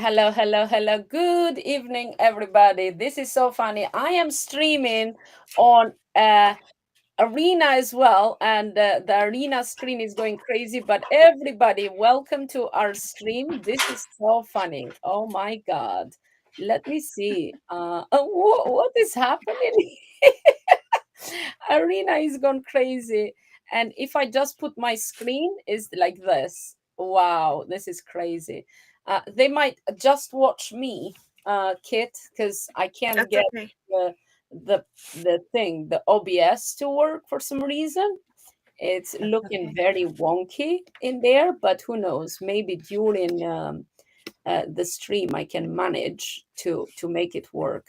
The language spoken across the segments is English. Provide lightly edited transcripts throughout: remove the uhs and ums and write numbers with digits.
Hello, hello, hello. Good evening, everybody. This is so funny. I am streaming on Arena as well, and the Arena screen is going crazy. But everybody, welcome to our stream. This is so funny. Oh my God. Let me see. What is happening? Arena is gone crazy. And if I just put my screen, is like this. Wow, this is crazy. They might just watch me, Kit, because I can't That's get okay. the the the OBS to work for some reason. It's That's looking okay. very wonky in there, but who knows? Maybe during the stream I can manage to make it work.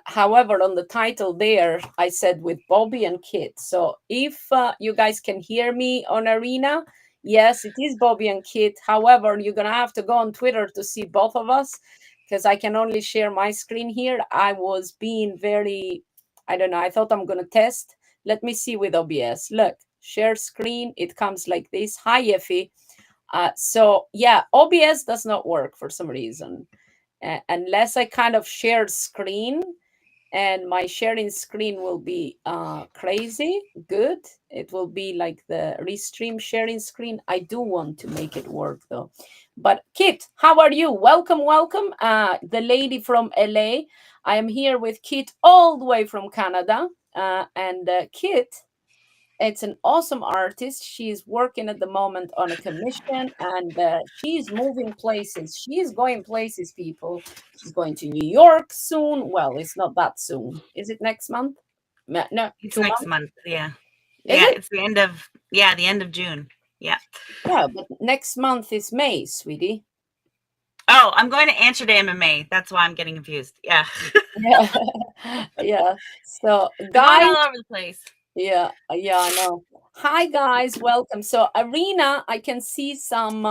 However, on the title there, I said with Bobby and Kit. So if you guys can hear me on Arena, yes, it is Bobby and Kit. However, you're gonna have to go on Twitter to see both of us because I can only share my screen here. I was being very, I don't know. I thought I'm gonna test. Let me see with OBS. Look, share screen. It comes like this. Hi, Effie. So yeah, OBS does not work for some reason unless I kind of share screen, and my sharing screen will be crazy good. It will be like the restream sharing screen. I do want to make it work though. But Kit, how are you? Welcome, welcome. The lady from LA. I am here with Kit all the way from Canada. And Kit, it's an awesome artist. She's working at the moment on a commission, and she's moving places. She's going places, people. She's going to New York soon. Well, it's not that soon. Is it next month? No, It's two next months. month. Yeah. Is Yeah. it? It's the end of June. Yeah. Yeah, but next month is May, sweetie. Oh, I'm going to Amsterdam in May. That's why I'm getting confused. Yeah. Yeah. Yeah. So, We're going guys, all over the place. yeah, yeah, I know. Hi guys, welcome. So Arena, I can see some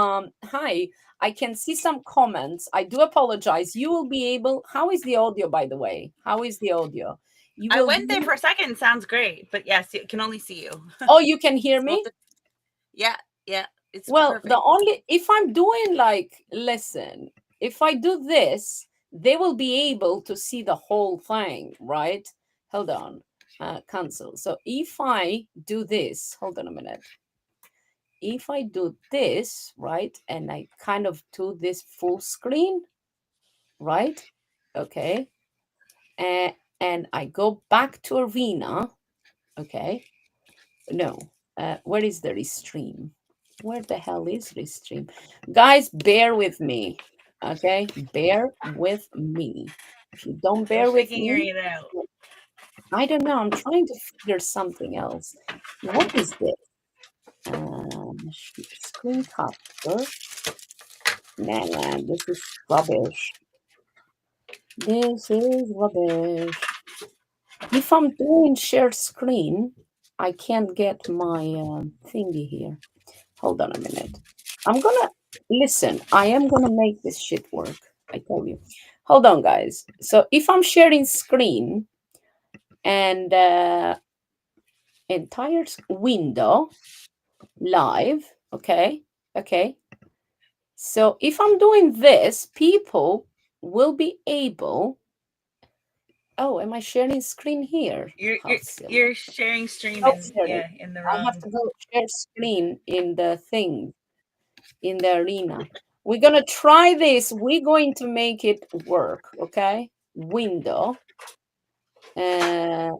hi. I can see some comments. I do apologize. You will be able. How is the audio, by the way? How is the audio? You I will went be. there for a second. Sounds great. But yes, it can only see you. Oh, you can hear So me? yeah. Yeah. It's Well, the perfect. only if I'm doing like listen, if I do this, they will be able to see the whole thing, right? Hold on. Cancel. So if I do this, hold on a minute. If I do this, right, and I kind of do this full screen, right? Okay. And I go back to Arena, okay. No, where is the restream? Where the hell is restream? Guys, bear with me, okay? Bear with me. If you don't We're bear with figuring me, it out. I don't know. I'm trying to figure something else. What is this? Screen capture. Nah, this is rubbish. This is rubbish. If I'm doing share screen, I can't get my thingy here. Hold on a minute. I'm gonna listen. I am gonna make this shit work. I tell you. Hold on, guys. So if I'm sharing screen and entire window live, okay, okay. So if I'm doing this, people will be able. Oh, am I sharing screen here? You're How you're silly. you're sharing stream Oh, in sorry. yeah in the I have wrong. to go share screen in the thing, in the arena. We're going to try this. We're going to make it work, okay? Window. Uh,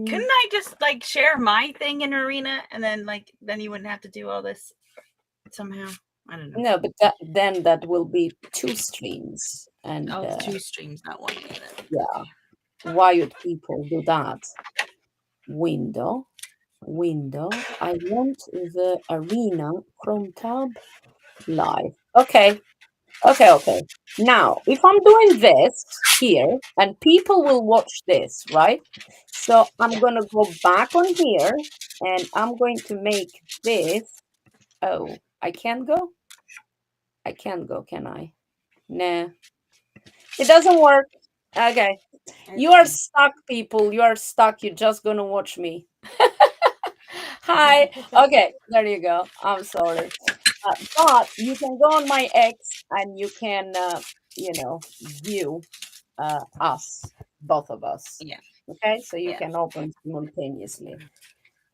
Couldn't mm, I just like share my thing in Arena and then you wouldn't have to do all this somehow? I don't know. no, but then that will be two streams. And Oh, it's two streams, not one. Yeah, yeah, okay. why would people do that? Window, window. I want the arena Chrome tab live. Okay, okay, okay. Now, if I'm doing this here, and people will watch this, right? So I'm going to go back on here and I'm going to make this. Oh, I can't go? I can't go, can I? Nah, it doesn't work. Okay. You are Okay. stuck, people. You are stuck. You're just going to watch me. Hi. Okay, there you go. I'm sorry. But you can go on my X and you can, view us, both of us. Yeah. Okay, so you Yeah. can open simultaneously.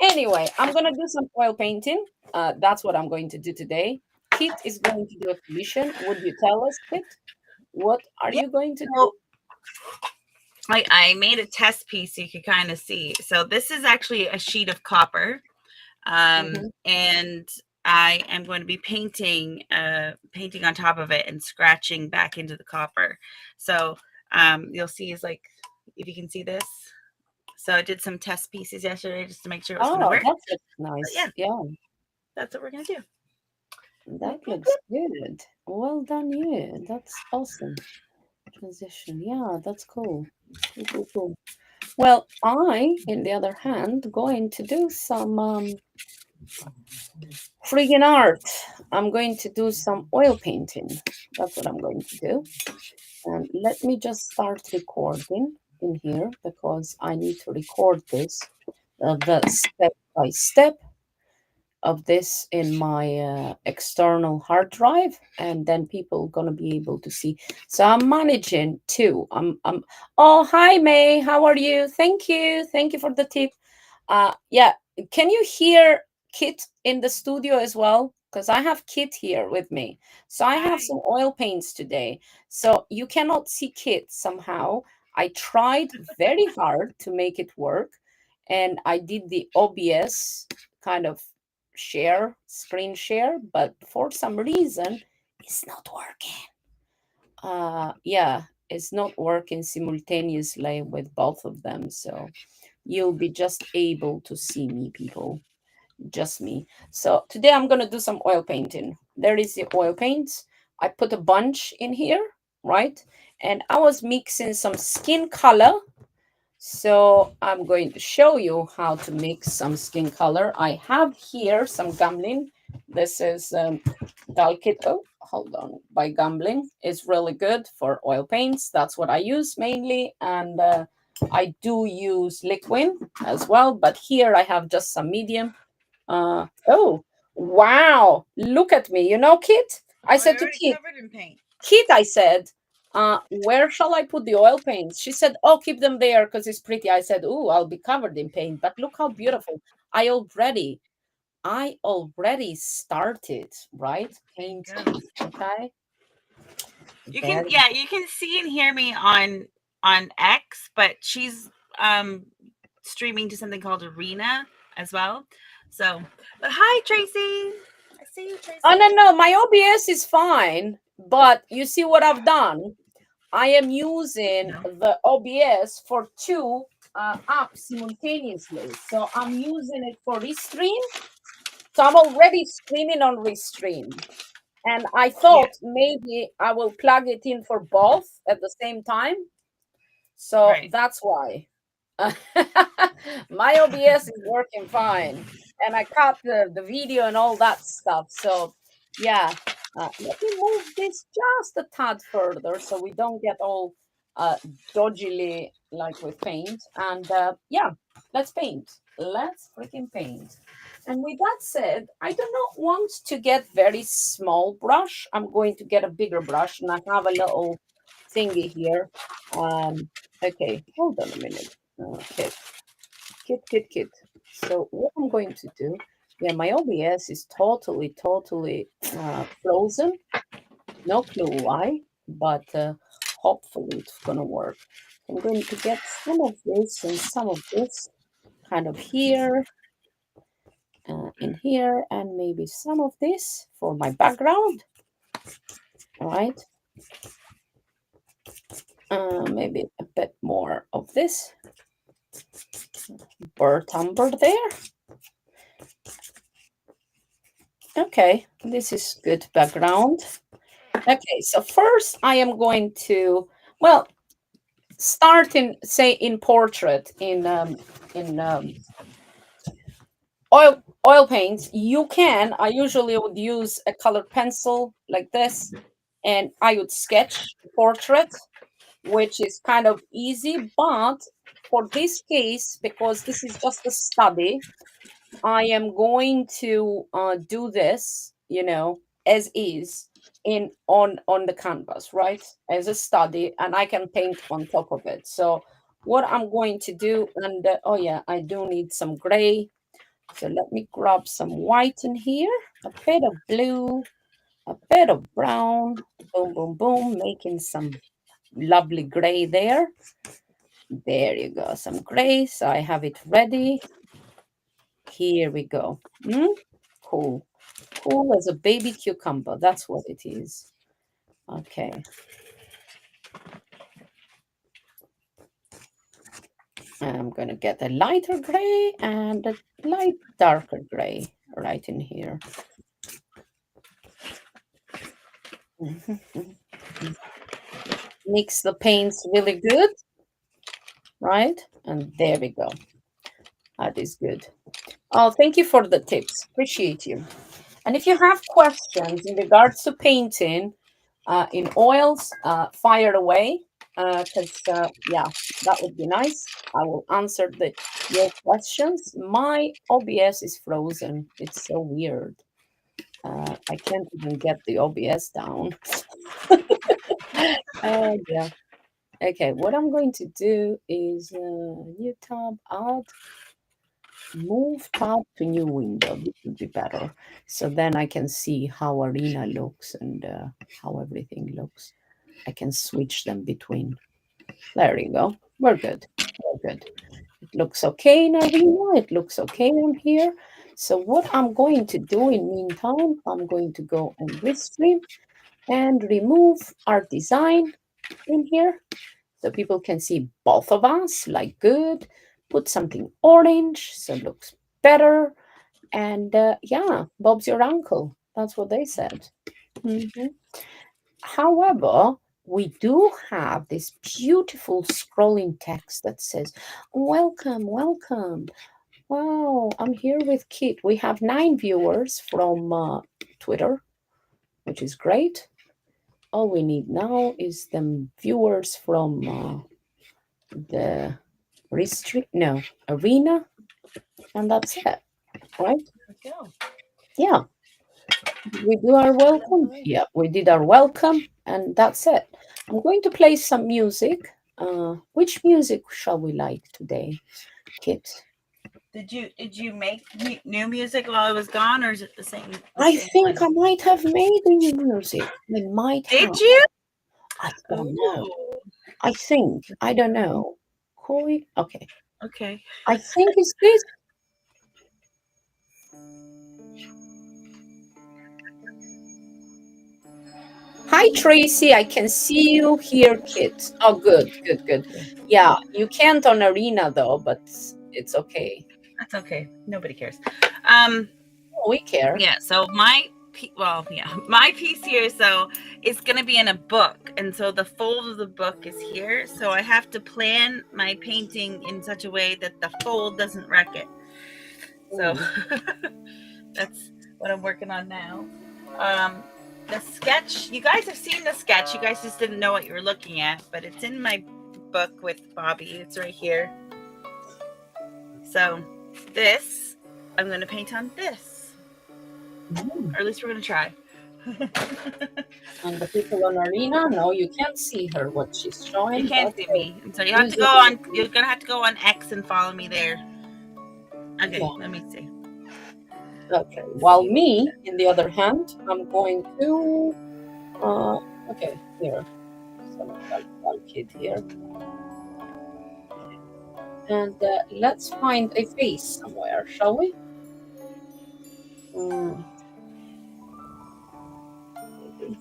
Anyway, I'm gonna do some oil painting. That's what I'm going to do today. Kit is going to do a commission. Would you tell us, Kit? What are Yeah. you going to do? So I made a test piece so you could kind of see. So this is actually a sheet of copper. Hmm. And I am going to be painting on top of it and scratching back into the copper. So you'll see is like, if you can see this. So I did some test pieces yesterday just to make sure it was going to Oh, work. that looks But yeah, nice. Yeah, that's what we're going to do. that looks good. Well done, you. That's awesome. Transition. Yeah, that's cool. Cool, cool, cool. Well, I, in the other hand, going to do some friggin' art. I'm going to do some oil painting. That's what I'm going to do. And let me just start recording in here because I need to record this, the step by step of this in my external hard drive, and then people gonna be able to see. So I'm managing too. I'm. Oh, hi May, how are you? Thank you for the tip. Yeah, can you hear Kit in the studio as well? Because I have Kit here with me. So I have Hi. some oil paints today. So you cannot see Kit somehow. I tried very hard to make it work, and I did the OBS kind of screen share, but for some reason it's not working. Yeah, it's not working simultaneously with both of them. So you'll be just able to see me, people, just me. So today I'm gonna do some oil painting. There is the oil paints. I put a bunch in here, right? And I was mixing some skin color. So I'm going to show you how to mix some skin color. I have here some gambling. This is Dalkit. Oh, hold on. By gambling, it's really good for oil paints. That's what I use mainly, and I do use liquid as well. But here I have just some medium. Oh, wow! Look at me. You know, Kit. I Oh, you're said to already Kit, covered in paint. Kit, I said, where shall I put the oil paints? She said, oh, keep them there because it's pretty. I said, oh, I'll be covered in paint, but look how beautiful. I already started, right? There you Painting. go. Okay. You can, Very yeah, you can see and hear me on X, but she's um streaming to something called Arena as well. So, but hi Tracy. I see you, Oh, no, Tracy. no, my OBS is fine, but you see what I've done? I am using No. the OBS for two apps simultaneously. So I'm using it for Restream. So I'm already streaming on Restream. And I Yeah. thought maybe I will plug it in for both at the same time. So Right. that's why. My OBS is working fine. And I cut the video and all that stuff. So, yeah, let me move this just a tad further so we don't get all uh, dodgily like with paint. And yeah, let's paint. Let's freaking paint. And with that said, I do not want to get very small brush. I'm going to get a bigger brush, and I have a little thingy here. Okay, hold on a minute. Kit, kit. So what I'm going to do? Yeah, my OBS is totally frozen. No clue why, but hopefully it's gonna work. I'm going to get some of this and some of this kind of here, in here, and maybe some of this for my background. All right. Maybe a bit more of this bird umber there. Okay, this is good background. Okay, so first I am going to, well, start in, say, in portrait in oil paints. You can. I usually would use a colored pencil like this, and I would sketch portrait, which is kind of easy. But for this case, because this is just a study, I am going to do this. you know, as is in on the canvas, right? As a study, and I can paint on top of it. So what I'm going to do, and oh yeah, I do need some gray. So let me grab some white in here, a bit of blue, a bit of brown, boom, boom, boom, making some lovely gray there. There you go, some gray. So I have it ready. Here we go. Cool. Cool as a baby cucumber. That's what it is. Okay. I'm going to get a lighter gray and a light darker gray right in here. Mix the paints really good, right? And there we go. That is good. Oh, thank you for the tips. Appreciate you. And if you have questions in regards to painting in oils, fire away. Because, yeah, that would be nice. I will answer your questions. My OBS is frozen. It's so weird. I can't even get the OBS down. Yeah. Okay, what I'm going to do is new tab, add, move tab to new window. This would be better. So then I can see how Arena looks and how everything looks. I can switch them between. There you go. We're good. We're good. It looks okay in Arena. It looks okay on here. So what I'm going to do in meantime, I'm going to go on Restream and remove our design in here so people can see both of us like good. Put something orange so it looks better. And yeah, Bob's your uncle. That's what they said. Mhm. However, we do have this beautiful scrolling text that says, "Welcome, welcome. Wow, I'm here with Kit." We have 9 viewers from Twitter, which is great. All we need now is the viewers from the Arena, and that's it, right? Yeah. Did we do our welcome? Yeah, we did our welcome, and that's it. I'm going to play some music. Which music shall we like today, Kit? Did you make new music while I was gone, or is it the I same think I one? might have made the new music. I might have. Did you? I don't know. Oh, I think. I don't know. Koi. Okay. okay. I think it's this. Hi, Tracy. I can see you here, Kit. Oh, good, good, good. Yeah, you can't on Arena though, but it's okay. That's okay. Nobody cares. Um, Oh, we care. yeah. So my piece here. So it's gonna be in a book, and so the fold of the book is here. So I have to plan my painting in such a way that the fold doesn't wreck it. So that's what I'm working on now. Um, the sketch, you guys have seen the sketch. You guys just didn't know what you were looking at, but it's in my book with Bobbi. It's right here. So this, I'm going to paint on this. Or at least we're going to try. And the people on Arena, no, you can't see her what she's You showing. can't But see me. So you have to go using on, you're going to have to go on X and follow me there. Okay, yeah. let me see. Okay. While me, in the other hand, I'm going to okay, here. So I'll kid here. And let's find a face somewhere, shall we? Mm, maybe.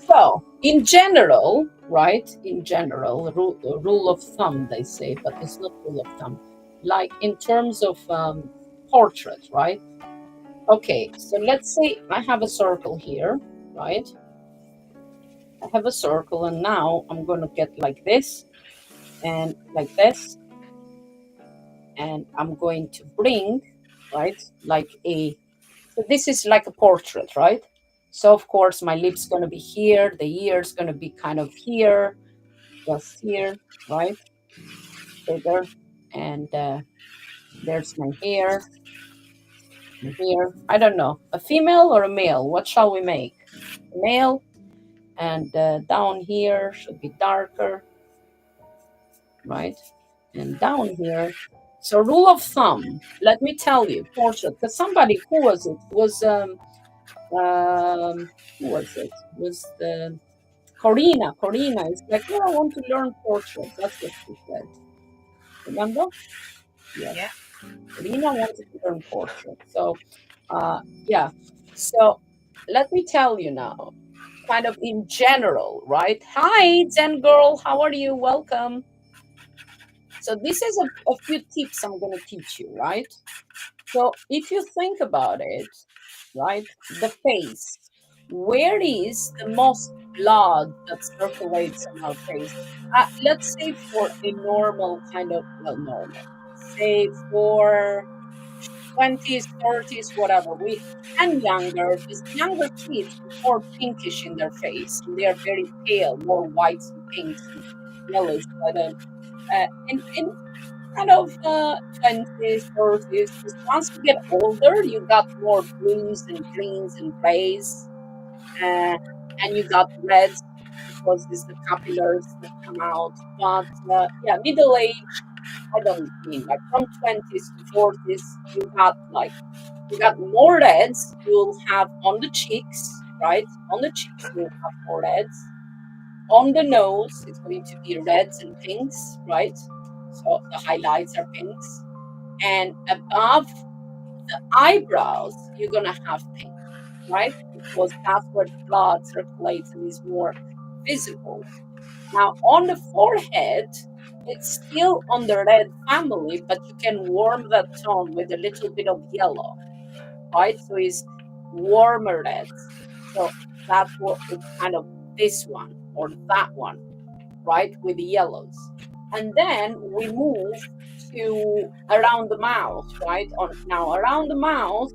So, in general, right? In general, rule of thumb, they say, but it's not rule of thumb. Like in terms of portrait, right? Okay, so let's say I have a circle here. right? I have a circle, and now I'm going to get like this and like this, and I'm going to bring, right, like a, so this is like a portrait, right? So of course my lips going to be here, the ears going to be kind of here, just here, right? Bigger, and there's my hair, and here. I don't know, a female or a male? What shall we make? Male, and down here should be darker, right? And down here. So rule of thumb, let me tell you, portrait. Because somebody, who was it? Who was it? Was the Corina? Corina is like, oh, I want to learn portrait. That's what she said. Remember? Yes. Yeah. Corina wanted to learn portrait. So, yeah. So let me tell you now, kind of in general, right? Hi, Zen girl. How are you? Welcome. So this is a few tips I'm going to teach you, right? So if you think about it, right, the face, where is the most blood that circulates on our face? Let's say for a normal kind of, well, normal, say for 20s, 30s, whatever, we, and younger, because younger kids are more pinkish in their face, and they are very pale, more whites and pinks and yellows, but in kind of 20s, 30s, because once you get older, you got more blues and greens and grays, uh, and you got reds because it's the capillaries that come out. But yeah, middle age, I don't mean like from 20s to 40s, you got more reds you'll have on the cheeks, right? On the cheeks, you'll have more reds. On the nose, it's going to be reds and pinks, right? So the highlights are pinks. And above the eyebrows, you're going to have pink, right? Because that's where the blood circulates and is more visible. Now, on the forehead, it's still on the red family, but you can warm that tone with a little bit of yellow, right? So it's warmer reds. So that's what it's kind of this one or that one, right? With the yellows. And then we move to around the mouth, right? On now around the mouth,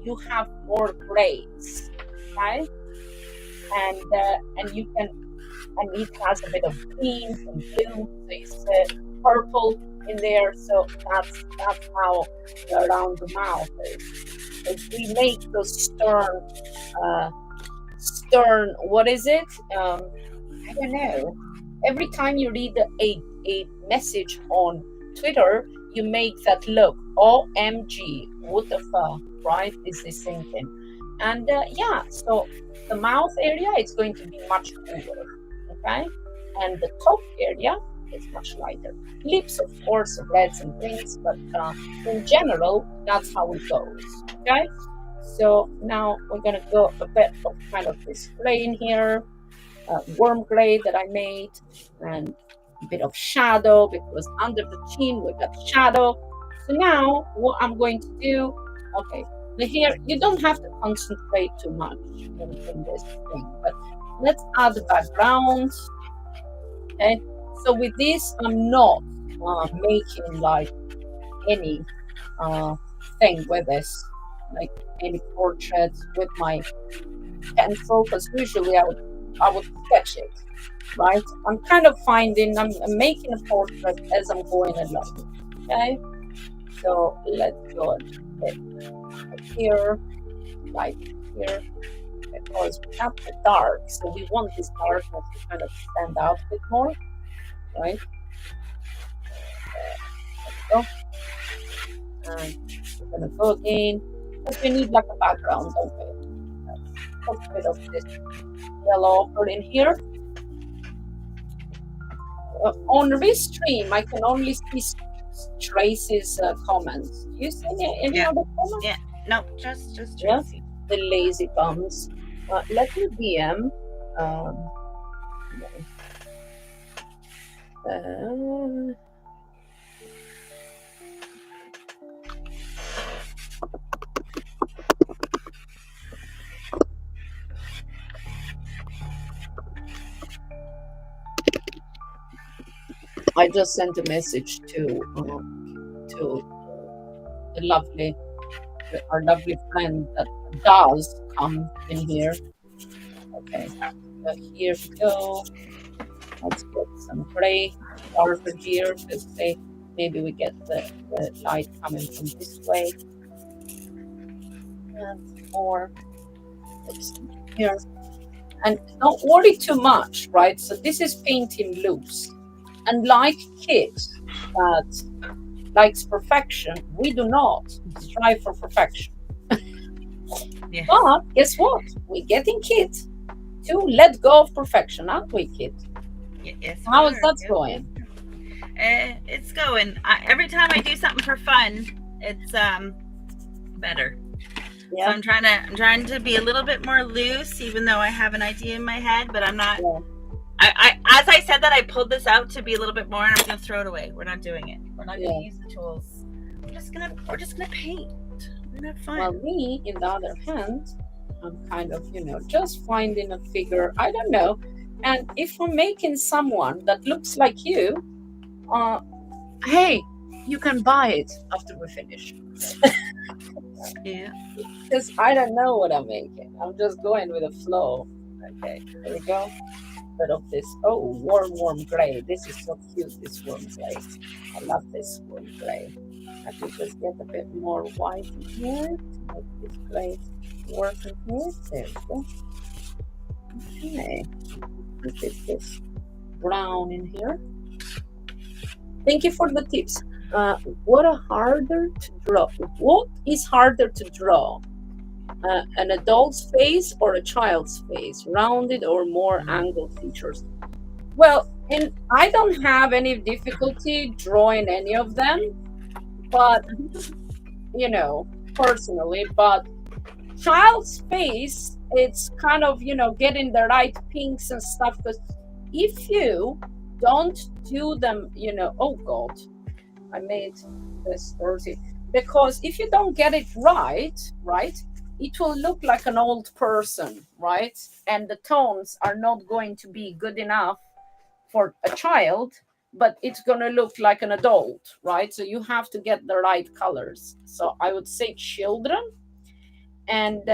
you have more grays, right? And you can, and it has a bit of greens and blue, so it's purple in there. So that's how around the mouth is. Because we make those uh, stern. What is it? I don't know. Every time you read a message on Twitter, you make that look. OMG, what the fuck, right? Is this thinking? And yeah, so the mouth area is going to be much cooler, okay? And the top area is much lighter. Lips, of course, reds and pinks, but in general, that's how it goes, okay? So now we're gonna go a bit of kind of this gray in here, warm gray that I made, and a bit of shadow because under the chin we got shadow. So now what I'm going to do, okay, the hair, you don't have to concentrate too much in this thing, but let's add the background. Okay, so with this, I'm not making like any uh, thing with this, like any portraits with my pencil, because usually I would sketch it, right? I'm kind of I'm making a portrait as I'm going along. Okay, so let's go a bit right here, right here, because we have the dark, so we want this darkness to kind of stand out a bit more, right? So, and we're gonna go again, because we need like a background, don't we? Let's put a bit of this yellow over in here. On Restream, I can only see Tracy's comments. Do you see any Yeah. other comments? Yeah. No, just Yeah, Tracy. the lazy bums. Let me DM. Um, uh, I just sent a message to the lovely our lovely friend that does come in here. Okay, so here we go. Let's get some gray darker here. Let's say maybe we get the light coming from this way and more. Let's see here. And don't worry too much, right? So this is painting loose. And like kids that likes perfection, we do not strive for perfection. Yes. But guess what? We're getting kids to let go of perfection, aren't we, kids? Yes. How is that going? It's going. Every time I do something for fun, it's better. Yeah. So I'm trying to be a little bit more loose, even though I have an idea in my head, but I'm not. Yeah. As I said that, I pulled this out to be a little bit more, and I'm gonna throw it away. We're not doing it. We're not gonna use the tools. We're just gonna paint. We're gonna have fun. Well, me, in the other hand, I'm kind of, just finding a figure. I don't know. And if I'm making someone that looks like you, hey, you can buy it after we finish. Yeah. Because I don't know what I'm making. I'm just going with the flow. Okay, here we go. Bit of this. Oh, warm gray. This is so cute, this warm gray. I love this warm gray. I could just get a bit more white in here to make this gray work in here. There we go. Okay. Let's get this brown in here. Thank you for the tips. What is harder to draw? An adult's face or a child's face, rounded or more angled features? Well, and I don't have any difficulty drawing any of them, but personally, but child's face, it's kind of getting the right pinks and stuff, because if you don't do them, oh god, I made this dirty, because if you don't get it right, it will look like an old person, right? And the tones are not going to be good enough for a child, but it's going to look like an adult, right? So you have to get the right colors. So I would say children, and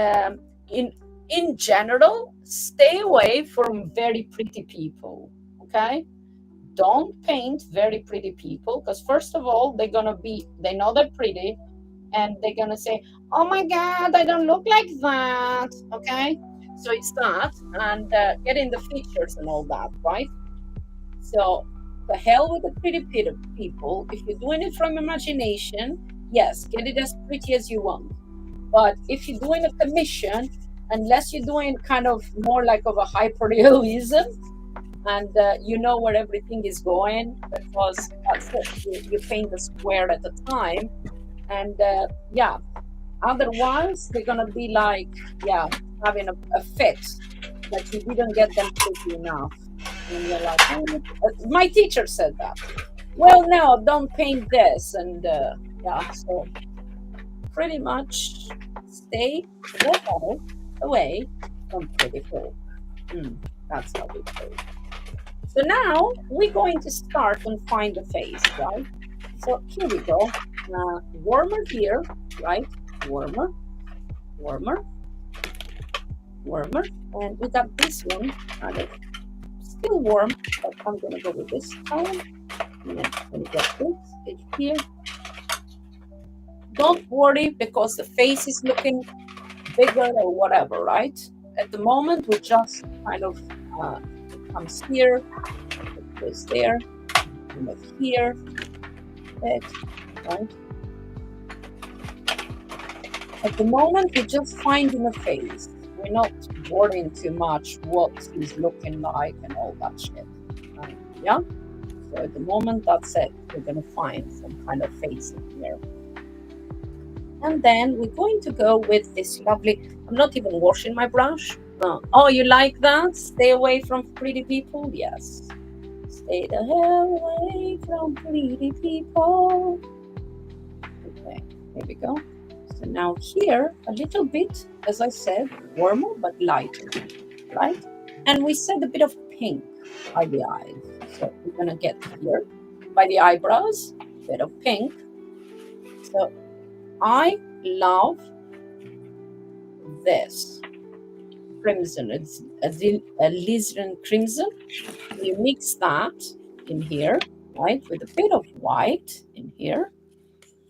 in general, stay away from very pretty people, okay? Don't paint very pretty people, because first of all, they know they're pretty, and they're gonna say, oh my god, I don't look like that, okay? So it's that, and getting the features and all that, right? So the hell with the pretty people. If you're doing it from imagination, yes, get it as pretty as you want. But if you're doing a commission, unless you're doing kind of more like of a hyperrealism, and you know where everything is going, because that's it. You paint a square at a time, and otherwise they're gonna be like having a fit that you didn't get them pretty enough, and you're like, my teacher said that. Well, no, don't paint this, and so pretty much stay the hell away from pretty folk. That's how we do it. So now we're going to start and find the face, right? So here we go. Warmer here, right? Warmer. And we got this one kind of still warm, but I'm going to go with this tone. And then when you get this, it's here. Don't worry, because the face is looking bigger or whatever, right? At the moment, we just kind of comes here, it goes there, and it's here, right? At the moment, we're just finding a face. We're not worrying too much what he's looking like and all that shit. Yeah? So at the moment, that's it. We're going to find some kind of face in here. And then we're going to go with this lovely, I'm not even washing my brush. Oh, you like that? Stay away from pretty people? Yes. Stay the hell away from pretty people. Okay, here we go. So now here, a little bit, as I said, warmer but lighter, right? And we said a bit of pink by the eyes. So we're going to get here. by the eyebrows, bit of pink. So I love this crimson. It's a alizarin crimson. You mix that in here, right, with a bit of white in here.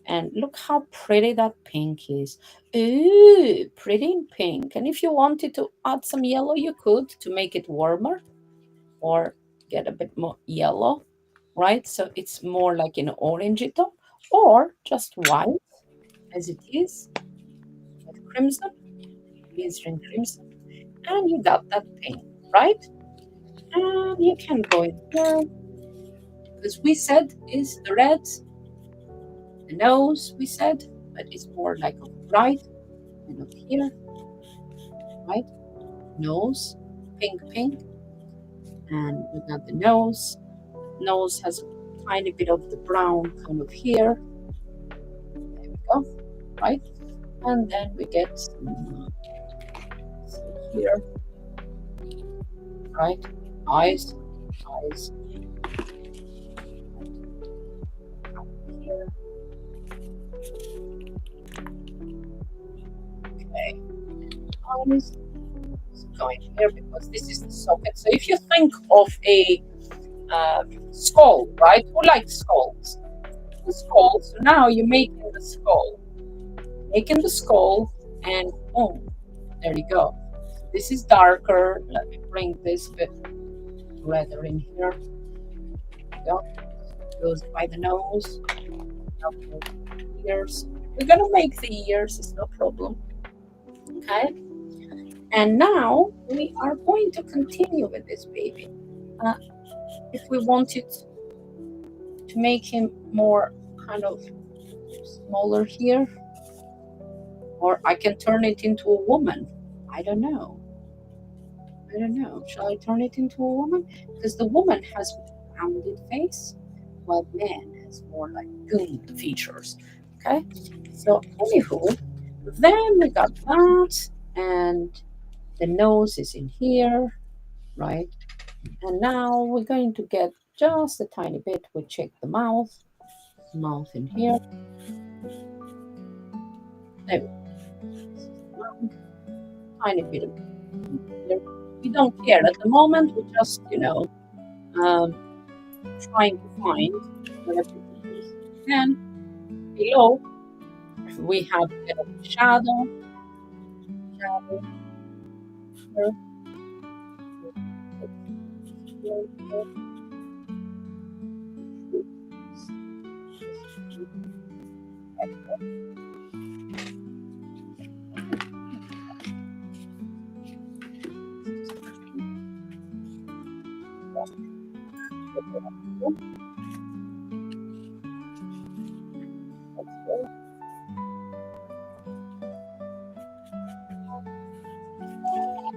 And look how pretty that pink is. Ooh, pretty in pink. And if you wanted to add some yellow, you could to make it warmer or get a bit more yellow, right? So it's more like an orangey tone, or just white as it is with crimson, glittering crimson. And you got that pink, right? And you can go in here, because we said is the red, the nose, we said, but it's more like a bright kind of here, right? Nose, pink, pink. And we got the nose. Nose has a tiny bit of the brown kind of here. There we go, right? And then we get some here, right? Eyes, eyes, here. Okay, eyes. Going here because this is the socket. So if you think of a skull, right? Who likes skulls? The skull. So now you're making the skull, and boom, there you go. So this is darker. Let me bring this bit redder in here. Go. Goes by the nose. Ears. We're gonna make the ears. It's no problem. Okay. And now we are going to continue with this baby. If we wanted to make him more kind of smaller here, or I can turn it into a woman. I don't know. Shall I turn it into a woman? Because the woman has a rounded face, while man has more like goon features. Okay. So anywho, then we got that, and the nose is in here, right? And now we're going to get just a tiny bit. We check the mouth in here. There we go. Tiny bit of here. We don't care at the moment. We're just, um, trying to find where everything is. Then below we have a bit of shadow here.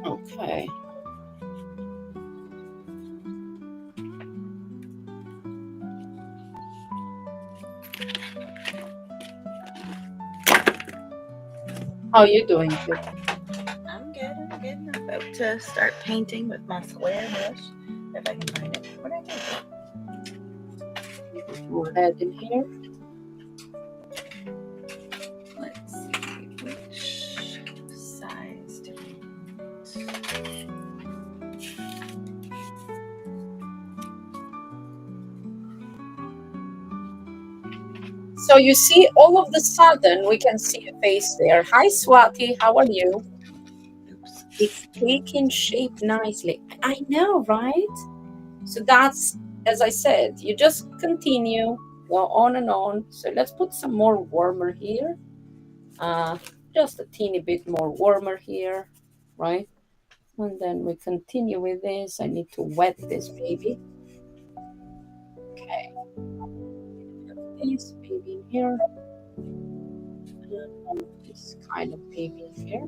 Okay. How are you doing, kid? I'm good. I'm about to start painting with my square brush. If I can find it. What did I do? Put more red in here. Let's see which size to paint. So you see, all of the sudden, we can see a face there. Hi, Swati. How are you? Oops. It's taking shape nicely. I know, right? So that's, as I said, you just continue, go on and on. So let's put some more warmer here. Just a teeny bit more warmer here, right? And then we continue with this. I need to wet this baby. Okay. This baby in here. And this kind of baby in here.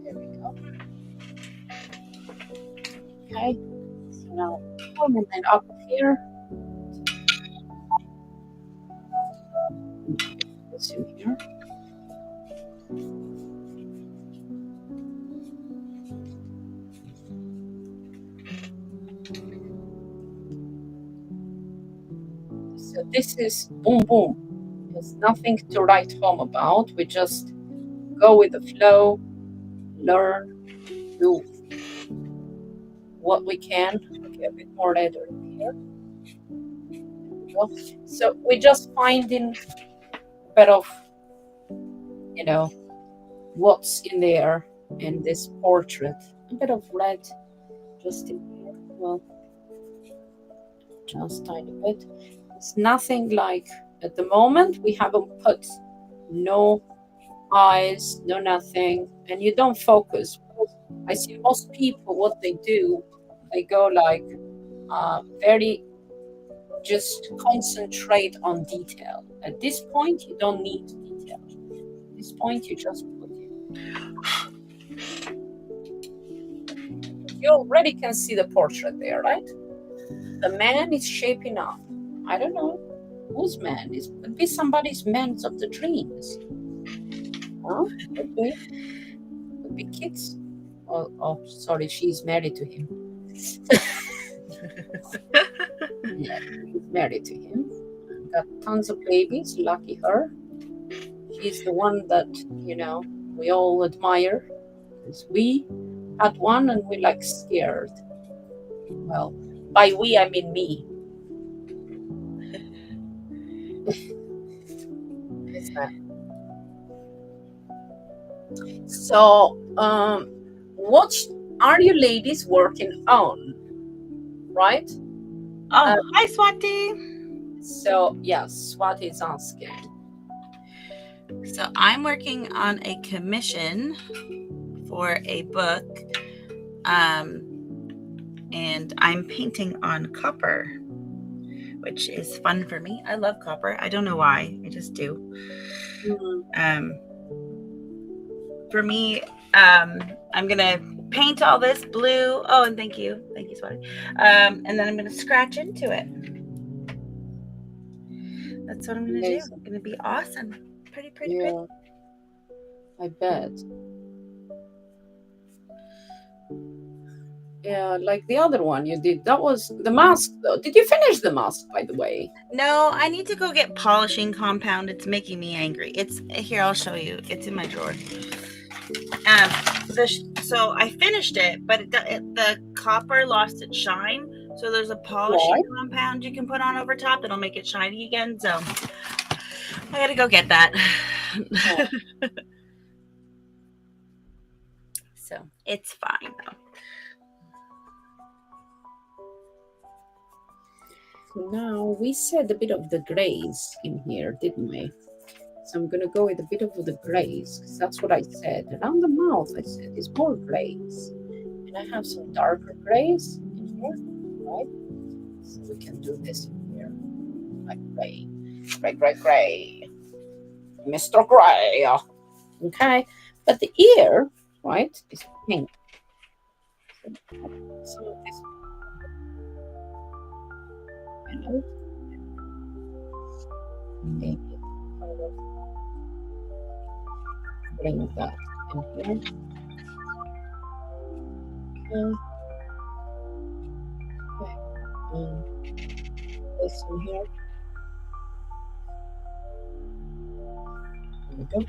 There we go. Okay. So now warming it up here. This in here. So this is boom boom. There's nothing to write home about. We just go with the flow, learn, do what we can. Okay, a bit more leather here. There we go. So we just finding a bit of, you know, what's in there in this portrait. A bit of red just in here. Well, just tiny bit. It's nothing like at the moment we haven't put no eyes, no nothing, and you don't focus. I see most people what they do, they go like very just concentrate on detail. At this point, you don't need detail. At this point, you just put it. You already can see the portrait there, right? The man is shaping up. I don't know whose man is. Could be somebody's man of the dreams. Huh? Could be. Could be kids. Oh, sorry, she's married to him. Yeah, she's married to him. Got tons of babies. Lucky her. She's the one that we all admire. Because we had one and we like scared. Well, by we I mean me. So, what are you ladies working on? Right? Oh, hi, Swati. So, yes, Swati is asking. So, I'm working on a commission for a book, and I'm painting on copper, which is fun for me. I love copper. I don't know why. I just do. Mm-hmm. For me, I'm gonna paint all this blue. Oh, and thank you, Swati. And then I'm gonna scratch into it. That's what I'm gonna do. It's gonna be awesome. Pretty. I bet. Yeah, like the other one you did. That was the mask, though. Did you finish the mask, by the way? No, I need to go get polishing compound. It's making me angry. It's here. I'll show you. It's in my drawer. So I finished it, but the copper lost its shine. So there's a polishing compound you can put on over top that'll make it shiny again. So I gotta go get that. Oh. So it's fine though. So now we said a bit of the grays in here, didn't we? So I'm going to go with a bit of the grays, because that's what I said. Around the mouth, I said, is more grays. And I have some darker grays in here, right? So we can do this in here, like gray. Gray. Mr. Gray. Okay? But the ear, right, is pink. Some of this. Maybe bring that in here. Okay. This in here. There we go.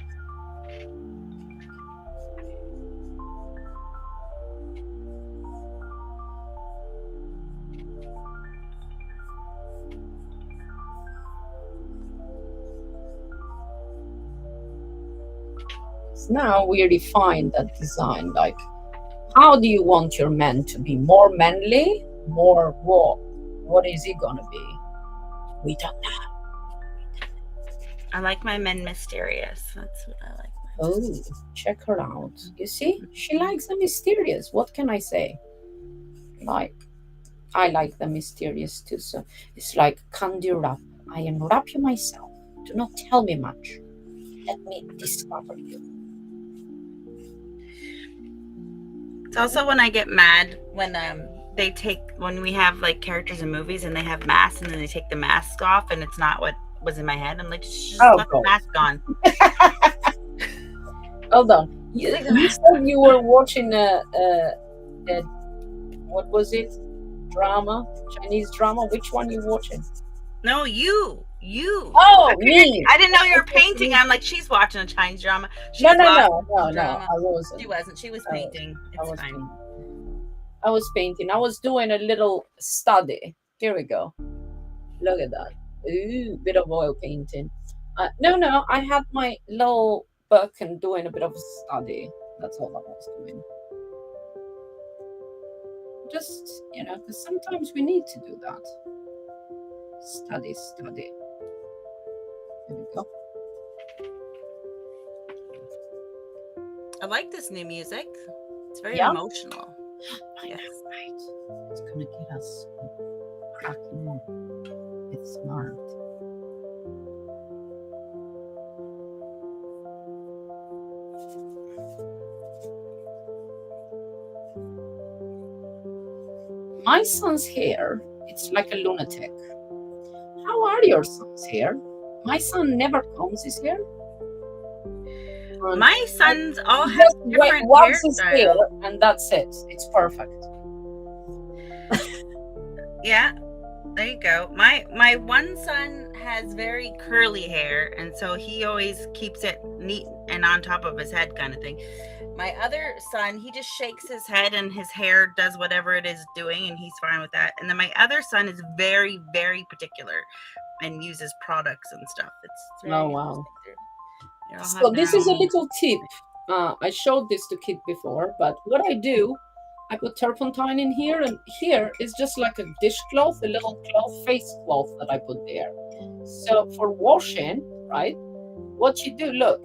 Now we refine that design. Like, how do you want your man to be? More manly? More what? What is he gonna be? We don't know. I like my men mysterious. That's what I like. Oh, check her out. You see, she likes the mysterious. What can I say? Like, I like the mysterious too. So it's like, conjure up. I unwrap you myself. Do not tell me much. Let me discover you. It's also when I get mad when we have like characters in movies and they have masks and then they take the mask off and it's not what was in my head. I'm like, just put the mask on. Hold on. You said you were watching a what was it? Drama? Chinese drama? Which one are you watching? No, you. Oh, me. I didn't know you I were thought you painting. meant- I'm like, she's watching a Chinese drama. No, She's no, lost no, in no, the no. drama. I She wasn't. wasn't. She was I was. painting. I It's was fine. painting. I was painting. I was doing a little study. Here we go. Look at that. Ooh, bit of oil painting. No, no. I had my little book and doing a bit of study. That's all I was doing. Just because sometimes we need to do that. Study, study. There we go. I like this new music. It's very Yeah, emotional. I Yes. know, right? It's gonna get us cracking with smart. My son's hair, it's like a lunatic. How are your son's hair? My son never combs his hair. And My sons all he have just different wags his hair, hairstyles. and that's it. It's perfect. Yeah, there you go. My one son has very curly hair, and so he always keeps it neat and on top of his head, kind of thing. My other son, he just shakes his head and his hair does whatever it is doing, and he's fine with that. And then my other son is very, very particular and uses products and stuff. It's Oh, very wow. interesting. They all So have their this is a own. little tip. I showed this to Kit before, but what I do, I put turpentine in here, and here is just like a dishcloth, a little cloth, face cloth that I put there. So for washing, right? What you do, look,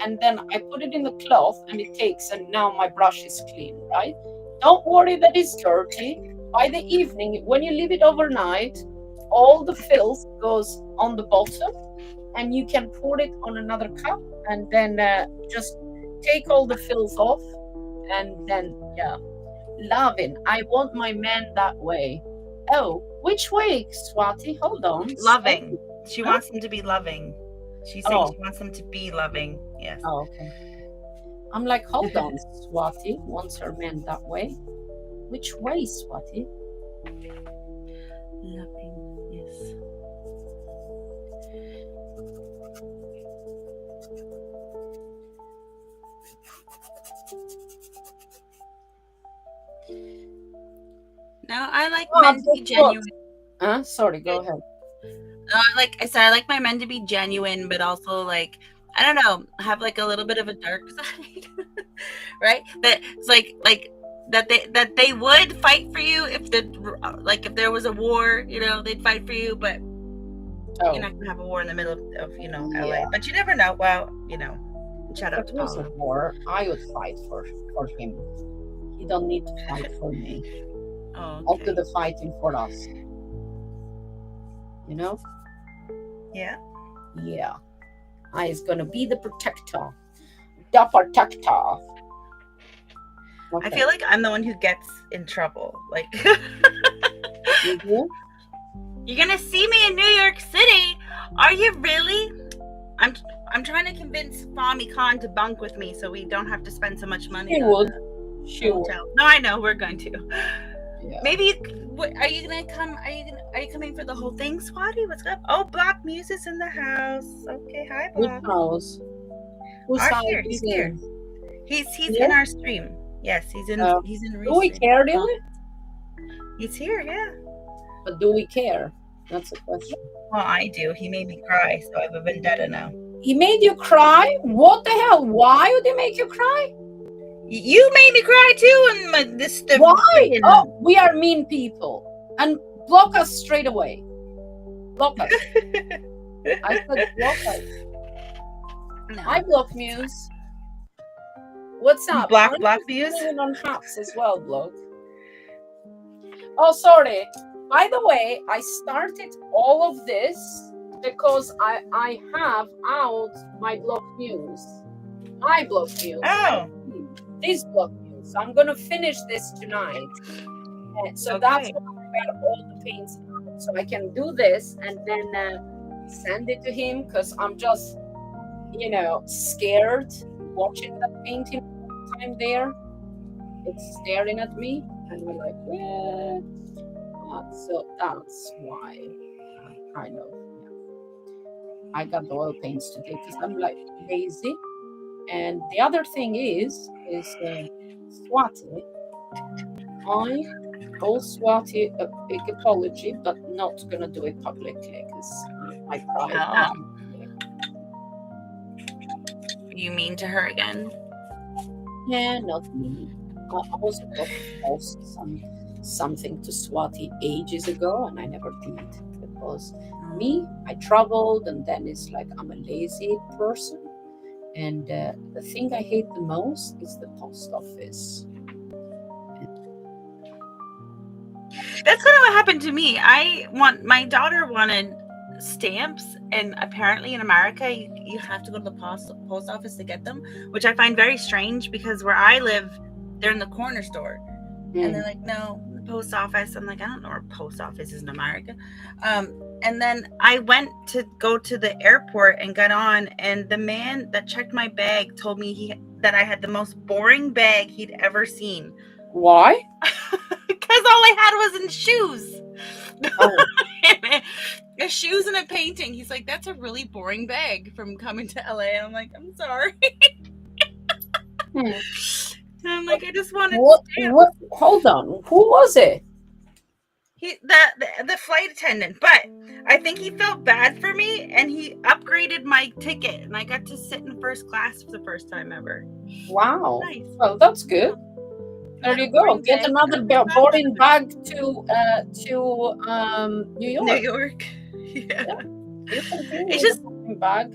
and then I put it in the cloth, and it takes, and now my brush is clean, right? Don't worry that it's dirty. By the evening, when you leave it overnight, all the filth goes on the bottom, and you can pour it on another cup, and then just take all the filth off, and then yeah, loving. I want my man that way. Oh, which way, Swati? Hold on. Loving. She Huh? wants them to be loving. She's saying Oh, she wants them to be loving. Yes. oh, okay. I'm like, hold on, Swati wants her man that way. Which way, Swati? Loving. Yes. No, I like Oh, men to be guess what? genuine. Huh? Sorry, go ahead. Like I said, I like my men to be genuine, but also like I don't know, have like a little bit of a dark side, right? That it's like that they would fight for you if if there was a war, they'd fight for you, but Oh, you're not gonna have a war in the middle of LA. yeah. But you never know. Well, shout If out it to was a Paolo. war, I would fight for him. He don't need to fight for me. Oh, I'll do okay. the fighting for us. You know? Yeah. Yeah. I is gonna be the protector. The protector. I feel like I'm the one who gets in trouble. Like Mhm. you're gonna see me in New York City. Are you really? I'm trying to convince Fami Khan to bunk with me so we don't have to spend so much money She on would. the She would. hotel. No, I know we're going to. Yeah. Maybe are you gonna come? Are you coming for the whole thing, Swati? What's up? Oh, Block Muse is in the house. Okay, hi Which Block. house? Whose side Here. is He's here. in? He's Here? in our stream. Yes, he's in Do we restream. care, really? He's here, yeah. But do we care? That's the question. Well, I do. He made me cry, so I have a vendetta now. He made you cry? What the hell? Why would he make you cry? You made me cry too, and Why? Oh, we are mean people. And block us straight away. Block us. I said block us. No. I block Muse. What's up? Block Aren't you Muse? streaming on Hubs as well, block? Oh, sorry. By the way, I started all of this because I have out my block Muse. My block Muse. Oh. This block Muse. I'm gonna finish this tonight. So that's why I got all the paints out. So I can do this and then send it to him because I'm just, scared watching that painting all the time there. It's staring at me, and we're like, so that's why. kind of. Yeah. I got the oil paints today because I'm like lazy. And the other thing is Swati. I owe Swati a big apology, but not gonna do it publicly because my pride. Oh, you mean to her again? Yeah, not me. I was supposed to post something to Swati ages ago, and I never did because me, I traveled, and then it's like I'm a lazy person, and the thing I hate the most is the post office. That's kind of what happened to me. My daughter wanted stamps, and apparently in America you have to go to the post office to get them, which I find very strange because where I live, they're in the corner store. And they're like, no, the post office. I'm like, I don't know where post office is in America. And then I went to go to the airport and got on, and the man that checked my bag told me that I had the most boring bag he'd ever seen. Why? Because all I had was in shoes. Oh. Shoes and a painting. He's like, that's a really boring bag from coming to LA. And I'm like, I'm sorry. And I'm like, I just wanted what? Hold on. Who was it? The flight attendant, but I think he felt bad for me and he upgraded my ticket and I got to sit in first class for the first time ever. Wow. Nice. Well, that's good. There you go. Get another boarding bag to New York. New York. Yeah. You continue It's with just the boarding bag.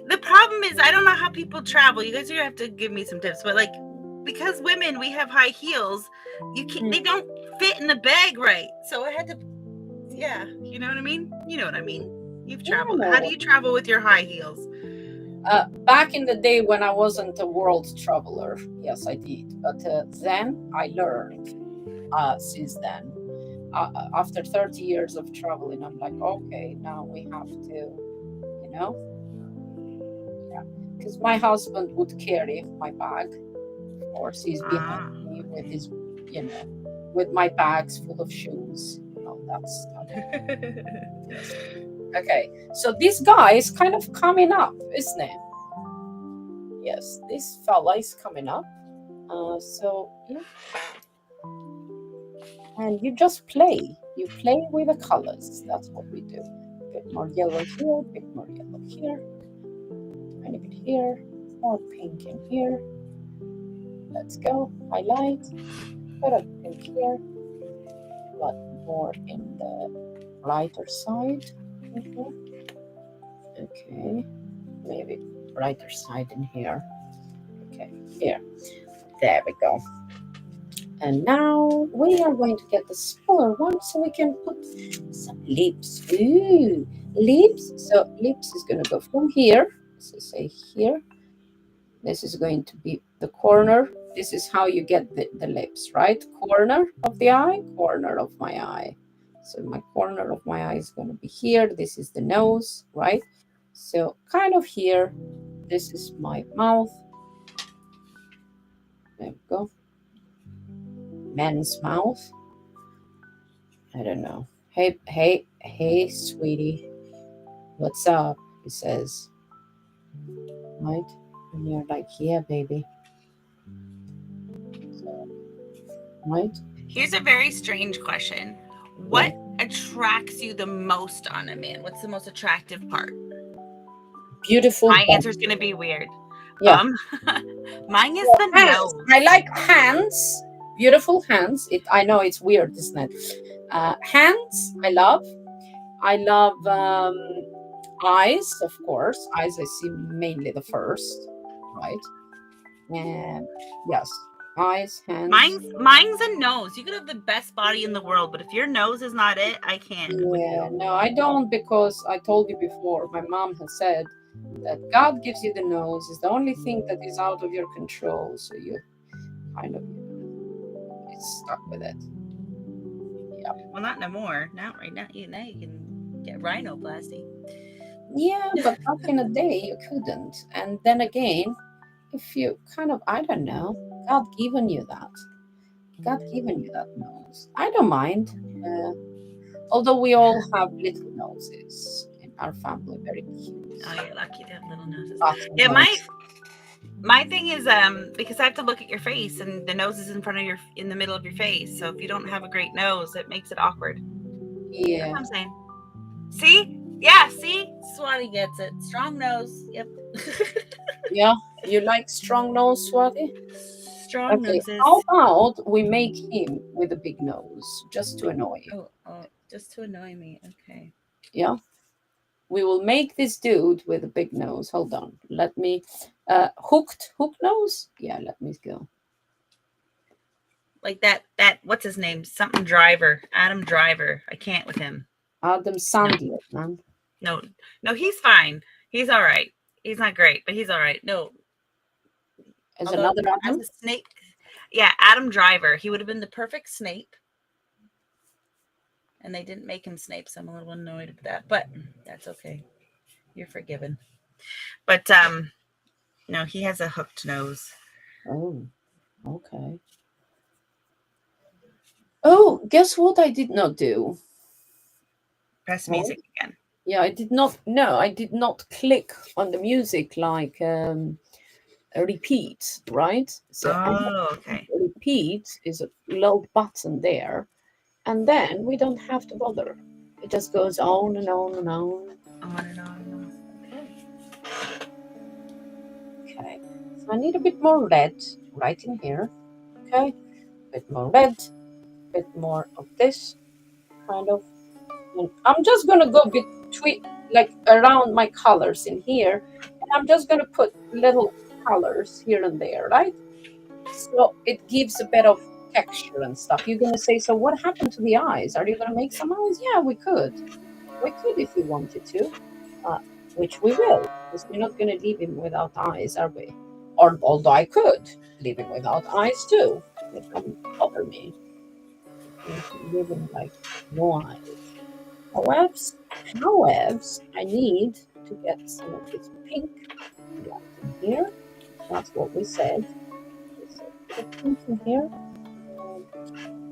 the problem is I don't know how people travel. You guys are gonna have to give me some tips, but like because women we have high heels, they don't fit in the bag right. So I had to you know what I mean? You know what I mean. You've traveled. How do you travel with your high heels? Back in the day when I wasn't a world traveler, yes, I did. But then I learned since then. After 30 years of traveling, I'm like, okay, now we have to, you know, because my husband would carry my bag. Of course, he's behind me with his, with my bags full of shoes, all that stuff. Yes. Okay, so this guy is kind of coming up, isn't it? Yes, this fella is coming up. So yeah, and you just play. You play with the colors. That's what we do. A bit more yellow here, a bit more yellow here, tiny bit here, more pink in here. Let's go. Highlight. Put a pink here. A lot more in the lighter side. Okay, maybe brighter side in here. Okay, here. There we go. And now we are going to get the smaller one so we can put some lips. Ooh, lips. So lips is going to go from here. So say here. This is going to be the corner. This is how you get the lips, right? Corner of the eye, corner of my eye. So my corner of my eye is going to be here. This is the nose, right? So kind of here. This is my mouth. There we go. Man's mouth. I don't know. Hey, sweetie. What's up? He says. Right? And you're like, yeah, baby. So, right? Here's a very strange question. What attracts you the most on a man? What's the most attractive part? Beautiful. My answer is going to be weird. Yeah. Mine is the nose. I like hands. Beautiful hands. I know it's weird, isn't it? Hands, I love. I love eyes, of course. Eyes, I see mainly the first, right? And yes, eyes, hands. Mine's a nose. You could have the best body in the world, but if your nose is not it, I can't. Yeah, no, I don't, because I told you before, my mom has said that God gives you the nose. It's the only thing that is out of your control. So you kind of get stuck with it. Yeah. Well, not no more. Not right now. You can get rhinoplasty. Yeah, but back in the day you couldn't. And then again, if you kind of, I don't know, God given you that nose. I don't mind. Although we all have little noses in our family, very cute. Oh, you're lucky to have little noses. Button Yeah, nose. my thing is because I have to look at your face and the nose is in the middle of your face. So if you don't have a great nose, it makes it awkward. That's Yeah. what I'm saying. See? Yeah, see? Swati gets it. Strong nose. Yep. Yeah. You like strong nose, Swati? Strong Okay. noses. How about we make him with a big nose just to annoy you? Oh, just to annoy me. Okay. Yeah. We will make this dude with a big nose. Hold on. Let me hook nose? Yeah, let me go. Like that what's his name? Something Driver. Adam Driver. I can't with him. Adam No. Sandler, man. No. No, he's fine. He's all right. He's not great, but he's all right. No, As although another as Adam? a Snape, yeah, Adam Driver, he would have been the perfect Snape, and they didn't make him Snape, so I'm a little annoyed at that, but that's okay. You're forgiven. But no, he has a hooked nose. Oh, okay. Oh, guess what I did not do? Press Well, music again. yeah, I did not. No, I did not click on the music like a repeat, right? So Oh, okay. repeat is a little button there, and then we don't have to bother. It just goes on and on and on. On and on and on. Okay. Okay, so I need a bit more red right in here. Okay, a bit more red, a bit more of this kind of. And I'm just gonna go between, like around my colors in here, and I'm just gonna put little colors here and there, right? So it gives a bit of texture and stuff. You're gonna say, so what happened to the eyes? Are you gonna make some eyes? Yeah, we could. We could if we wanted to, uh, which we will, because we're not gonna leave him without eyes, are we? Or although I could leave him without eyes too. It doesn't bother me. We can leave him like no eyes. However, I need to get some of this pink right in here. That's what we said. We said put a pink in here. Um,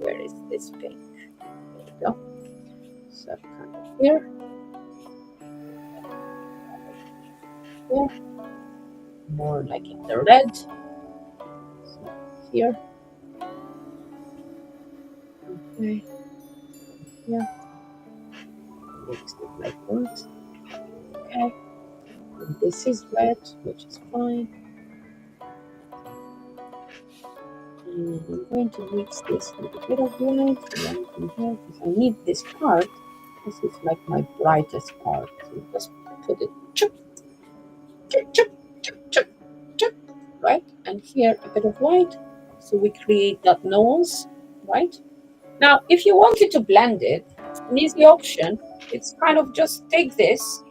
where is this pink? There we go. So kind of here, here, more like in the red. So here, okay, here. Mix it like that. Okay. And this is red, which is fine. And I'm going to mix this with a bit of white right in here because I need this part. This is like my brightest part. So just put it chup, chup, chup, chup, chup, chup, right? And here a bit of white. So we create that nose, right? Now, if you wanted to blend it, an easy option, it's kind of just take this,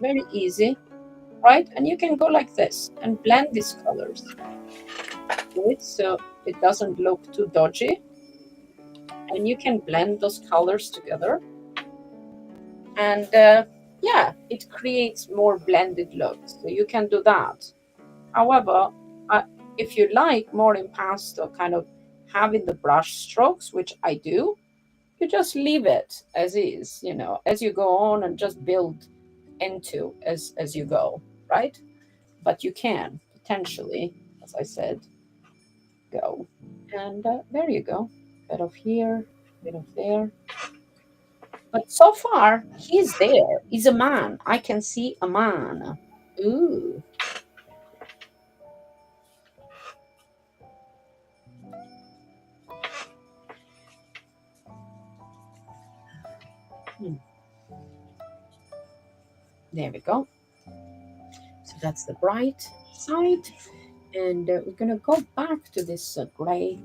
very easy, right? And you can go like this and blend these colors, right? So it doesn't look too dodgy. And you can blend those colors together. And yeah, it creates more blended looks. So you can do that. However, if you like more impasto, kind of having the brush strokes, which I do, you just leave it as is, as you go on and just build into as you go, right? But you can potentially, as I said, go. And there you go. Bit of here, bit of there. But so far, he's there. He's a man. I can see a man. Ooh. Hmm. There we go. So that's the bright side. And we're going to go back to this gray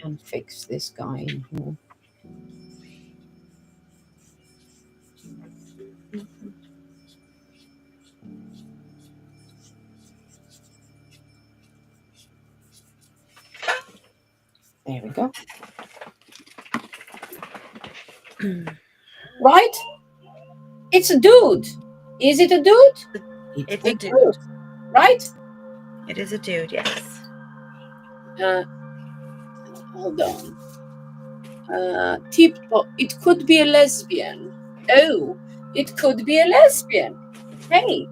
and fix this guy in here. Mhm. There we go. Right? It's a dude. Is it a dude? It's It's a a dude. dude. Right? It is a dude, yes. Uh, hold on. Tipo, it could be a lesbian. Oh, it could be a lesbian. Hey,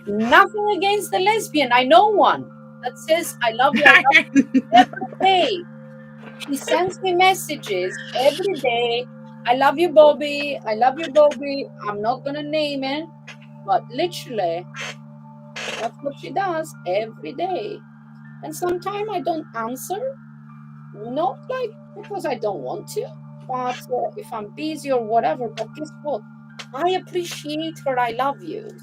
nothing against the lesbian. I know one that says, I love you every day. She sends me messages every day. I love you, Bobbi. I love you, Bobbi. I'm not going to name it, but literally, that's what she does every day. And sometimes I don't answer, not like because I don't want to, but if I'm busy or whatever. But guess what? I appreciate her I love yous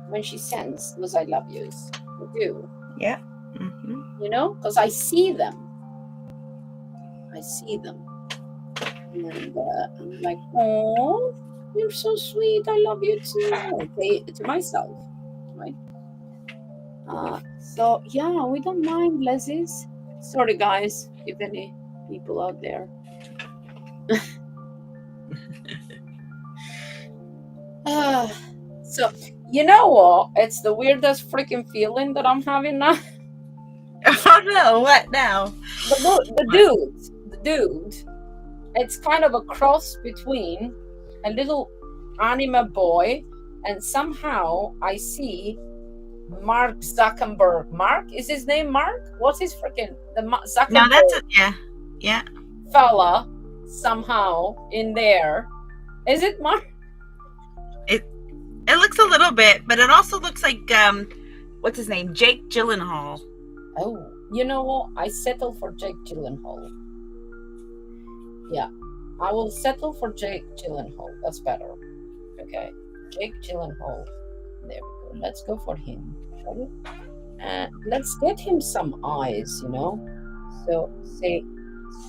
when she sends those I love yous. I do, Yeah. Mm-hmm. because I see them. I see them. And I'm like, oh, you're so sweet. I love you too. Okay, to myself, right? So yeah, we don't mind Leslie's. Sorry, guys, if any people out there. So you know what? It's the weirdest freaking feeling that I'm having now. Oh no! What now? The dude. It's kind of a cross between a little anime boy and somehow I see Mark Zuckerberg. Mark is his name. Mark. What's his freaking No, that's Zuckerberg a, yeah, yeah. fella somehow in there? Is it Mark? It it looks a little bit, but it also looks like what's his name? Jake Gyllenhaal. Oh, you know what? I settle for Jake Gyllenhaal. Yeah, I will settle for Jake Gyllenhaal. That's better. Okay, Jake Gyllenhaal. There we go. Let's go for him, shall we? Let's get him some eyes, So say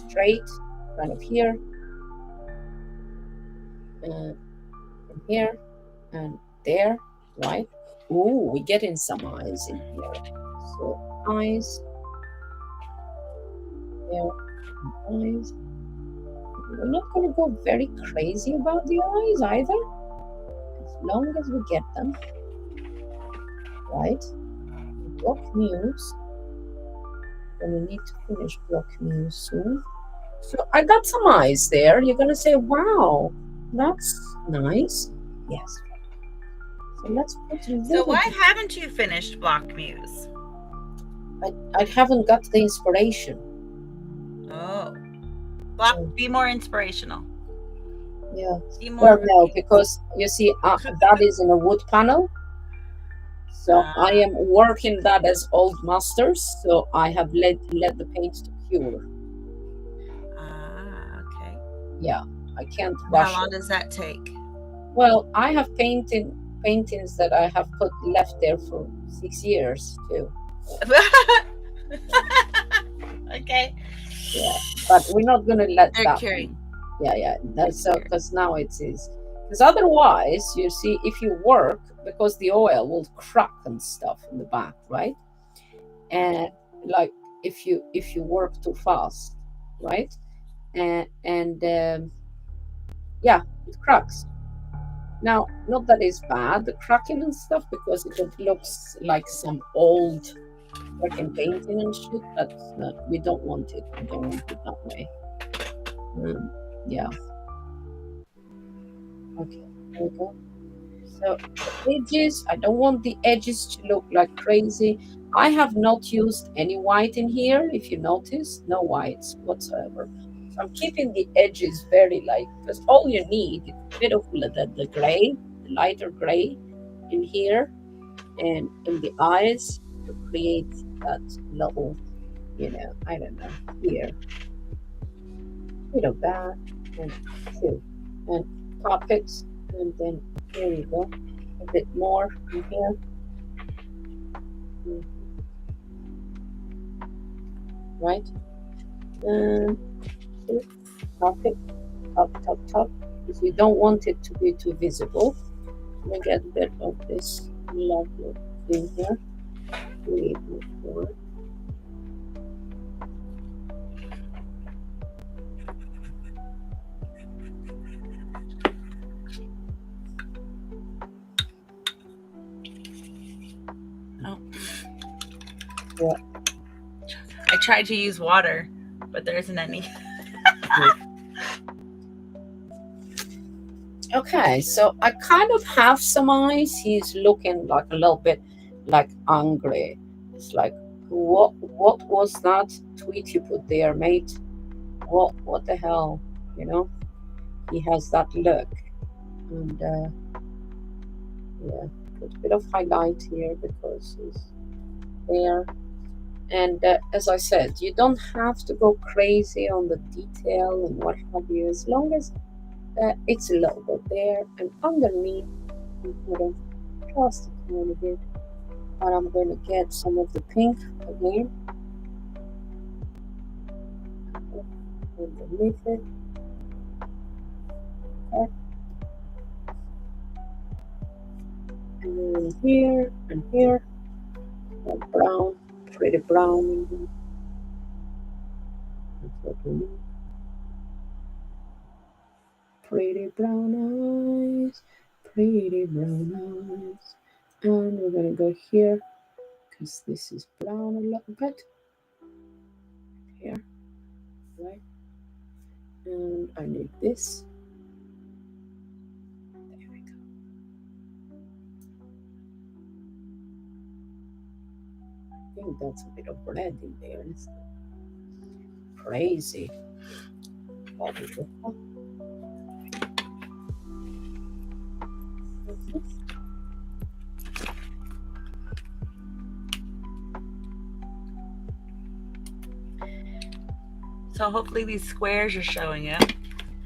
straight, kind of here, and here, and there, right? Ooh, we get in some eyes in here. So eyes, there, and eyes. We're not going to go very crazy about the eyes either, as long as we get them, right? Block Muse. Gonna need to finish Block Muse soon. So I got some eyes there. You're gonna say, wow, that's nice. Yes. So let's put a So little why bit. haven't you finished Block Muse? I haven't got the inspiration. Oh, be more inspirational. Yeah. Be Well, more. no, because you see, that is in a wood panel. So I am working that as old masters. So I have let the paint to cure. Okay. Yeah, I can't And rush how long it. does that take? Well, I have paintings that I have put left there for 6 years too. Okay. Yeah, but we're not gonna let They're that curing. one. Yeah. That's so because now it is. Because otherwise, you see, if you work, because the oil will crack and stuff in the back, right? And like if you work too fast, right? And yeah, it cracks. Now, not that it's bad, the cracking and stuff, because it looks like some old freaking painting and shit, but we don't want it. We don't want it that way. Yeah. Okay, there we go. So the edges, I don't want the edges to look like crazy. I have not used any white in here, if you notice, no whites whatsoever. So I'm keeping the edges very light, because all you need is a bit of the gray, the lighter gray in here and in the eyes to create that little, I don't know, here, bit of that, and two, and pop it, and then here you go, a bit more in here. Right? And top it, top, because we don't want it to be too visible. Let me get a bit of this lovely thing here. Oh. What? I tried to use water, but there isn't any. Okay, so I kind of have some eyes. He's looking like a little bit like angry. It's like, what was that tweet you put there, mate? What the hell? You know, he has that look. And yeah, put a bit of highlight here because he's there. And as I said, you don't have to go crazy on the detail and what have you, as long as it's a little bit there. And underneath, you put a just a tiny bit. But I'm going to get some of the pink again underneath it. Okay. And then here and here, brown, pretty brown in here. That's what we need. Pretty brown eyes, pretty brown eyes. And we're gonna go here because this is brown a little bit. Here, right? And I need this. There we go. I think that's a bit of red in there. It's crazy. So hopefully these squares are showing up.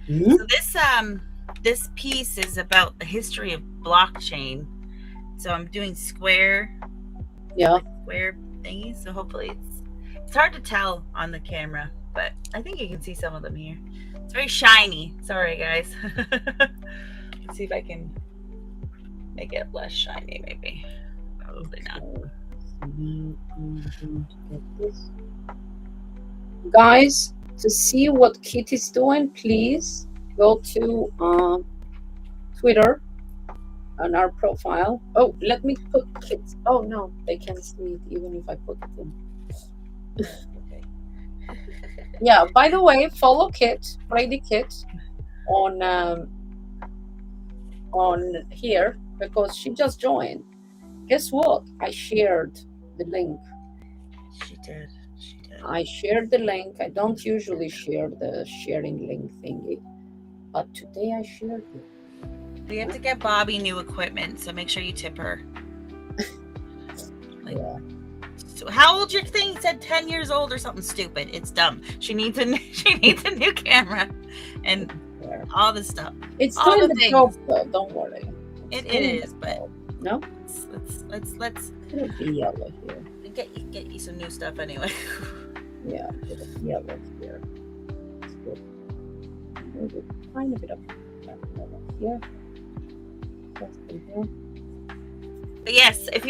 Mm-hmm. So this piece is about the history of blockchain. So I'm doing square thingies. So hopefully it's hard to tell on the camera, but I think you can see some of them here. It's very shiny. Sorry guys. Let's see if I can make it less shiny maybe. Probably not. So now I'm going to get this. Guys, to see what Kitty's doing, please go to Twitter on our profile. Oh, let me put Kit. Oh no, they can't see it even if I put it in. Okay. Yeah, by the way, follow Kit, Brady Kit, on here because she just joined. Guess what? I shared the link. She did. I shared the link. I don't usually share the sharing link thingy, but today I shared it. We have to get Bobbi new equipment, so make sure you tip her. Yeah. So how old's your thing? You said 10 years old or something stupid. It's dumb. She needs a new camera and all this stuff. It's all doing the the things. job though, don't worry. It is, but no? let's It'll be yellow here. Get you some new stuff anyway. Yeah, a bit of yellow here. It's good. Maybe a tiny bit of yellow here. Just in here. But yes, if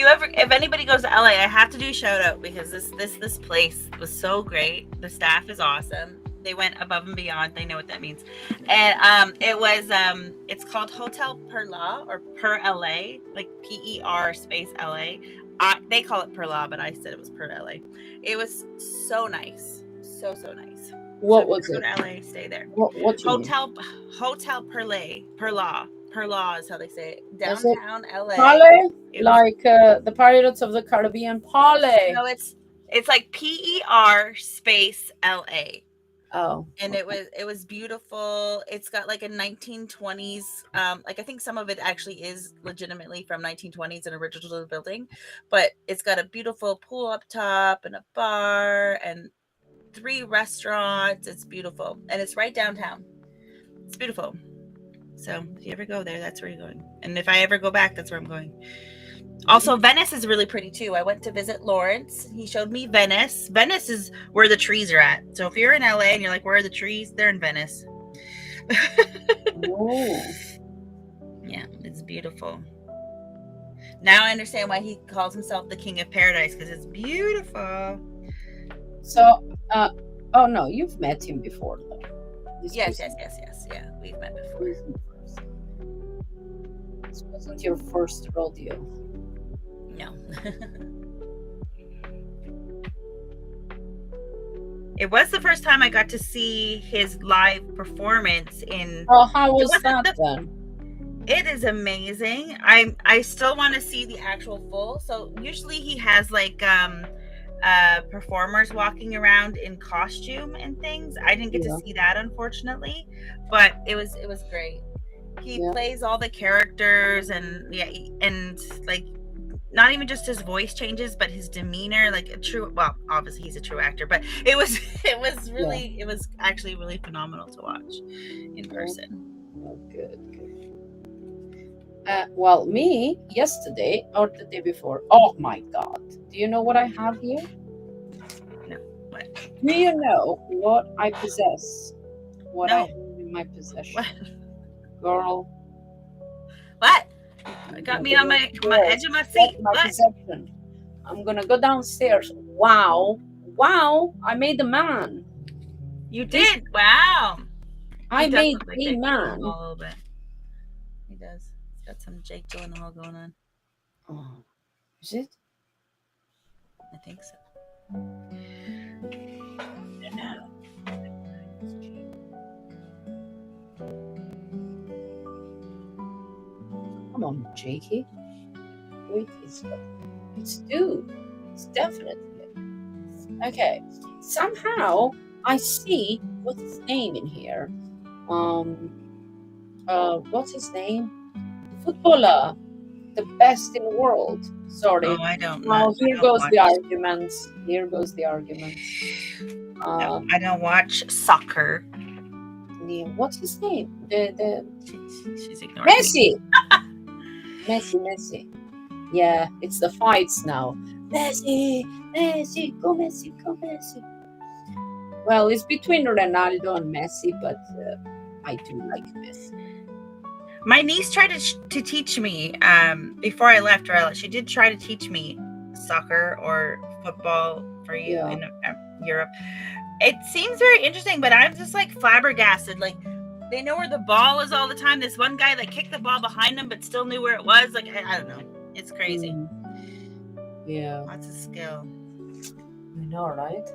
anybody goes to LA, I have to do a shout out because this place was so great. The staff is awesome. They went above and beyond. They know what that means. And it's called Hotel Per La or Per LA, like PER space LA. They call it Per La, but I said it was Per LA. It was so nice. So nice. What so was it? Go to LA, stay there. What you Hotel Per La is how they say it. Is it Downtown LA. Pale? Like the Pirates of the Caribbean Pale. No, it's like PER space LA. Oh. And okay. it was beautiful. It's got like a 1920s, like I think some of it actually is legitimately from 1920s, an original building, but it's got a beautiful pool up top and a bar and 3 restaurants. It's beautiful, and it's right downtown. It's beautiful. So if you ever go there, that's where you're going. And if I ever go back, that's where I'm going. Also, Venice is really pretty too. I went to visit Lawrence. He showed me Venice. Venice is where the trees are at. So if you're in LA and you're like, where are the trees? They're in Venice. Oh. Yeah, it's beautiful. Now I understand why he calls himself the King of Paradise, because it's beautiful. So, oh no, you've met him before though. Yes. Yeah, we've met before. This wasn't your first rodeo. No. It was the first time I got to see his live performance in. Oh, how It was wasn't that the. then? It is amazing. I still want to see the actual full. So usually he has like performers walking around in costume and things. I didn't get to Yeah, see that, unfortunately, but it was great. He yeah, plays all the characters, and yeah, and like not even just his voice changes, but his demeanor, like a true, well, obviously he's a true actor, but it was yeah, it was actually really phenomenal to watch in yeah. person. Oh, good, good. Well, me yesterday or the day before. Oh my God! Do you know what I have here? No, what? Do you know what I possess? What I No, have in my what? possession, girl? What? I'm Got gonna me go on my edge downstairs. of my Check seat. my What? possession. I'm gonna go downstairs. Wow, wow! I made a man. You This did. Wow. He I does made look like a Jake Gyllenhaal man. a little bit. He does. He's got some Jake Gyllenhaal going on. Oh, is it? I think so. No. Come on, Jakey. Wait, it's dude. It's definitely okay. Somehow I see what's his name in here. Um, what's his name? Footballer, the best in the world. Oh, Sorry. I Now here don't goes watch. the arguments. Here goes the arguments. No, Um, I don't watch soccer. yeah, what's his name? The She's ignoring me. Messi. Messi. Yeah, it's the fights now. Messi, Messi, go Messi, go Messi. Well, it's between Ronaldo and Messi, but I do like Messi. My niece tried to teach me before I left her. She did try to teach me soccer or football for you Yeah. in Europe. It seems very interesting, but I'm just like flabbergasted. Like they know where the ball is all the time. This one guy that kicked the ball behind him, but still knew where it was. Like I don't know. It's crazy. Yeah. Lots of skill. I know, right?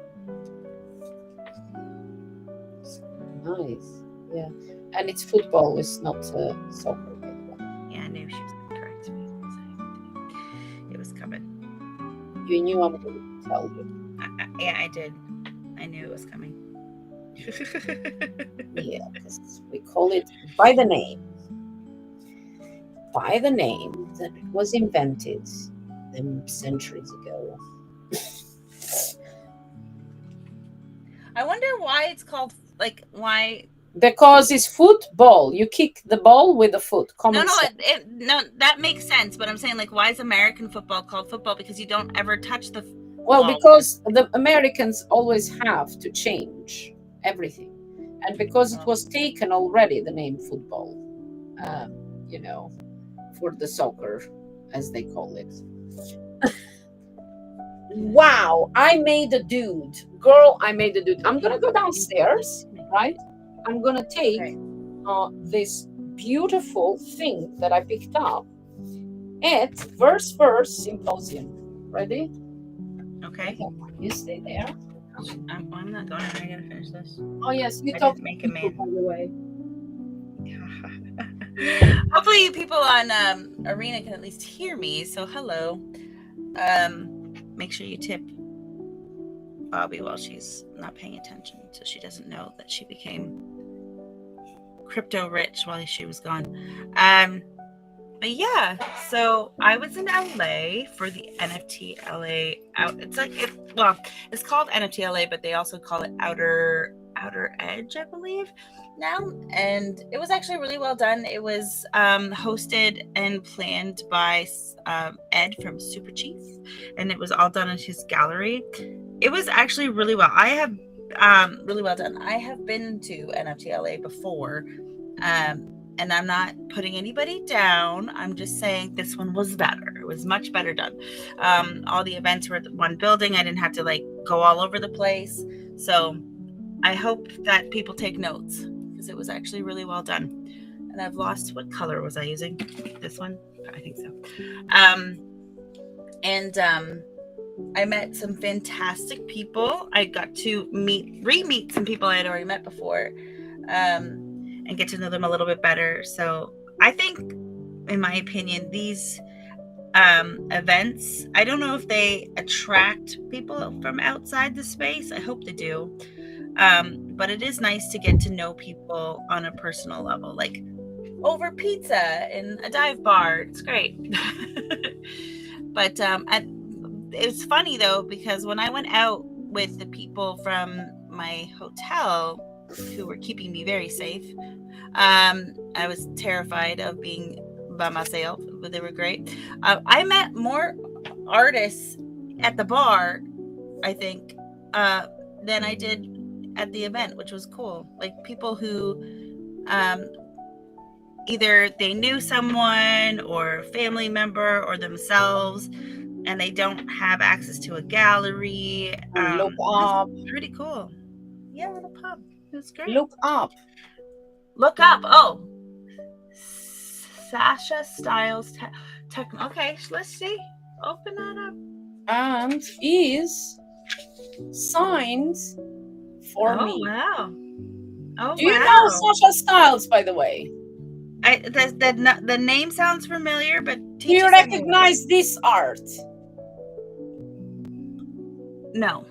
It's nice. Yeah. And it's football, it's not soccer. By the way. Yeah, I knew she was correct. It was coming. You knew I'm going to tell you. Yeah, I did. I knew it was coming. Yeah, because we call it by the name. By the name that it was invented centuries ago. I wonder why it's called why. Because it's football. You kick the ball with the foot. Common No, sense. no, that makes sense. But I'm saying why is American football called football? Because you don't ever touch the Well, ball. because the Americans always have to change everything. And because it was taken already, the name football, you know, for the soccer, as they call it. Wow, I made a dude. Girl, I made a dude. I'm going to go downstairs, right? I'm going to take this beautiful thing that I picked up at Verse Symposium. Ready? Okay. You stay there. I'm not going. I gotta finish this. Oh yes, you I talk didn't make to a people, man. by the way. Hopefully, you people on Arena can at least hear me. So hello. Make sure you tip Bobbi while she's not paying attention, so she doesn't know that she became crypto rich while she was gone. But yeah, so I was in LA for the NFT LA out. It's it's called NFT LA, but they also call it Outer Edge, I believe now. And it was actually really well done. It was hosted and planned by Ed from Super Chief, and it was all done in his gallery. It was actually really well. Really well done. I have been to NFT LA before. And I'm not putting anybody down. I'm just saying this one was better. It was much better done. All the events were at one building. I didn't have to go all over the place. So I hope that people take notes because it was actually really well done. And I've lost what color was I using? This one? I think so. I met some fantastic people. I got to re-meet some people I had already met before, and get to know them a little bit better. So I think, in my opinion, these events, I don't know if they attract people from outside the space. I hope they do. But it is nice to get to know people on a personal level, like over pizza in a dive bar. It's great. But it's funny though, because when I went out with the people from my hotel who were keeping me very safe, I was terrified of being by myself, but they were great. I met more artists at the bar, I think, than I did at the event, which was cool. Like people who either they knew someone or a family member or themselves, and they don't have access to a gallery. And look up. Pretty cool. Yeah, little pub. It was great. Look up. Look up. Oh, Sasha Styles. Okay, let's see. Open that up. And is signed for me. Wow. Oh, Do you know Sasha Styles, by the way? The name sounds familiar, but do you recognize this art? No.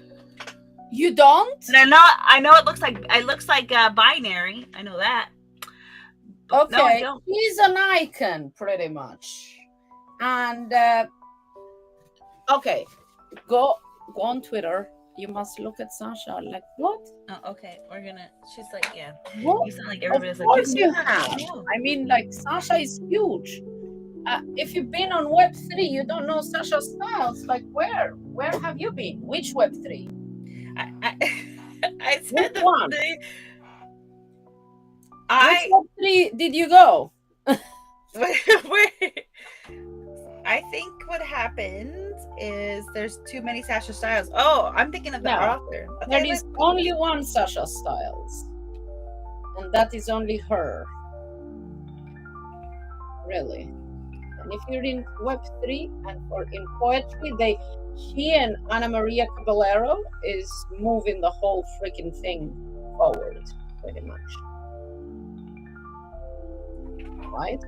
You don't? I know it looks like binary. I know that. But okay, no, he's an icon, pretty much. And okay, go on Twitter. You must look at Sasha. Like what? Oh, okay. She's like, yeah. What? You sound like everybody's like. Of course you have. I mean, like Sasha is huge. If you've been on Web3, you don't know Sasha Styles. Like where? Where have you been? Which Web3? I said which one? Which Web3 did you go? I think what happens is there's too many Sasha Styles. Oh, I'm thinking of the author. Okay, there is only one Sasha Styles, and that is only her. Really. And if you're in Web3 and in poetry, she and Ana Maria Caballero is moving the whole freaking thing forward, pretty much. Right?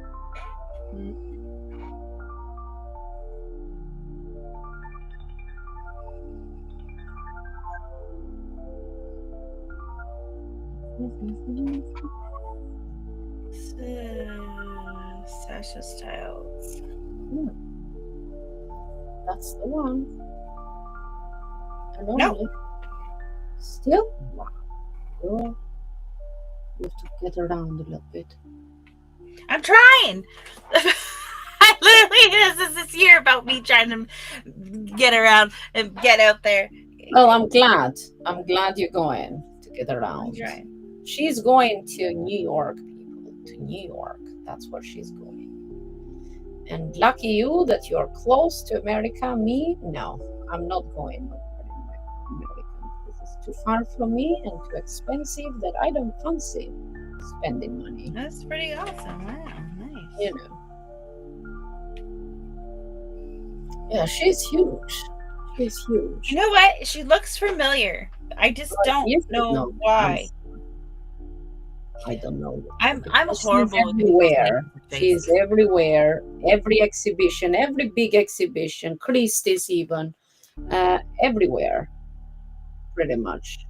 Sasha Styles. That's the one. No. Still? Wow. You have to get around a little bit. I'm trying. I literally, this year about me trying to get around and get out there. Well, I'm glad you're going to get around. Right. She's going to New York, people. To New York. That's where she's going. And lucky you that you're close to America. Me, no. I'm not going to America. This is too far from me and too expensive that I don't fancy spending money. That's pretty awesome. Wow, nice. You know. Yeah, she's huge. She's huge. You know what? She looks familiar. I just don't know why. I don't know. I'm horrible. Everywhere. She's everywhere. Every exhibition, every big exhibition, Christie's even, everywhere, pretty much.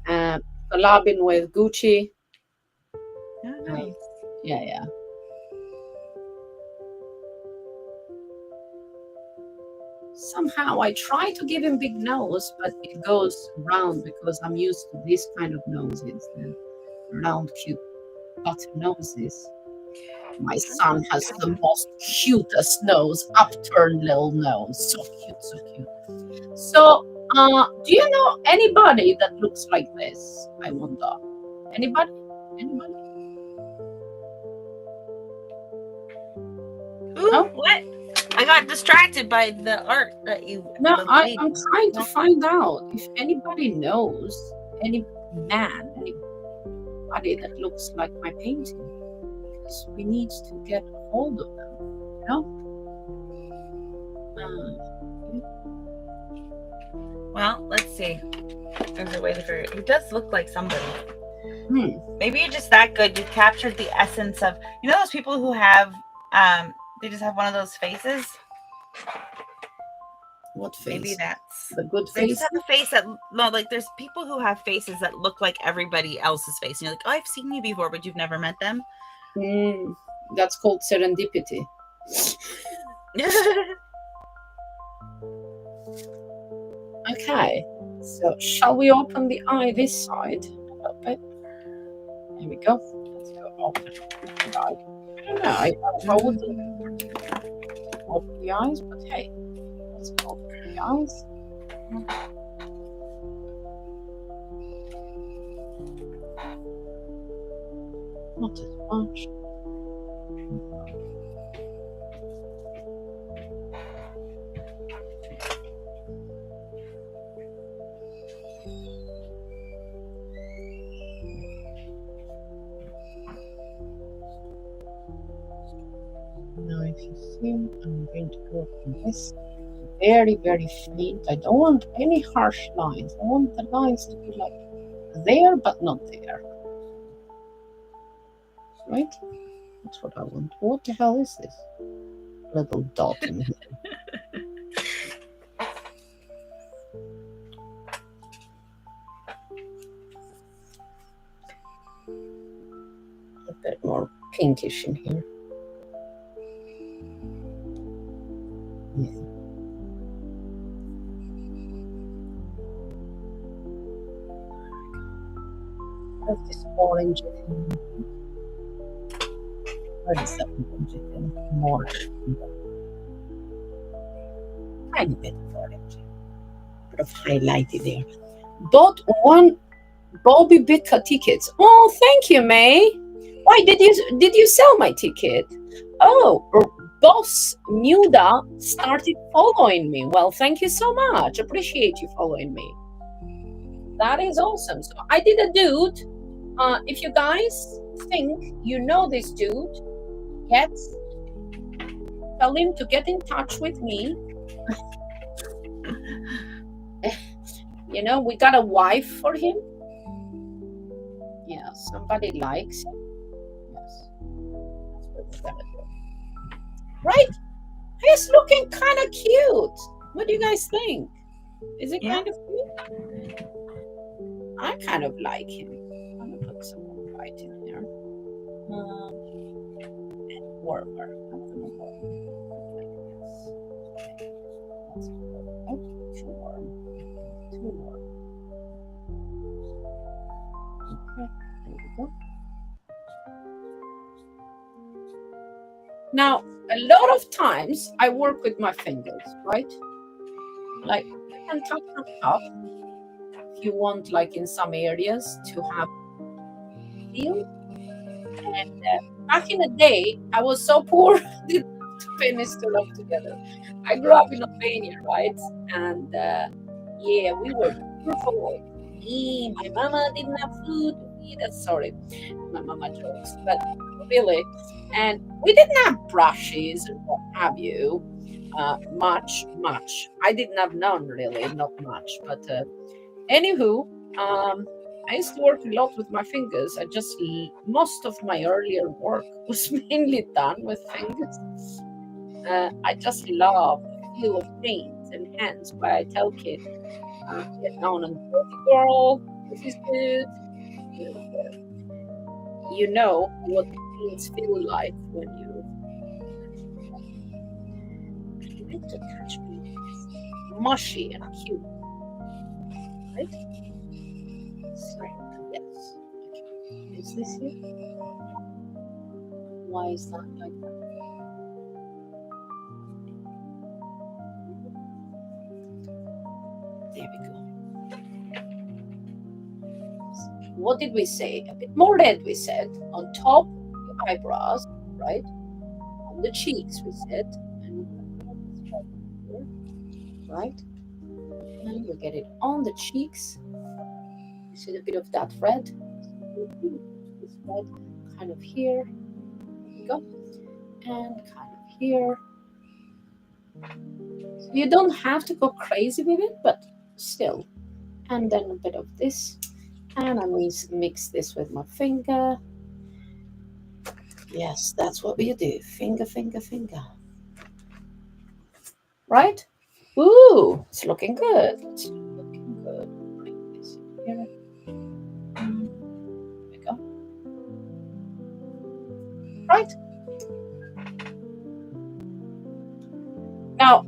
Collabing with Gucci. Oh, nice. Yeah. Somehow I try to give him big nose, but it goes round because I'm used to this kind of noses, the round, cute button noses. My son has the most cutest nose, upturned little nose. So cute. So, do you know anybody that looks like this? I wonder. Anybody? Ooh, no? What? I got distracted by the art that you. No, I'm trying to find out if anybody knows anybody that looks like my painting, because we need to get hold of them. You know. Well, let's see. There's a way to figure it. He does look like somebody. Maybe you're just that good. You captured the essence of, you know, those people who have, they just have one of those faces. What Maybe face? that's The good they just face? have a face that no, like there's people who have faces that look like everybody else's face. And you're like, oh, I've seen you before, but you've never met them. That's called serendipity. Okay, so shall we open the eye this side a little bit? Here we go. Let's go open the eye. I don't know. I wouldn't open the eyes, but hey, let's open the eyes. Not as much. Now, if you see, I'm going to go from this very, very faint. I don't want any harsh lines. I want the lines to be like there, but not there. Right? That's what I want. What the hell is this? Little dot in here. A bit more pinkish in here. Yeah. Where's this orange thing? Where is that orange thing? More. Tiny bit of orange. Bit of highlighted there. Bought one Bobbi Bicca tickets. Oh, thank you, May. Why did you sell my ticket? Oh, boss Muda started following me. Well, thank you so much. Appreciate you following me. That is awesome. So I did a dude. If you guys think you know this dude, tell him to get in touch with me. You know, we got a wife for him. Yeah, somebody likes him. Yes, that's what we're gonna do. Right? He's looking kind of cute. What do you guys think? Is it kind of cute? I kind of like him. I'm gonna put some more white in here. And warmer. I'm gonna go like this. That's too warm. Too warm. Okay, there we go. Now, a lot of times I work with my fingers, right? Like you can touch your cup if you want, like in some areas, to have feel. And back in the day, I was so poor, didn't have two pennies to rub together. I grew up in Albania, right? And yeah, we were poor. My mama didn't have food to eat. Sorry, my mama jokes, but really, and we didn't have brushes and what have you. Much. I didn't have none really, not much. But anywho, I used to work a lot with my fingers. Most of my earlier work was mainly done with fingers. I just love the feel of paint and hands. Why I tell kids, get down and dirty, girl. This is good. You know what things feel like when you like to touch me. Mushy and cute, right? So, yes. Okay. Is this it? Why is that like that? There we go. What did we say? A bit more red, we said. On top, the eyebrows, right? On the cheeks, we said. And right? And we get it on the cheeks. You see a bit of that red. This red kind of here. There we go. And kind of here. So you don't have to go crazy with it, but still. And then a bit of this. And I mix this with my finger. Yes, that's what you do. Finger, finger, finger. Right? Ooh, it's looking good. It's looking good. Bring this in here. There we go. Right? Now,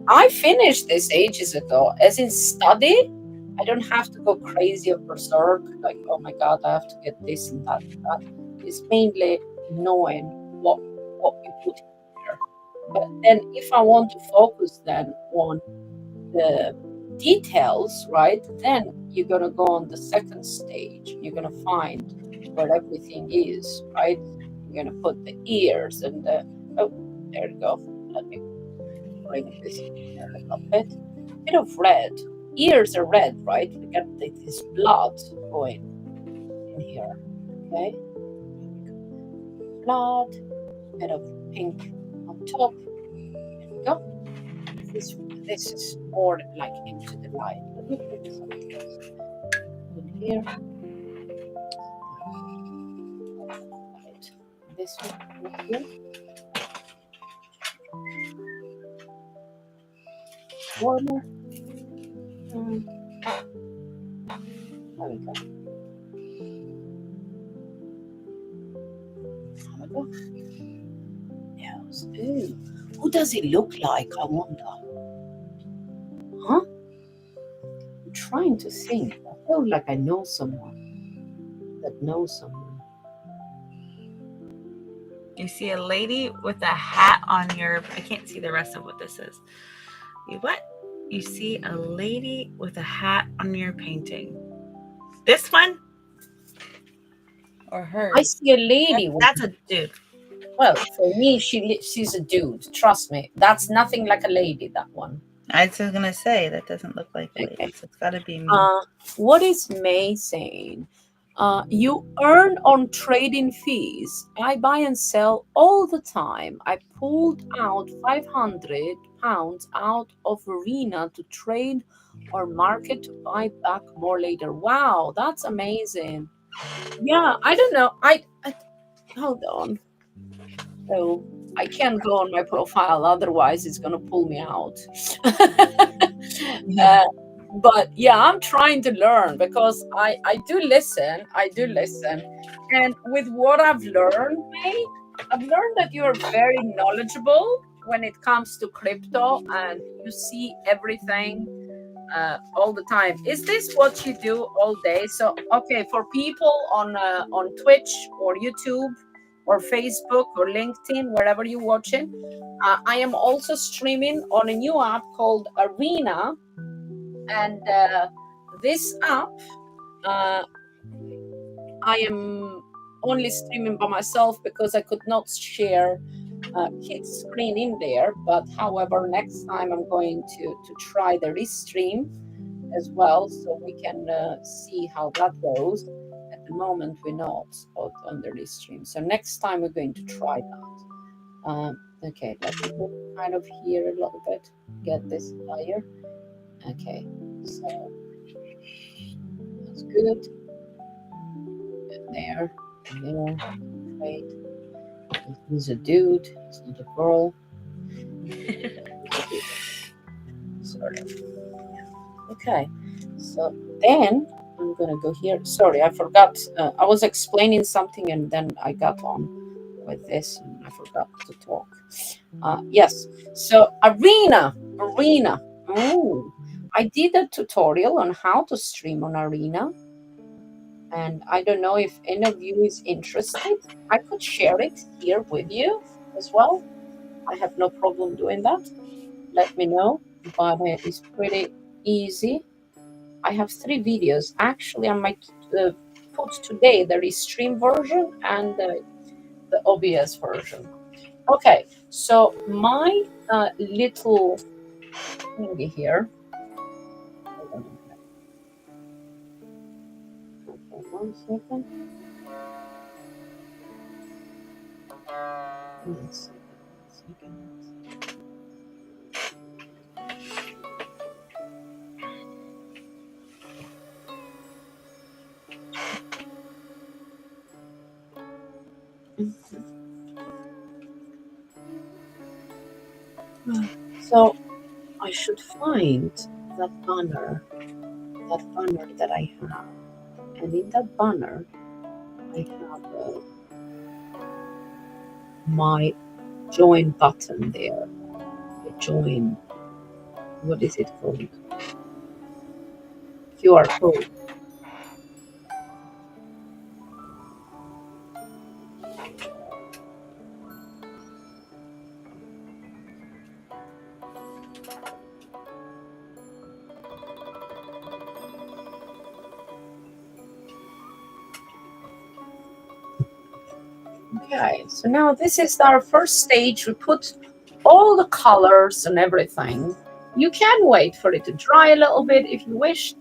I finished this ages ago. As in study, I don't have to go crazy or berserk. Like, oh my God, I have to get this and that and that. It's mainly knowing what you put here. But then if I want to focus then on the details, right, then you're gonna go on the second stage. You're gonna find where everything is, right? You're gonna put the ears and the oh, there you go. Let me bring this in here a little bit. Bit of red. Ears are red, right? We got this blood going in here. Okay, blood, bit of pink on top. There we go. This this is more like into the light. Let me put something else in here. Right. This one right here. Warmer. Mm, there we go. There we go. Yes. Ooh. Who does it look like? I wonder. Huh? I'm trying to think. I feel like I know someone that knows someone. You see a lady with a hat on your. I can't see the rest of what this is. You what? You see a lady with a hat on your painting. This one or I hers? see a lady with. That's a dude. Well, for me, she's a dude. Trust me, that's nothing like a lady. That one. I was gonna say that doesn't look like a lady, Okay. so it's gotta be me. Uh, what is May saying? You earn on trading fees. I buy and sell all the time. I pulled out £500 out of Arena to trade or market to buy back more later. Wow, that's amazing. Yeah, I don't know. I hold on. So I can't go on my profile, otherwise it's gonna pull me out. uh, but yeah, I'm trying to learn because I do listen. I do listen, and with what I've learned, May, I've learned that you're very knowledgeable when it comes to crypto, and you see everything all the time. Is this what you do all day? So, okay, for people on Twitch or YouTube or Facebook or LinkedIn, wherever you're watching, I am also streaming on a new app called Arena, and this app, uh, I am only streaming by myself because I could not share Kit's screen in there. But however, next time I'm going to try the restream as well, so we can see how that goes. At the moment, we're not on the restream, so next time we're going to try that. Okay, let me go kind of here a little bit, get this higher. Okay, so that's good. There, there. Great. He's a dude. He's not a girl. He's a dude. Sort of. Okay. So then I'm gonna go here. Sorry, I forgot. I was explaining something and then I got on with this and I forgot to talk. Yes. So Arena. Oh, I did a tutorial on how to stream on Arena, and I don't know if any of you is interested. I could share it here with you as well. I have no problem doing that. Let me know. But it's pretty easy. I have 3 videos. Actually, I might put today the restream version and the OBS version. Okay, so my little thingy here. Hold on a minute. Okay, 1 second. 1 second. 1 second. Mhm. So I should find that banner that I have, and in that banner I have my join button there. The join, what is it called? QR code. Okay, so now this is our first stage. We put all the colors and everything. You can wait for it to dry a little bit if you wish,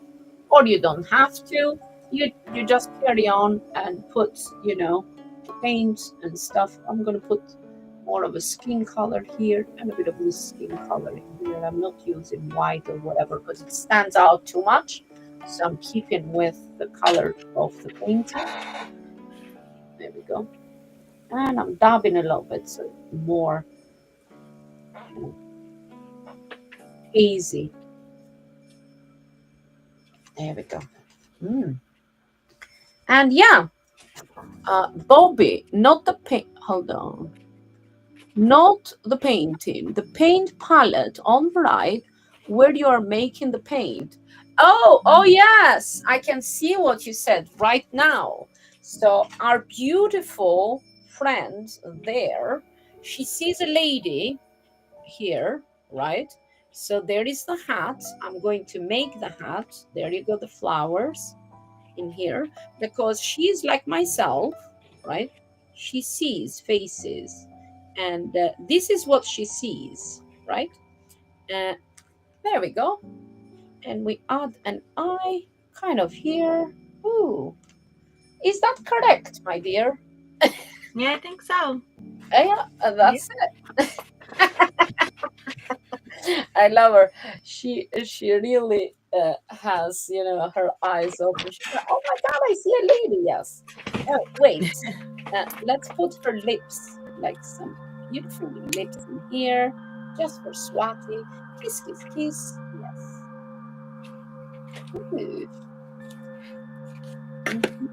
or you don't have to. You just carry on and put, the paint and stuff. I'm gonna put more of a skin color here and a bit of this skin color in here. I'm not using white or whatever because it stands out too much. So I'm keeping with the color of the painting. There we go. And I'm dabbing a little bit so it's more kind of hazy. There we go. Mm. And yeah, Bobbi, not the paint. Hold on. Not the painting, the paint palette on the right where you are making the paint. Oh yes, I can see what you said right now. So our beautiful friend there, she sees a lady here, right? So there is the hat. I'm going to make the hat. There you go, the flowers in here, because she's like myself, right? She sees faces, and this is what she sees, right? Uh, there we go. And we add an eye kind of here. Ooh, is that correct, my dear? Yeah, I think so. Yeah, Yeah. that's I love her. She really has her eyes open. She's like, oh my god, I see a lady. Yes. Oh wait, let's put her lips, like some beautiful lips in here, just for Swati. Kiss, kiss, kiss. Yes. Ooh. Mhm,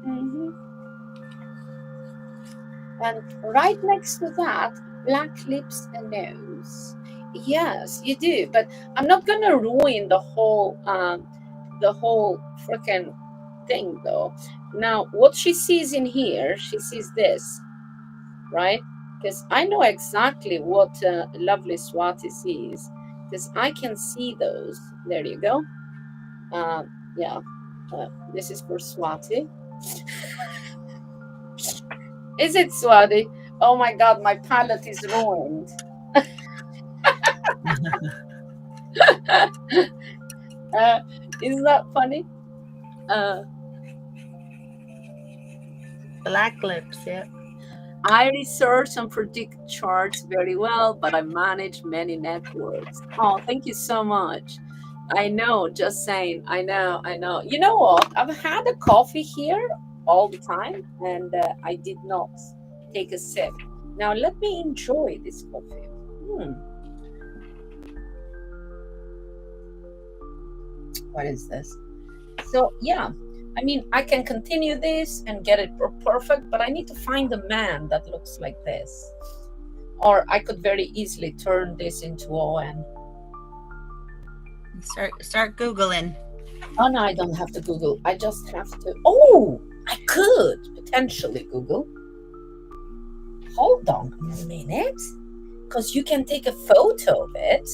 mhm. And right next to that, black lips and nose. Yes, you do. But I'm not gonna ruin the whole freaking thing though. Now, what she sees in here, she sees this, right? Because I know exactly what lovely Swati sees, because I can see those. There you go. Yeah, this is for Swati. Is it Swati? Oh my God, my palette is ruined. uh, isn't that funny? Uh, Black lips. Yep. I research and predict charts very well, but I manage many networks. Oh, thank you so much. I know, just saying. I know, I know. You know what? I've had a coffee here all the time, and I did not take a sip. Now, let me enjoy this coffee. Hmm, what is this? So, yeah, I mean, I can continue this and get it perfect, but I need to find a man that looks like this. Or I could very easily turn this into ON. Start googling. Oh no, I don't have to Google. I just have to. Oh, I could potentially Google. Hold on a minute, because you can take a photo of it,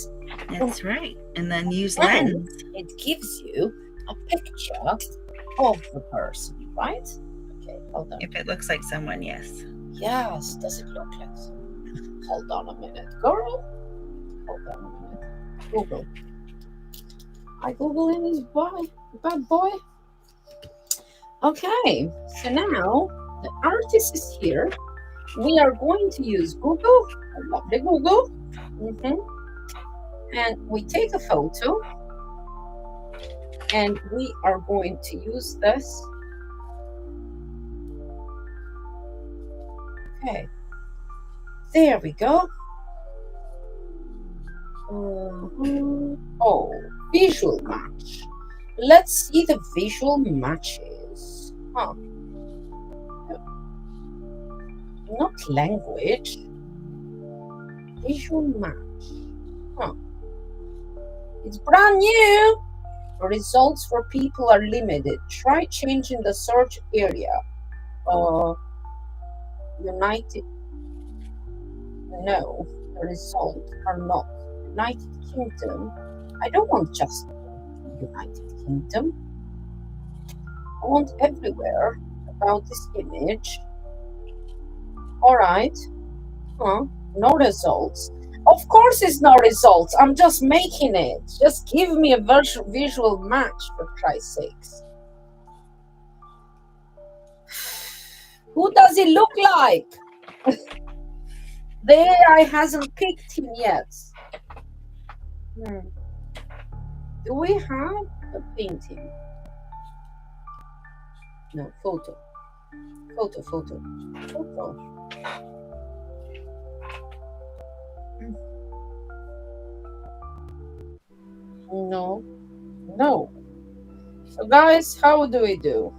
and That's right. And then use then lens. it gives you a picture of the person, right? Okay, hold on. If it looks like someone, yes. Yes, does it look like so? Hold on a minute, girl. Hold on a minute. Google. I Google in his boy, bad boy. Okay, so now the artist is here. We are going to use Google. I love the Google. Mhm. And we take a photo. and we are going to use this. Okay, there we go. Oh, visual match. Let's see the visual matches. Huh. Not language. Visual match. Huh. It's brand new. Results for people are limited. Try changing the search area. United. No, the results are not. United Kingdom. I don't want just United Kingdom. I want everywhere about this image. All right. Huh? No results. Of course, it's no results. I'm just making it. Just give me a visual match for Christ's sakes. Who does it look like? The AI hasn't picked him yet. Do we have a painting? No, photo. Photo. No. So guys, how do we do?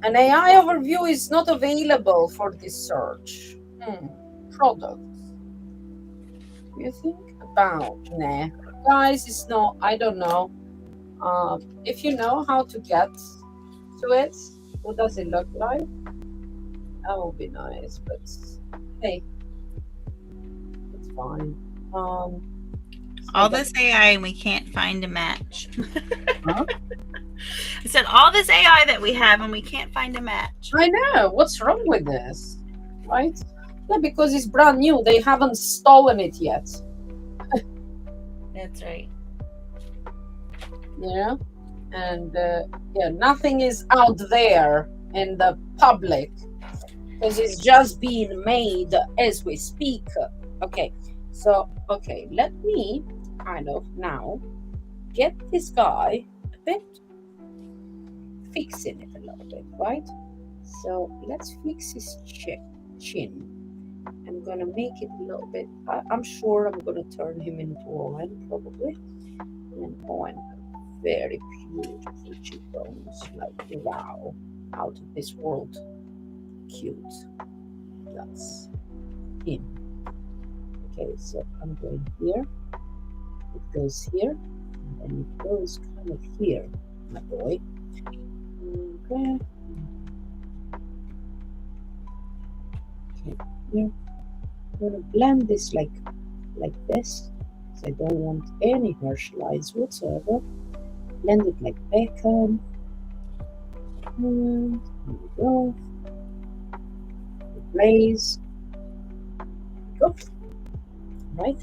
An AI overview is not available for this search. Products. You think about, nah. Guys, it's not, I don't know. If you know how to get to it, what does it look like? That would be nice, but hey, it's fine. All this AI and we can't find a match. Huh? I said all this AI that we have and we can't find a match. I know. What's wrong with this? Right? Yeah, because it's brand new. They haven't stolen it yet. That's right. Yeah. And yeah, nothing is out there in the public because it's just being made as we speak. Okay. So, okay, let me kind of now get this guy a bit, fixing it a little bit, right? So let's fix his chin. I'm gonna make it a little bit, I'm sure I'm gonna turn him into Owen probably. And Owen, very beautiful cheekbones, like wow, out of this world cute. That's him. Okay, so I'm going here, it goes here, and then it goes kind of here, my boy. Okay. Here. I'm gonna blend this like this, because I don't want any harsh lines whatsoever. Blend it like bacon. And here we go. Glaze. Go. Right?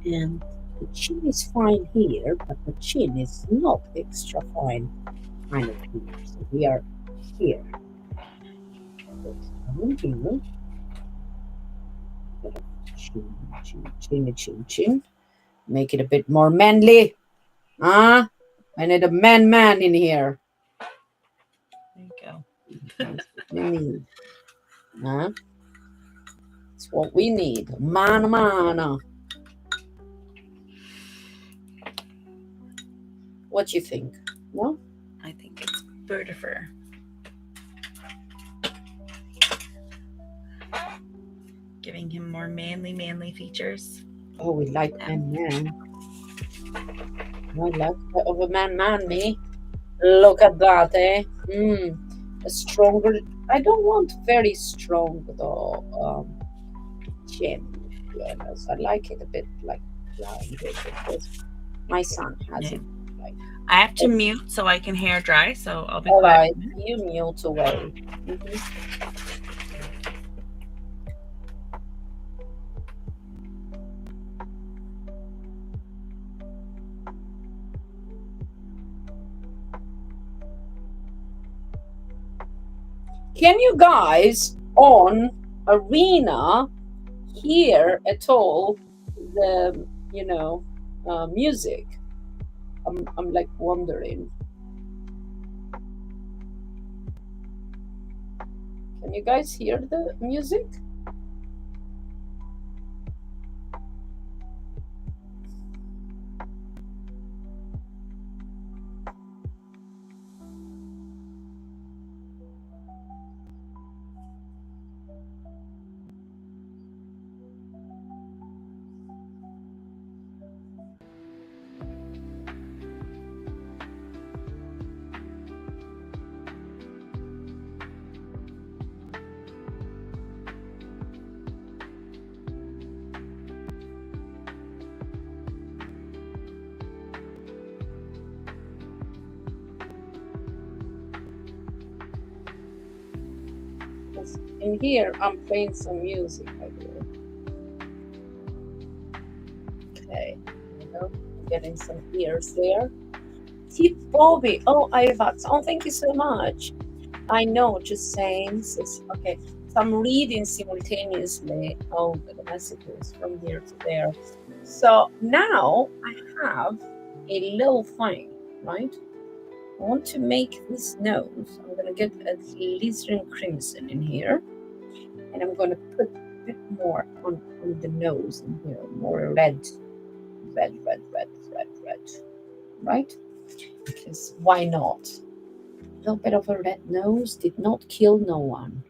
And the chin is fine here, but the chin is not extra fine kind of here. So we are here. Here. Chin. Make it a bit more manly. I need a man in here. There you go. That's what we need. That's what we need. Man. What do you think? No? I think it's beautiful. Giving him more manly features. Oh, we like man. I like a bit of a man, me. Look at that, eh? A stronger. I don't want very strong though. Chin. To be honest, I like it a bit like rounded because my son has it. Like, I have to mute so I can hair dry. So I'll be all quiet. right, you mute away. Can you guys on Arena hear at all the music? I'm like wondering. Can you guys hear the music? Yes. In here, I'm playing some music, by the way. Okay, you know, getting some ears there. Tip Bobby. Oh, Irvax. Oh, thank you so much. I know, just saying. Okay, so I'm reading simultaneously all the messages from here to there. So now I have a little thing, right? I want to make this nose. I'm going to get a glycerin crimson in here. And I'm going to put a bit more on the nose in here. More red. Right? Because why not? A little bit of a red nose did not kill no one.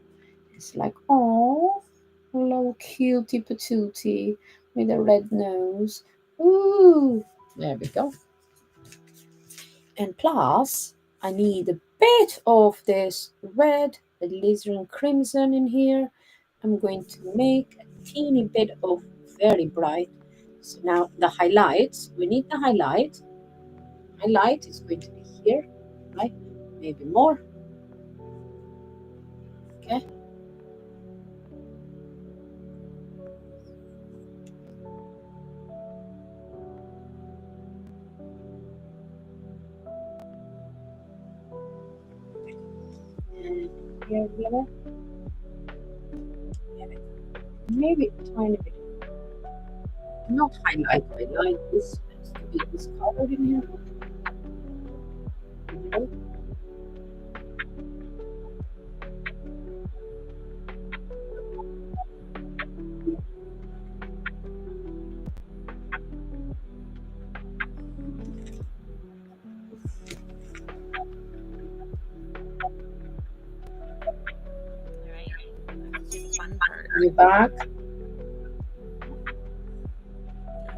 It's like, oh, little cutie patootie with a red nose. Ooh, there we go. And plus, I need a bit of this red, alizarin crimson in here. I'm going to make a teeny bit of very bright. So now the highlights, we need the highlight. Highlight is going to be here, right? Maybe more. Okay. And here, maybe a tiny bit. Not highlight. I like this to be this color in here. Okay. Let's do the fun part. You back? Gotta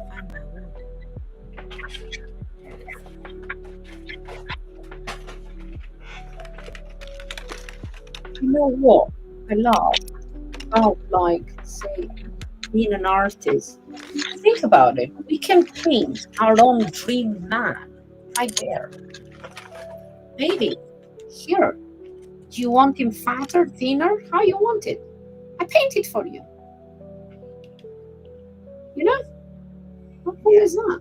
find my wood. You know what? I love about like say being an artist. Think about it. We can paint our own dream man right there. Maybe here. Do you want him fatter, thinner? How you want it? I paint it for you. You know? How cool is that?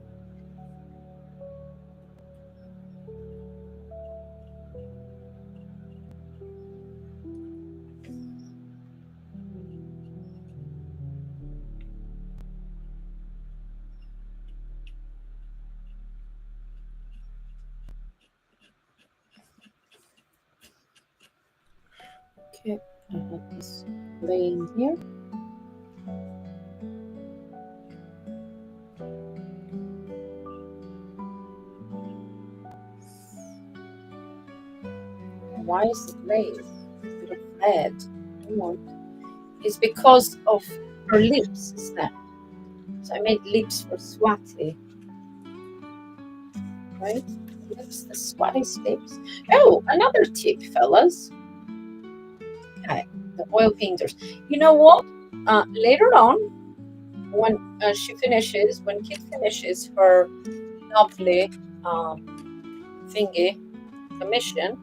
Okay, I have this laying here. Why is it laying? It's a bit of red. I don't want. It's because of her lips, is that? So I made lips for Swati, right? Lips, the Swati's lips. Oh, another tip, fellas. Okay, the oil painters. You know what? Later on, when when Kit finishes her lovely thingy commission,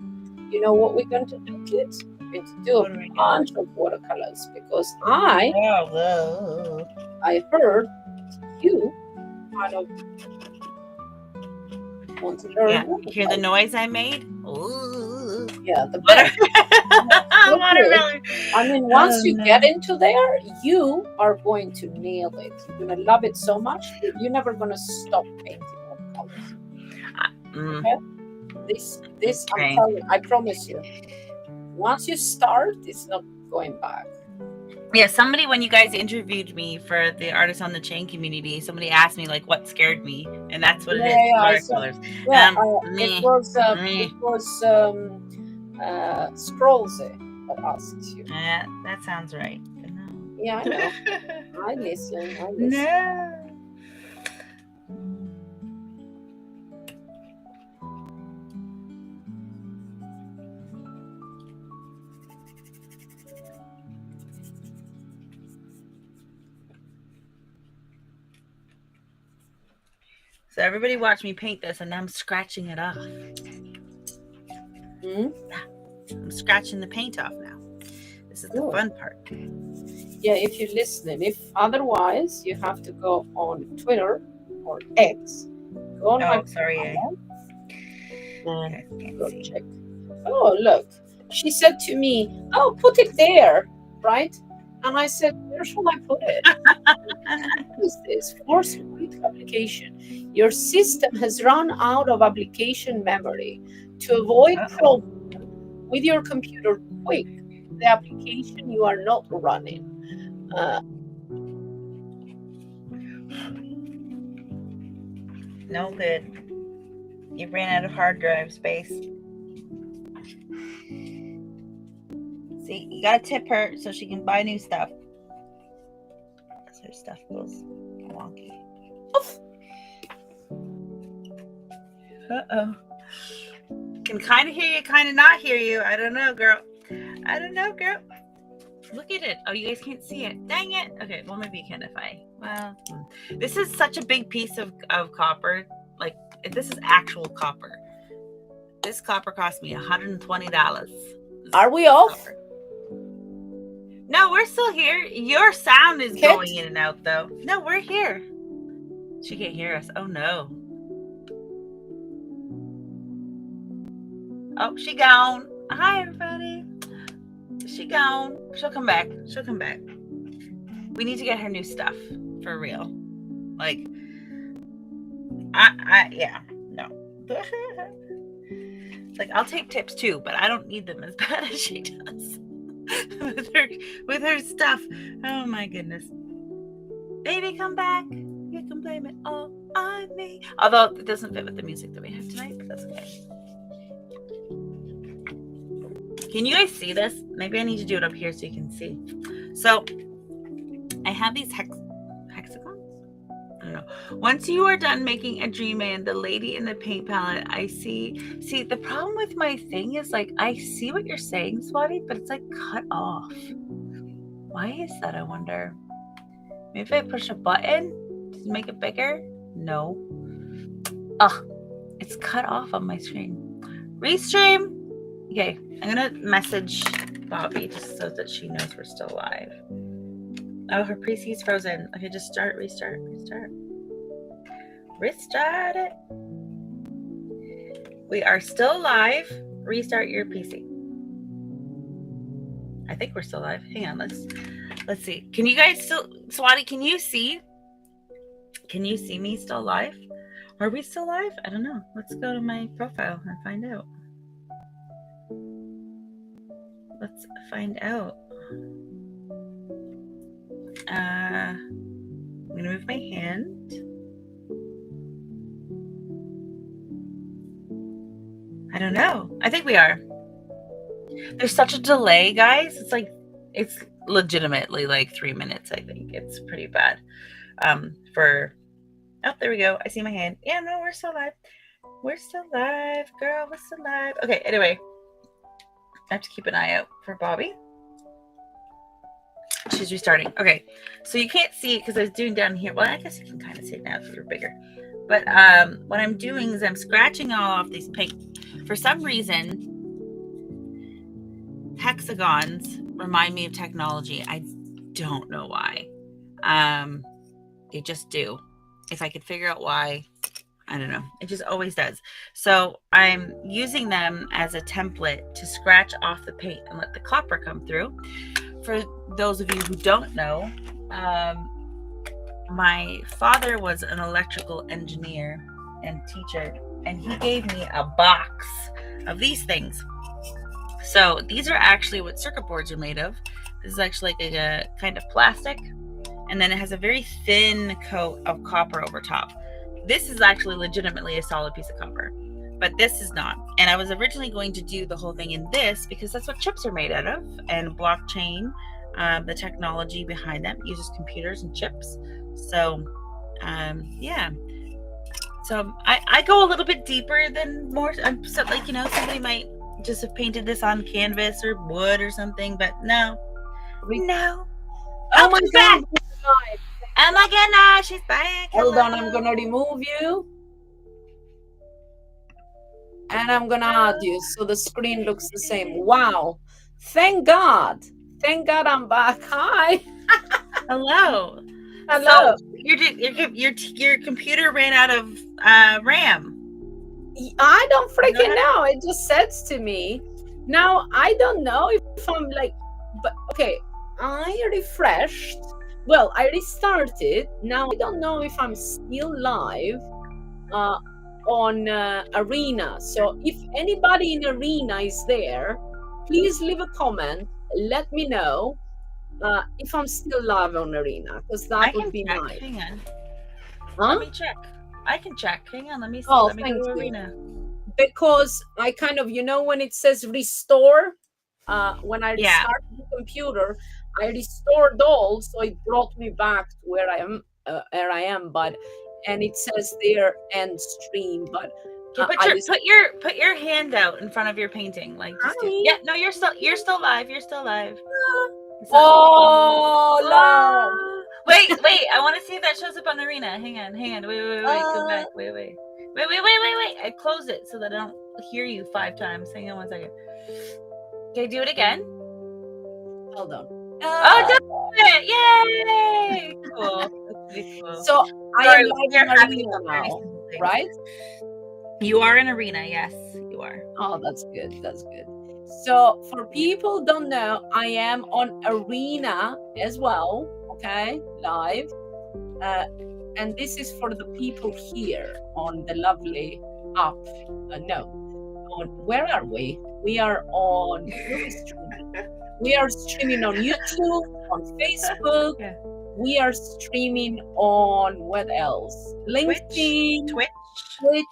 you know what we're going to do, kids? We're going to do What a are we doing? bunch of watercolors because I heard you kind of want to learn. Yeah, you hear the noise I made? Ooh. Yeah, the Water- better. Watermelon. I mean, once Oh, you no. get into there, you are going to nail it. You're gonna love it so much that you're never gonna stop painting watercolors. Okay, this I'm Okay. telling. I promise you. Once you start, it's not going back. Yeah, somebody, when you guys interviewed me for the Artists on the Chain community, somebody asked me like what scared me, and that's what it Yeah, is, yeah, I saw. watercolors. Yeah, it Meh, was meh. Scrolls that asked you. Yeah, that sounds right. But Yeah, I no. know. I listen. I listen. No. So everybody watch me paint this, and now I'm scratching it off. Hmm? I'm scratching the paint off now. This is the Good. fun part. Yeah, if you're listening. If otherwise, you have to go on Twitter or X. Go on my Oh, sorry. profile and You guys can't go see. check. Oh, look. She said to me, "Oh, put it there," right? And I said, "Where shall I put it?" What is this? Force quick application. Your system has run out of application memory. To avoid Uh-oh. problem with your computer, quick the application you are not running. Uh, No good. You ran out of hard drive space. See, you gotta tip her so she can buy new stuff. Because her stuff goes wonky. Uh-oh. Can kind of hear you, kind of not hear you. I don't know, girl. I don't know, girl. Look at it. Oh, you guys can't see it. Dang it. Okay, well, maybe you can if I... Well, this is such a big piece of copper. Like, this is actual copper. This copper cost me $120. are we off? Copper. No, we're still here. Your sound is Kit? going in and out, though. No, we're here. She can't hear us. Oh, no. Oh, she gone. Hi, everybody. She gone. She'll come back. She'll come back. We need to get her new stuff. For real. Like, yeah. No. Like, I'll take tips, too, but I don't need them as bad as she does. with her stuff. Oh, my goodness. Baby, come back. You can blame it all on me. Although it doesn't fit with the music that we have tonight, but that's okay. Can you guys see this? Maybe I need to do it up here so you can see. So I have these hexagons. I don't know. Once you are done making a dream man, the lady in the paint palette, I see. See, the problem with my thing is like I see what you're saying, Swati, but it's like cut off. Why is that, I wonder? Maybe if I push a button to make it bigger? No. Ugh, it's cut off on my screen. Restream. Okay, I'm gonna message Bobbi just so that she knows we're still live. Oh, her PC's frozen. Okay, just start, restart. Restart it. We are still live. Restart your PC. I think we're still live. Hang on, let's see. Can you guys still, Swati, can you see? Can you see me still live? Are we still live? I don't know. Let's go to my profile and find out. Let's find out. I'm gonna move my hand. I don't know. I think we are. There's such a delay, guys. It's legitimately like 3 minutes. I think it's pretty bad. Oh, there we go. I see my hand. Yeah, no, we're still live. We're still live, girl. We're still live. Okay. Anyway, I have to keep an eye out for Bobbi. She's restarting. Okay, so you can't see it because I was doing down here. Well, I guess you can kind of see it now because you're bigger. But what I'm doing is I'm scratching all off these paint. For some reason, hexagons remind me of technology. I don't know why. They just do. If I could figure out why, I don't know. It just always does. So I'm using them as a template to scratch off the paint and let the copper come through. For those of you who don't know, my father was an electrical engineer and teacher and he gave me a box of these things. So these are actually what circuit boards are made of. This is actually like a kind of plastic, and then it has a very thin coat of copper over top. This is actually legitimately a solid piece of copper, but this is not. And I was originally going to do the whole thing in this because that's what chips are made out of, and blockchain, the technology behind them uses computers and chips. So yeah. So I go a little bit deeper than more. So like, you know, somebody might just have painted this on canvas or wood or something, but no. Oh my she's God. back. Oh my goodness, she's back. Hold on, I'm gonna remove you. And I'm gonna add you so the screen looks the same. Wow. Thank God. Thank God I'm back. Hi. Hello. Hello. So your computer ran out of RAM. I don't freaking know. It just says to me. Now I don't know if I'm like, but okay, I refreshed. Well, I restarted. Now I don't know if I'm still live on Arena. So if anybody in Arena is there, please leave a comment. Let me know if I'm still live on Arena, because that would be nice. Hang on. Huh? Let me check. I can check. Hang on. Let me see. Oh, Let me thank go to you. Arena. Because I kind of, you know, when it says restore, when I Yeah. restarted the computer, I restored all, so it brought me back to where I am, but and it says there end stream, but Okay, put your hand out in front of your painting, like just do. Yeah, no, you're still live. You're still live. Oh, love. Wait, I want to see if that shows up on Arena. Hang on. Wait, go back. Wait. I close it so that I don't hear you 5 times. Hang on 1 second. Okay, do it again. Hold on. Oh, do it! Yay! Cool. That's pretty cool. So I am live in Arena now, right? You are in Arena, yes, you are. Oh, that's good. That's good. So for people who don't know, I am on Arena as well. Okay, live. And this is for the people here on the lovely app. Where are we? We are on. We are streaming on YouTube, on Facebook. Yeah. We are streaming on what else? LinkedIn, Twitch.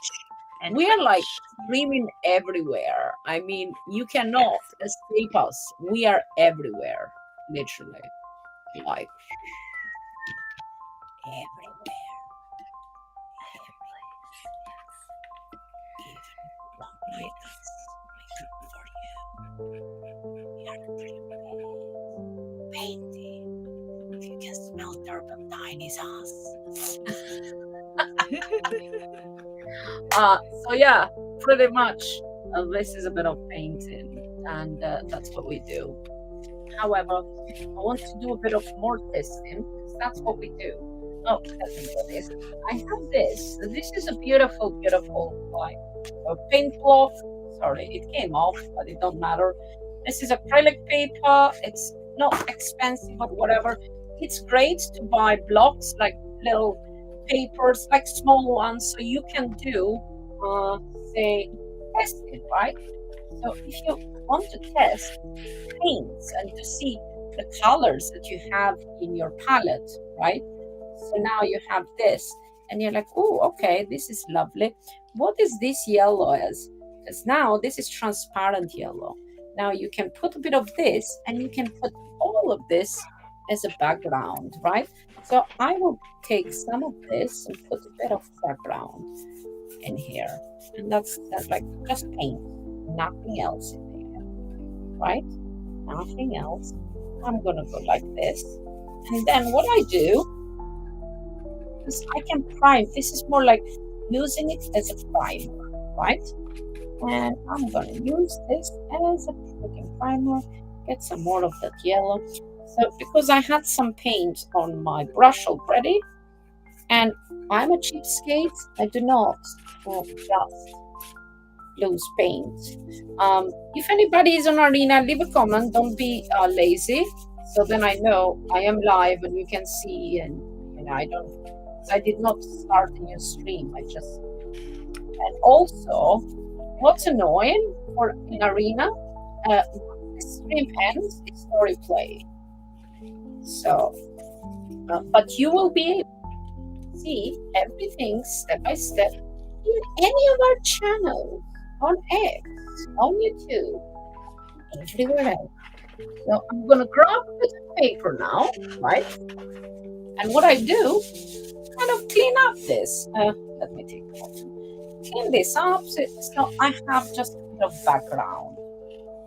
And we are like streaming everywhere. I mean, you cannot escape us. We are everywhere, literally. Like everywhere. Painting. If you can smell turpentine, is us. So yeah, pretty much this is a bit of painting, and that's what we do. However, I want to do a bit of more testing, because that's what we do. Oh, this. I have this. This is a beautiful, like paint cloth. Sorry, it came off, but it don't matter. This is acrylic paper. It's not expensive, but whatever. It's great to buy blocks, like little papers, like small ones, so you can do, say, testing, right? So if you want to test paints and to see the colors that you have in your palette, right? So now you have this, and you're like, oh, okay, this is lovely. What is this yellow as? Because now this is transparent yellow. Now you can put a bit of this, and you can put all of this as a background, right? So I will take some of this and put a bit of background in here. And that's like just paint, nothing else in there, right? Nothing else. I'm gonna go like this. And then what I do is I can prime. This is more like using it as a primer, right? And I'm gonna use this as a freaking primer. Get some more of that yellow. So because I had some paint on my brush already, and I'm a cheapskate, I do not just lose paint. If anybody is on Arena, leave a comment. Don't be lazy. So then I know I am live and you can see, and I did not start a new stream. I just And also, what's annoying for in arena, the stream ends, it's story play. So, but you will be able to see everything step by step in any of our channels on X, on YouTube, everywhere else. So I'm gonna grab a bit of paper now, right? And what I do, kind of clean up this. Let me take it off. Clean this up so I have just a bit of background,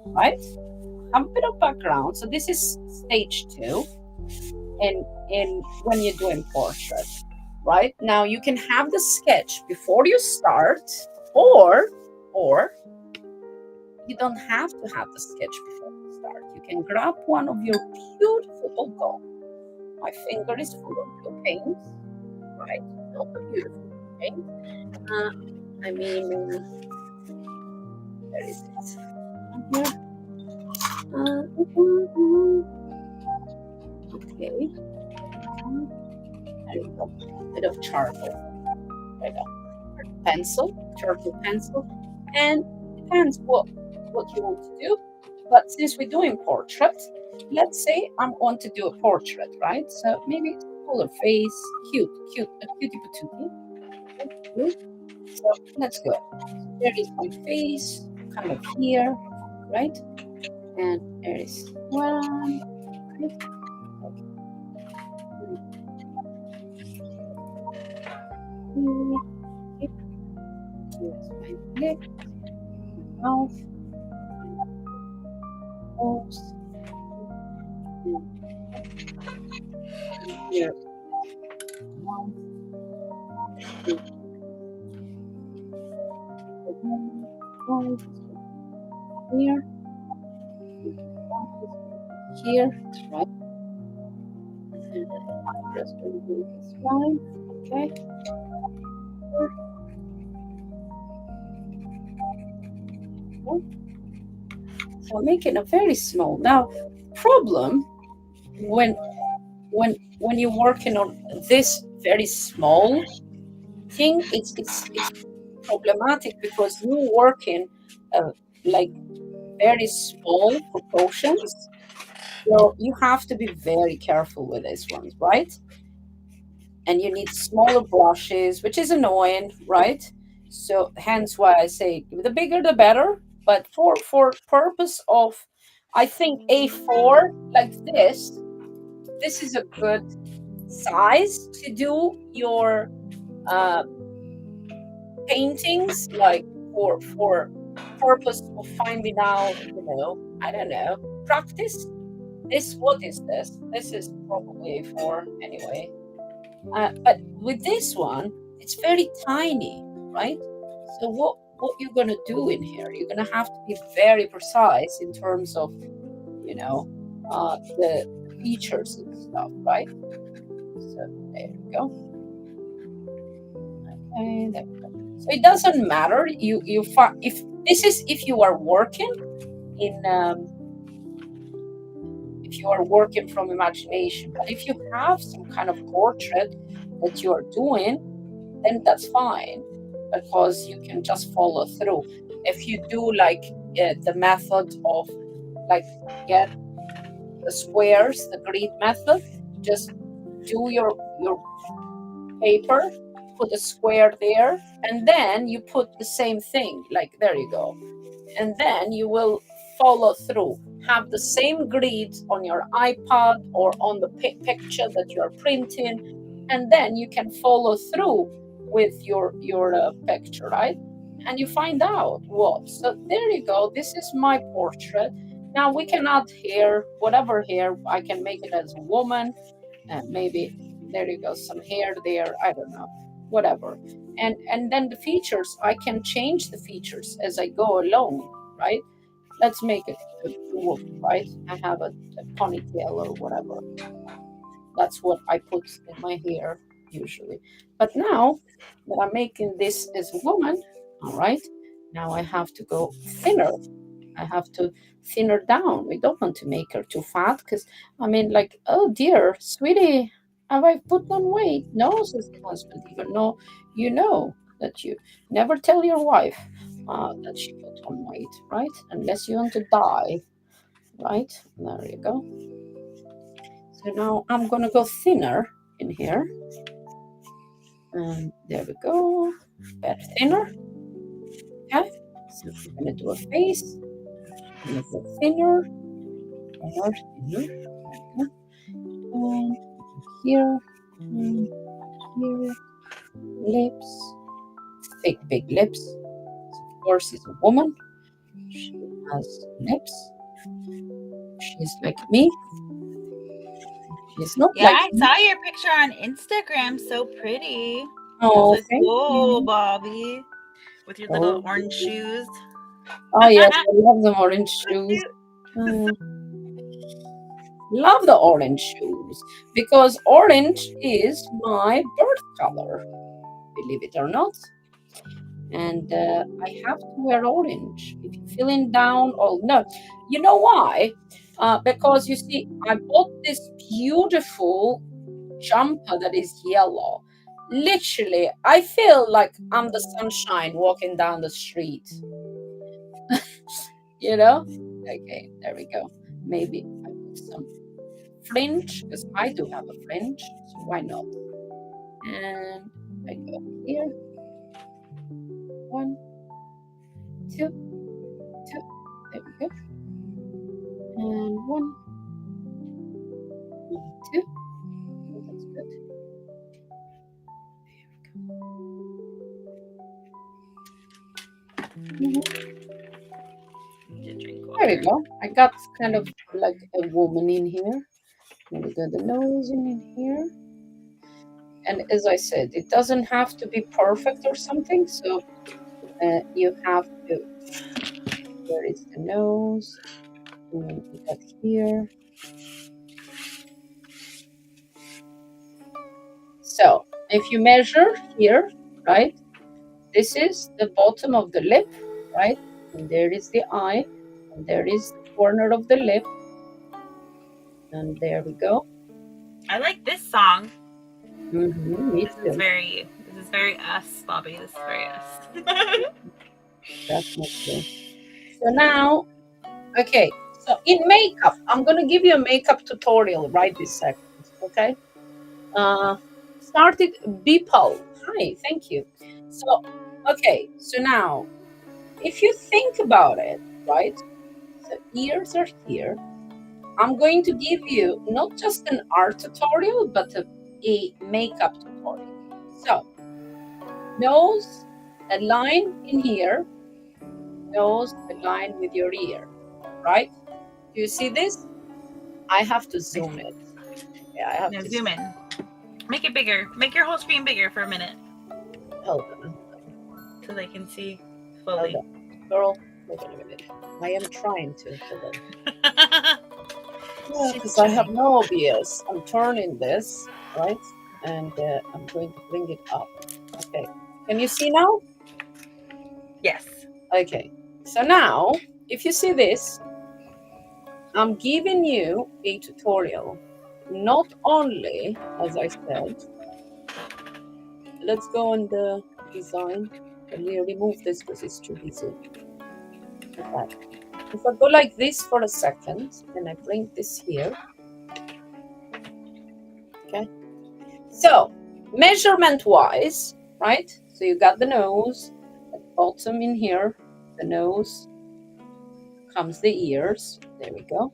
right? I have a bit of background. So this is stage two in when you're doing portrait, right? Now you can have the sketch before you start, or you don't have to have the sketch before you start. You can grab one of your beautiful, oh God, my finger is full of blue paint, right? Not a beautiful paint. Uh, I mean, where is it? Here. Okay. There you go. A bit of charcoal. There you go. Pencil, charcoal pencil, and depends what you want to do. But since we're doing portrait, let's say I want to do a portrait, right? So maybe color face, cute, a cutie patootie. So let's go. There is my face, kind of here, right? And there is one, right? Okay. Here's my lips, mouth, nose, and here, mouth, nose, here, here, right? And I'm just going to do this one, okay? So I'm making a very small. Now, problem when you're working on this very small thing, it's problematic because you're working like very small proportions. So you have to be very careful with these ones, right? And you need smaller brushes, which is annoying, right? So hence why I say the bigger the better. But for purpose of, I think A4 like this is a good size to do your uh, paintings, like for purpose of finding out, I don't know, practice. This, what is this? This is probably A4 anyway. But with this one, it's very tiny, right? So what you're gonna do in here? You're gonna have to be very precise in terms of, the features and stuff, right? So there you go. Okay, there we go. So it doesn't matter. You find if this is if you are working in if you are working from imagination, but if you have some kind of portrait that you are doing, then that's fine because you can just follow through. If you do like the method of like get the squares, the grid method, just do your paper, put a square there, and then you put the same thing. Like there you go, and then you will follow through. Have the same grid on your iPad or on the picture that you are printing, and then you can follow through with your picture, right? And you find out what. So there you go. This is my portrait. Now we can add hair, whatever hair. I can make it as a woman, and maybe there you go, some hair there. I don't know, whatever. And then the features, I can change the features as I go along, right? Let's make it a wolf, right? I have a ponytail or whatever. That's what I put in my hair usually. But now that I'm making this as a woman, all right, now I have to go thinner. I have to thin her down. We don't want to make her too fat because, I mean, like, oh dear, sweetie, have I put on weight? No, says the husband. Even though you know that you never tell your wife that she put on weight, right? Unless you want to die, right? There you go. So now I'm gonna go thinner in here. And there we go. Better thinner. Okay. So I'm gonna do a face. I'm gonna go thinner, thinner, thinner. There we go. And here, and here. Lips. Thick, big lips. So of course, she's a woman. She has lips. She's like me. She's not Yeah, like I me. saw your picture on Instagram. So pretty. I was Oh, like, thank whoa, you. Bobby, with your little Oh, orange shoes. oh yes, I love the orange shoes. Oh, love the orange shoes because orange is my birth color, believe it or not. And I have to wear orange. If you're feeling down, or no, you know why? Because you see, I bought this beautiful jumper that is yellow. Literally, I feel like I'm the sunshine walking down the street, you know? Okay, there we go. Maybe I put some fringe because I do have a fringe, so why not? And I go here, one, two, two, there we go, and one, two. Oh, that's good. Mhm. Need to drink There we water. go. I got kind of like a woman in here. Then we got the nose in here. And as I said, it doesn't have to be perfect or something. So you have to, where is the nose? And then we got here. So if you measure here, right, this is the bottom of the lip, right? And there is the eye, and there is the corner of the lip. And there we go. I like this song. Me This is too, very this is very us, Bobby. This is very us. definitely. So now, okay, so in makeup, I'm gonna give you a makeup tutorial right this second, okay? Uh, started Bipal. Hi, thank you. So, okay, so now, if you think about it, right? So ears are here. I'm going to give you not just an art tutorial, but a makeup tutorial. So, nose, a line in here, nose, a line with your ear, right? Do you see this? I have to zoom it. Yeah, I have Now to zoom zoom. in. Make it bigger. Make your whole screen bigger for a minute Hold on, so they can see hold fully. on. Girl, hold on a minute. I am trying to. Hold on. Yeah, She's because I have trying. no OBS. I'm turning this, right? And I'm going to bring it up. Okay. Can you see now? Yes. Okay. So now, if you see this, I'm giving you a tutorial. Not only, as I said, let's go on the design. Let me remove this because it's too busy. Okay. If I go like this for a second, and I bring this here, okay? So, measurement wise, right? So you got the nose, at the bottom in here, the nose comes the ears. There we go.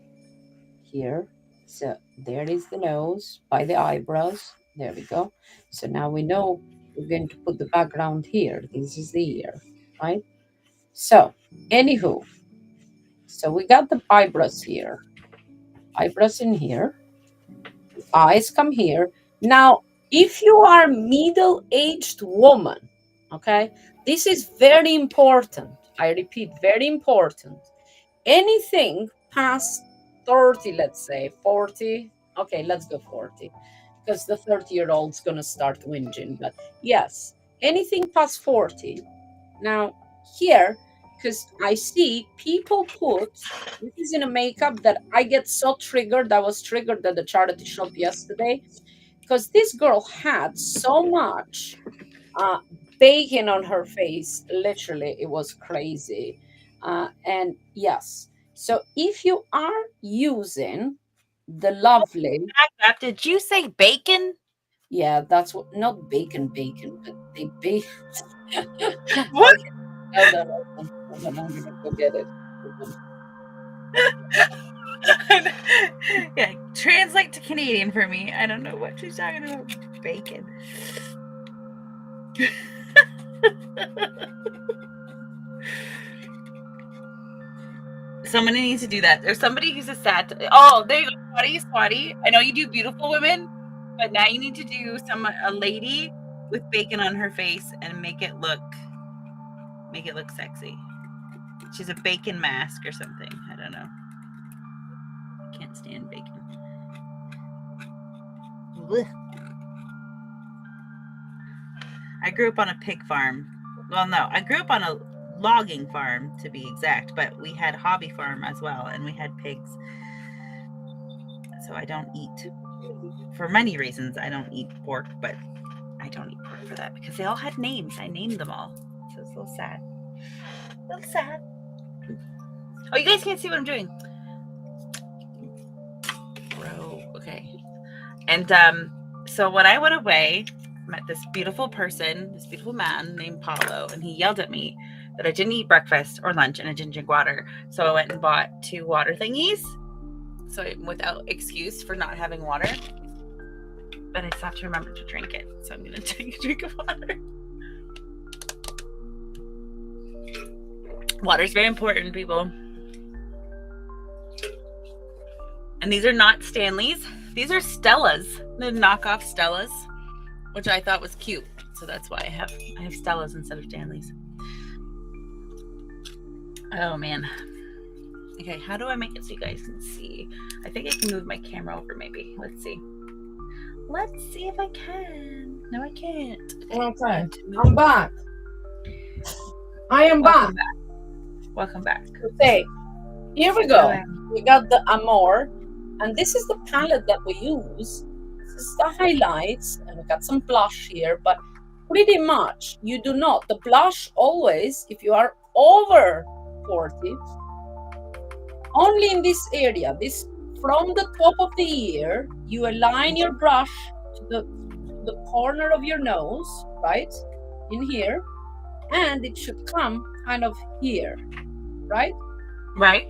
Here. So there is the nose by the eyebrows. There we go. So now we know we're going to put the background here. This is the ear, right? So, anywho, so we got the eyebrows here, eyebrows in here, the eyes come here. Now, if you are middle-aged woman, okay, this is very important. I repeat, very important. Anything past 30, let's say 40, okay, let's go 40, because the 30-year-old's gonna start whinging. But yes, anything past 40. Now, here, because I see people put, this is in a makeup that I get so triggered. I was triggered at the charity shop yesterday because this girl had so much uh, bacon on her face. Literally, it was crazy. And yes, so if you are using the lovely, Back up. Did you say bacon? yeah, that's what, not bacon, but they bake. What? Okay, hold on, I'm gonna go get it. Hold on. Yeah, translate to Canadian for me. I don't know what she's talking about. Bacon. Somebody needs to do that. There's somebody who's a sad. Oh, there you go, Swati. I know you do beautiful women, but now you need to do a lady with bacon on her face and make it look sexy. She's a bacon mask or something. I don't know. I can't stand bacon. Blech. I grew up on a pig farm. Well, no, I grew up on a logging farm to be exact, but we had hobby farm as well, and we had pigs. So I don't eat, for many reasons, I don't eat pork, but I don't eat pork for that because they all had names. I named them all. So it's a little sad. A little sad. Oh, you guys can't see what I'm doing. Bro, okay. And so when I went away, I met this beautiful man named Paulo, and he yelled at me that I didn't eat breakfast or lunch and I didn't drink water. So I went and bought 2 water thingies. So I'm without excuse for not having water. But I still have to remember to drink it. So I'm going to take a drink of water. Water is very important, people. And these are not Stanleys. These are Stella's. The knockoff Stella's, which I thought was cute. So that's why I have Stella's instead of Stanley's. Oh, man. Okay, how do I make it so you guys can see? I think I can move my camera over maybe. Let's see. Let's see if I can. No, I can't. Okay, I'm back. I am back. Welcome back. Okay, here we go. We got the Amor, and this is the palette that we use. This is the highlights, and we got some blush here, but pretty much you do not. The blush always, if you are over 40, only in this area, this from the top of the ear, you align your brush to the corner of your nose, right? In here, and it should come kind of here, right? Right.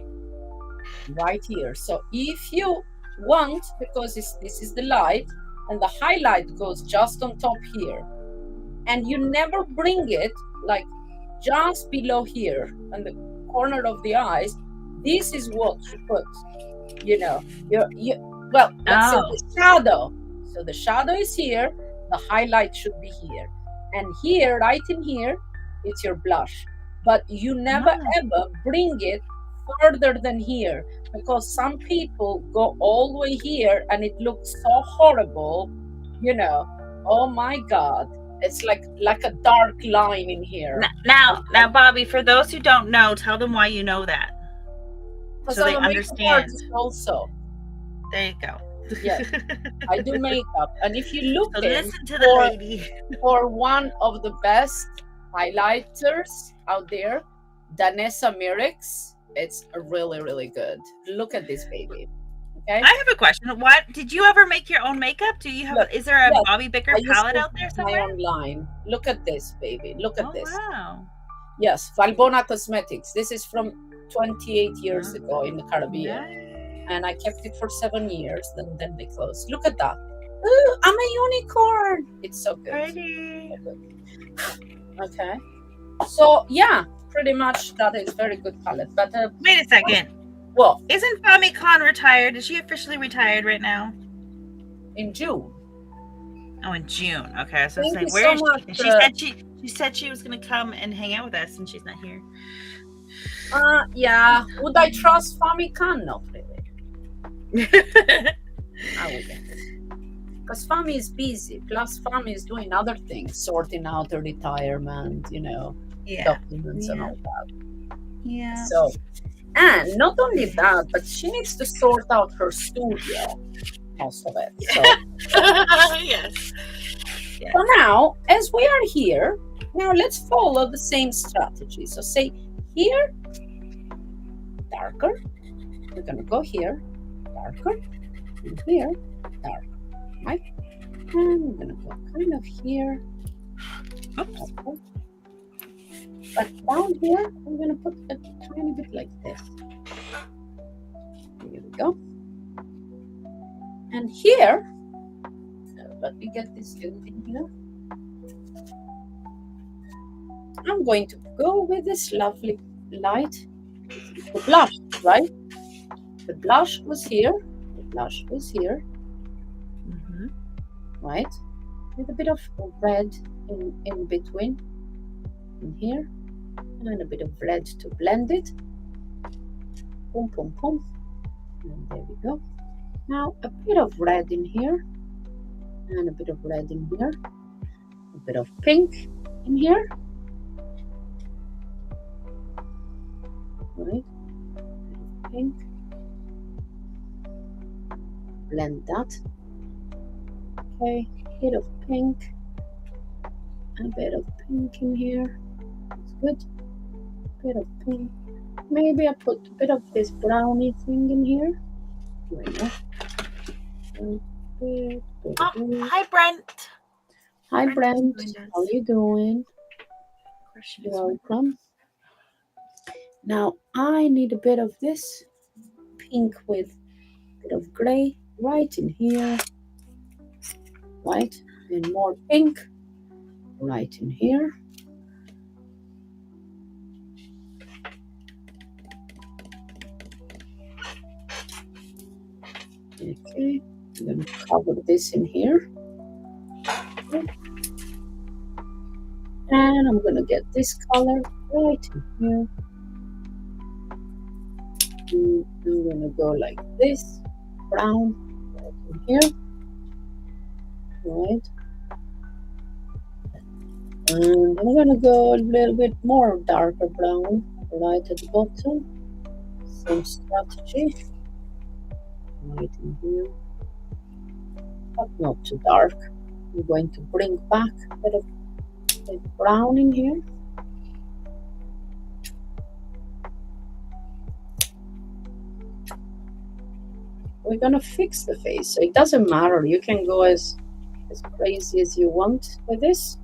Right here. So if you want, because this is the light, and the highlight goes just on top here, and you never bring it like just below here on the corner of the eyes, this is what you put, well, let's say the shadow. So the shadow is here, the highlight should be here, and here, right in here, it's your blush. But you never ever bring it further than here, because some people go all the way here and it looks so horrible, oh my god, it's like a dark line in here. Now Bobbi, for those who don't know, tell them why you know that, so they understand also. There you go. Yeah, I do makeup, and if you look listen to the lady for one of the best highlighters out there, Danessa Myricks, it's really, really good. Look at this baby. Okay. I have a question. What did you ever make your own makeup? Do you have? Look, is there a Bobbi Bicker palette out there somewhere? My own line. Look at this, baby. Look at this. Wow. Yes, Valbona Cosmetics. This is from 28 years ago in the Caribbean, and I kept it for 7 years. Then they closed. Look at that. Ooh, I'm a unicorn. It's so good. Pretty. So good. Okay. So yeah, pretty much that is very good palette. But wait a second. What? Isn't Fami Khan retired? Is she officially retired right now? In June. Oh, in June. Okay, so I was saying, where is she? She said she was going to come and hang out with us, and she's not here. Yeah. Would I trust Fami Khan? Not really. I wouldn't. Because Fami is busy. Plus, Fami is doing other things, sorting out her retirement, documents and all that. Yeah. So, and not only that, but she needs to sort out her studio, most of it. So, yes. So now, as we are here, Now let's follow the same strategy. So say here, darker. We're gonna go here, darker, and here, darker, right? And we're gonna go kind of here, Oops. darker. But down here, I'm gonna put a tiny bit like this. Here we go. And here, let me get this dude in here. I'm going to go with this lovely light. The blush, right? The blush was here. The blush was here, Mm-hmm. right? With a bit of red in between, in here, and a bit of red to blend it. Boom, boom, boom. And there we go. Now a bit of red in here, and a bit of red in here, a bit of pink in here, right? Pink. Blend that. Okay, a bit of pink, and a bit of pink in here. That's good. A bit of pink. Maybe I put a bit of this brownie thing in here. Why not? Hi, Brent. Hi, Brent. joined us. How you doing? Of course she You're is. welcome. Now I need a bit of this pink with a bit of gray right in here, right, and more pink right in here. Okay, I'm gonna cover this in here. And I'm gonna get this color right in here. And I'm gonna go like this, brown right in here, right. And I'm gonna go a little bit more darker brown right at the bottom. Same strategy. Right in here, but not too dark. I'm going to bring back a bit of brown in here. We're gonna fix the face, so it doesn't matter. You can go as crazy as you want with this,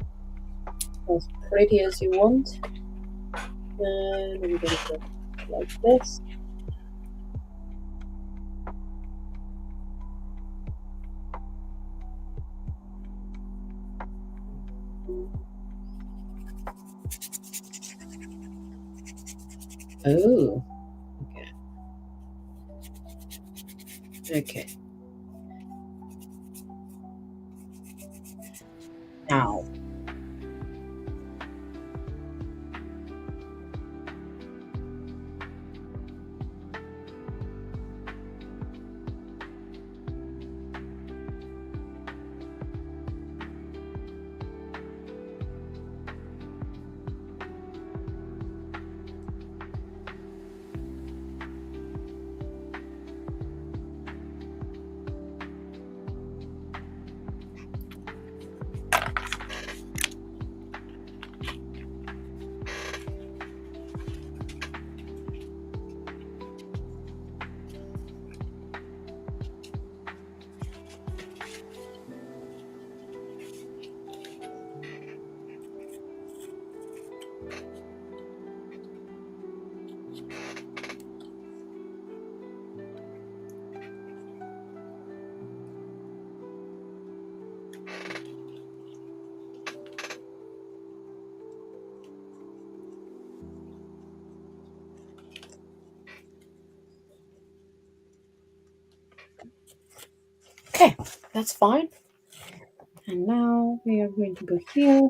as pretty as you want. And I'm gonna go like this. Oh, okay. Okay. Now, okay, that's fine. And now we are going to go here.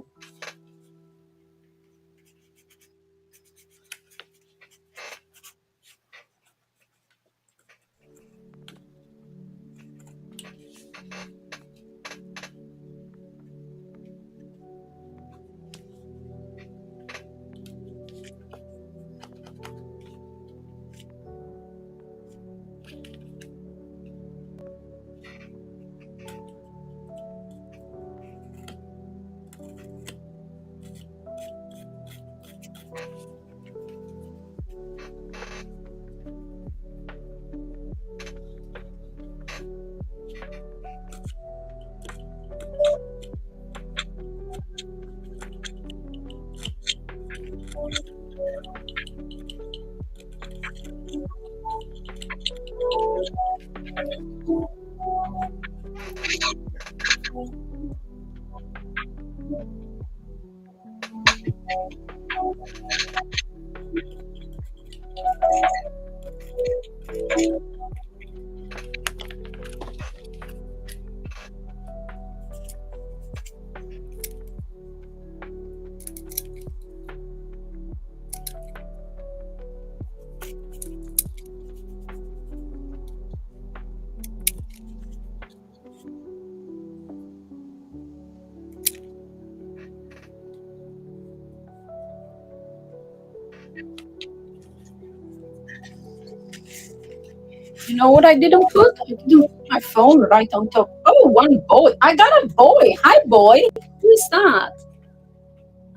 You know what I didn't put? I didn't put my phone right on top. Oh, one boy. I got a boy. Hi, boy. Who is that?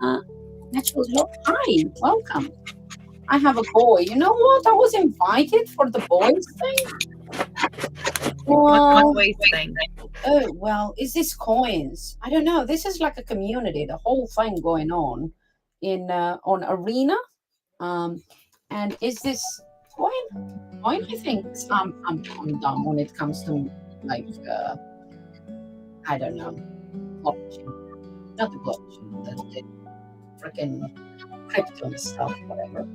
Uh, Natural Help. Hi, welcome. I have a boy. You know what? I was invited for the boys thing. What's the Well, voice thing? oh, well, is this coins? I don't know. This is like a community, the whole thing going on in on Arena. Um, and is this coin? I think I'm dumb when it comes to like I don't know blockchain, not the blockchain, the freaking crypto and stuff, whatever.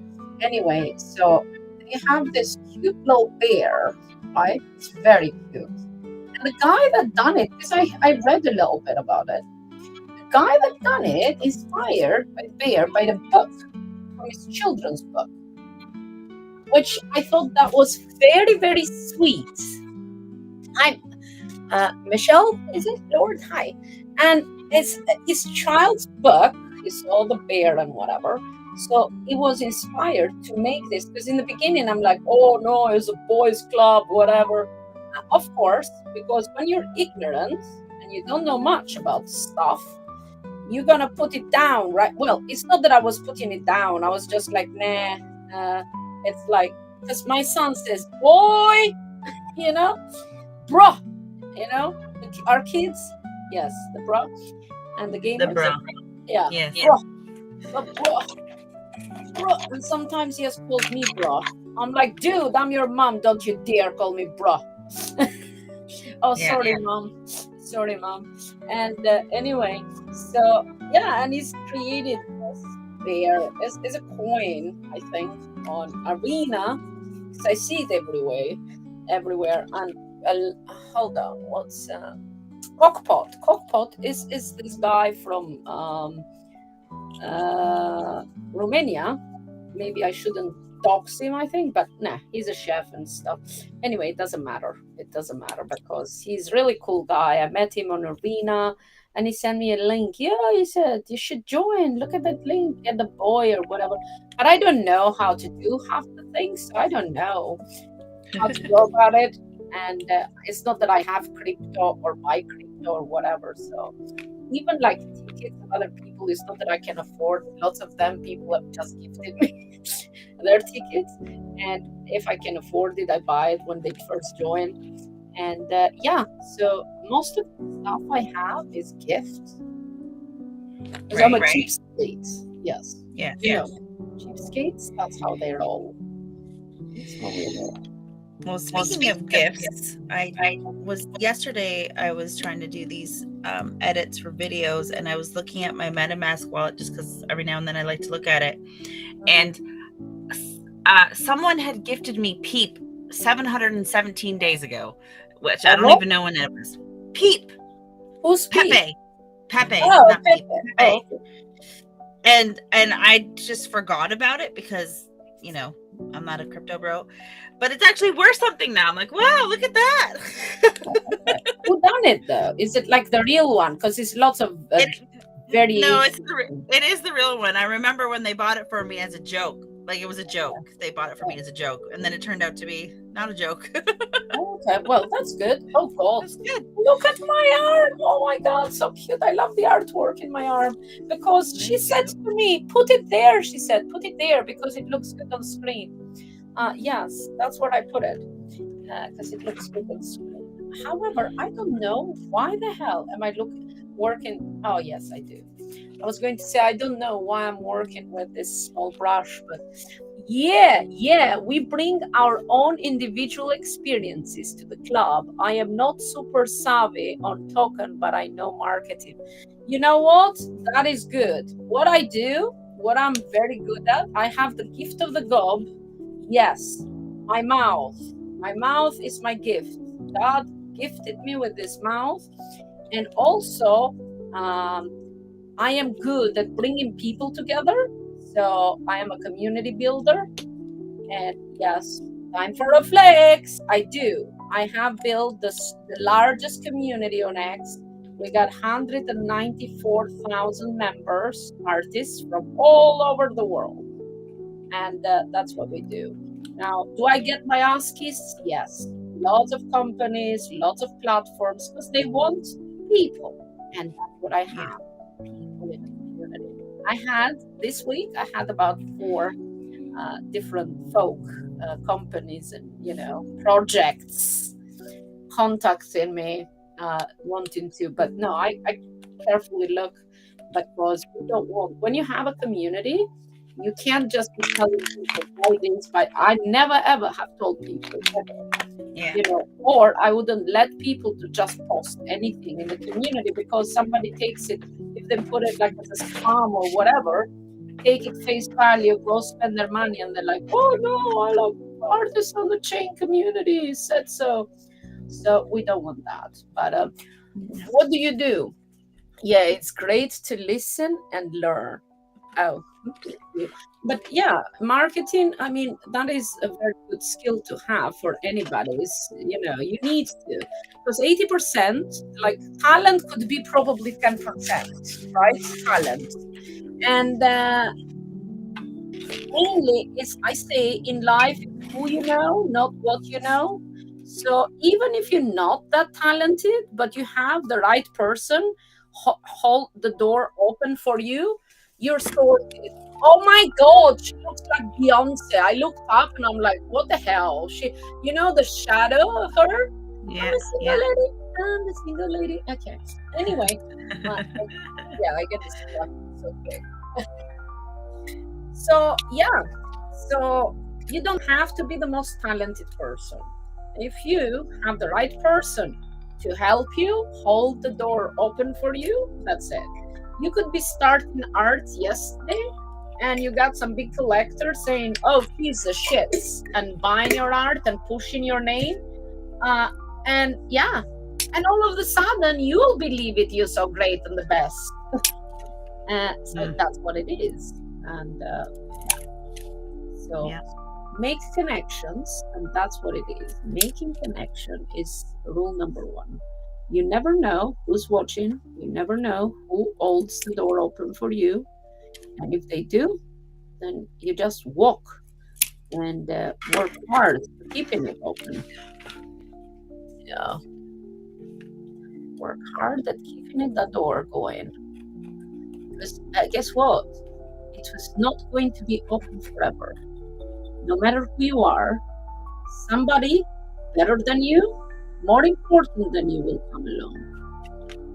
Anyway, so they have this cute little bear, right? It's very cute. And the guy that done it, because I read a little bit about it, the guy that done it inspired by the bear by the book from his children's book, which I thought that was very, very sweet. I'm Michelle, is it? Lord, hi. And it's his child's book. He saw the bear and whatever. So he was inspired to make this because in the beginning I'm like, oh no, it's a boys' club, whatever. Of course, because when you're ignorant and you don't know much about stuff, you're gonna put it down, right? Well, it's not that I was putting it down. I was just like, nah. It's like because my son says, boy, you know, bruh, you know, our kids, yes, the bro and the The gamers, bro. yeah, Yes. bro, bro, bro, and sometimes he has called me bro. I'm like, dude, I'm your mom, don't you dare call me bro. Oh, Yeah. sorry, mom, sorry, mom. And anyway, so yeah, and he's created this bear as a coin, I think, on Arena because I see it everywhere. And hold on, what's Cockpot. Cockpot is this guy from uh, Romania. Maybe I shouldn't dox him, I think, but nah, he's a chef and stuff. Anyway, it doesn't matter. It doesn't matter because he's really cool guy. I met him on Arena and he sent me a link. Yeah, he said, you should join. Look at that link, get the boy or whatever. But I don't know how to do half the things. So I don't know how to go about it. And it's not that I have crypto or buy crypto or whatever. So even like tickets of other people, it's not that I can afford. Lots of them, people have just gifted me their tickets. And if I can afford it, I buy it when they first join. And yeah, so most of the stuff I have is gifts. Because I'm a Right. cheapskate. Yes. Yeah. You know, cheapskates, that's how they roll. That's how we roll. Well, speaking of gifts, I was yesterday. I was trying to do these edits for videos, and I was looking at my MetaMask wallet just because every now and then I like to look at it. And someone had gifted me Peep 717 days ago, which I don't What? even know when it was. Peep, Who's Pete? Pepe, Oh, not Pepe. Peep, Oh, Pepe. And I just forgot about it because I'm not a crypto bro, but it's actually worth something now. I'm like, wow, look at that. okay. Who done it though? Is it like the real one? Because it's lots of it, no, variations. it is the real one. I remember when they bought it for me as a joke. Like it was a joke. They bought it for me as a joke, and then it turned out to be not a joke. Okay, well, that's good. Oh, God. That's good. Look at my arm. Oh, my God, so cute. I love the artwork in my arm because she said to me, put it there. She said, put it there because it looks good on screen. Yes, that's where I put it because it looks good on screen. However, I don't know why the hell am I working. Oh, yes, I do. I was going to say, I don't know why I'm working with this small brush, but yeah, we bring our own individual experiences to the club. I am not super savvy on token, but I know marketing. You know what? That is good. What I do, what I'm very good at, I have the gift of the gob. Yes, my mouth. My mouth is my gift. God gifted me with this mouth. And also, I am good at bringing people together. So I am a community builder. And yes, time for a flex. I do. I have built the largest community on X. We got 194,000 members, artists from all over the world. And that's what we do. Now, do I get my ass kissed? Yes. Lots of companies, lots of platforms, because they want people. And that's what I Yeah. have, people in the community. I had this week, I had about four different folk companies and, projects contacting me, wanting to, but no, I carefully look, because we don't want, when you have a community, you can't just be telling people buy this, but I never ever have told people ever, Yeah. or I wouldn't let people to just post anything in the community, because somebody takes it, if they put it like as a spam or whatever, take it face value, go spend their money, and they're like, oh no, I love artists on the chain community said so. So we don't want that. But what do you do? Yeah, it's great to listen and learn. Oh, thank you. But yeah, marketing, I mean, that is a very good skill to have for anybody. You need to, because 80%, like talent could be probably 10%, right? Talent. And mainly is, I say, in life, it's who you know, not what you know. So even if you're not that talented, but you have the right person hold the door open for you, you're sorted. Oh my God, she looks like Beyonce. I looked up and I'm like, what the hell? The shadow of her. I'm Yeah. a single Yeah. lady. I'm a single lady. Okay. Anyway, yeah, I get distracted so quick. So yeah, so you don't have to be the most talented person. If you have the right person to help you, hold the door open for you, that's it. You could be starting art yesterday and you got some big collector saying, oh, piece of shits, and buying your art and pushing your name. Uh, and yeah, and all of a sudden you'll believe it, you're so great and the best. So Mm. that's what it is. And so Yeah. make connections, and that's what it is. Making connection is rule number one. You never know who's watching, you never know who holds the door open for you. And if they do, then you just walk and work hard to keeping it open. Yeah, work hard at keeping it the door going. Because guess what? It was not going to be open forever. No matter who you are, somebody better than you, more important than you will come along.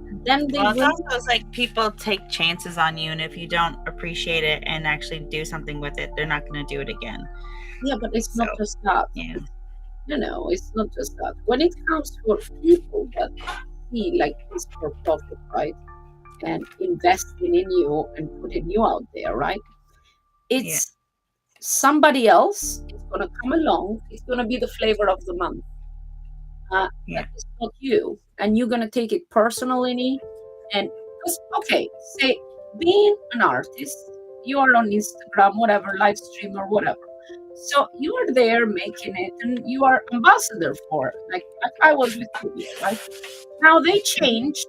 And then they Well, it's will, also it's like people take chances on you, and if you don't appreciate it and actually do something with it, they're not going to do it again. yeah, but it's So not just that. yeah. It's not just that. When it comes for people that see like this for profit, right? And investing in you and putting you out there, right? Yeah. It's somebody else is going to come along. It's going to be the flavor of the month. Yeah. But it's not you. And you're going to take it personally. And because, okay, say being an artist, you are on Instagram, whatever, live stream or whatever. So you are there making it and you are ambassador for it, like I was with you, right? Now they changed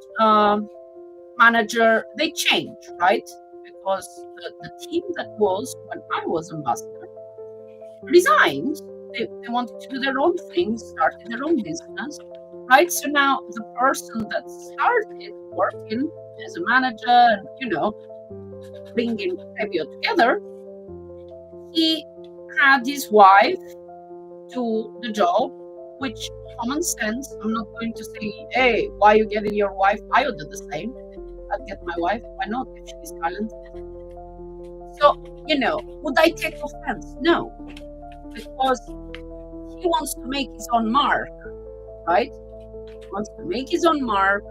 manager, they changed, right? Because the team that was when I was ambassador resigned. They wanted to do their own thing, started their own business, right? So now the person that started working as a manager and, bringing Fabio together, he had his wife do the job, which common sense. I'm not going to say, hey, why are you getting your wife? I would do the same. I'd get my wife. Why not if she's talented? So, would I take offense? No, because he wants to make his own mark, right? He wants to make his own mark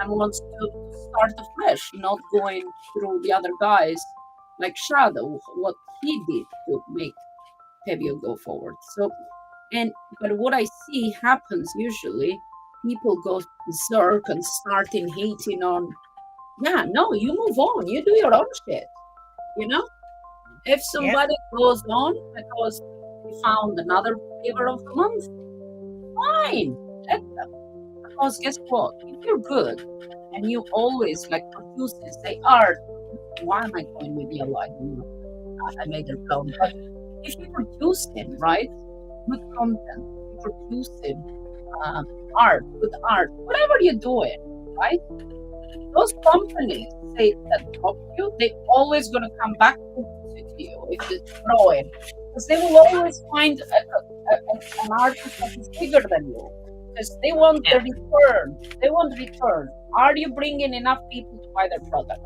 and wants to start afresh, not going through the other guys like Shadow, what he did to make Fabio go forward. So, but what I see happens usually, people go berserk and starting hating on, yeah, no, you move on, you do your own shit, you know? If Yep. somebody goes on because he found another flavor of the month, fine, let them. Because guess what? If you're good and you always like produce this, say art, why am I going with yellow? I don't know. I made a clone. But if you're producing, right, good content, you're producing uh, art, good art, whatever you're doing, right? Those companies say that drop you, they always gonna come back to you if it's growing, because they will always find an artist that is bigger than you, because they want the Yeah. return. They want return. Are you bringing enough people to buy their product?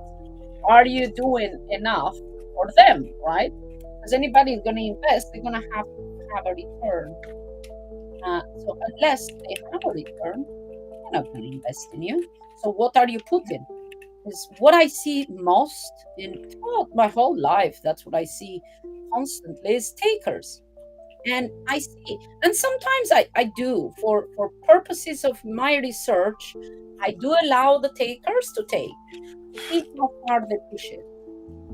Are you doing enough for them, right? Because anybody is going to invest, they're going to have a return. So unless they have a return, they're not going to invest in you. So what are you putting? Is what I see most in throughout my whole life. That's what I see constantly is takers. And I see, and sometimes I do for purposes of my research, I do allow the takers to take, see how far they push it.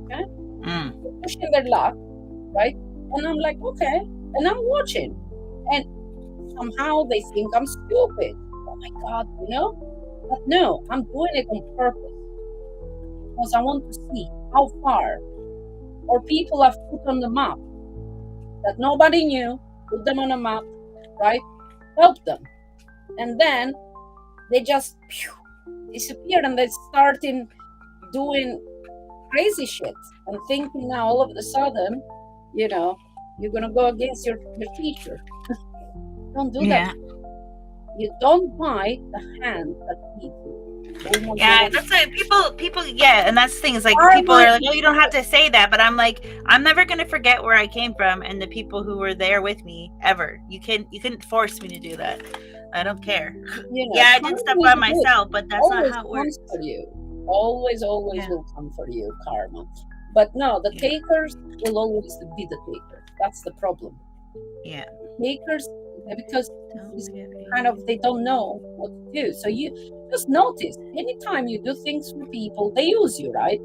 Okay, Mm. they're pushing their luck, right? And I'm like, okay, and I'm watching, and somehow they think I'm stupid. Oh my god, But no, I'm doing it on purpose because I want to see how far or people have put on the map that nobody knew, put them on a map, right? Help them. And then they just disappeared and they starting doing crazy shit and thinking now all of a sudden, you're gonna go against your teacher. Don't do that. Yeah. You don't bite the hand that feeds you. Oh my Yeah, god. that's like people, yeah, and that's the thing is like people Karma are like, is oh, you don't have to say that, but I'm like, I'm never gonna forget where I came from and the people who were there with me ever. You couldn't force me to do that. I don't care. Yeah, I did stuff karma is by good. myself, but that's not Always how it comes works. for you. Always Yeah, will come for you, karma. But no, the yeah, takers will always be the takers. That's the problem. yeah. Takers, because Don't it's get kind of they paid. don't know what to do. So you just notice anytime you do things for people, they use you, right?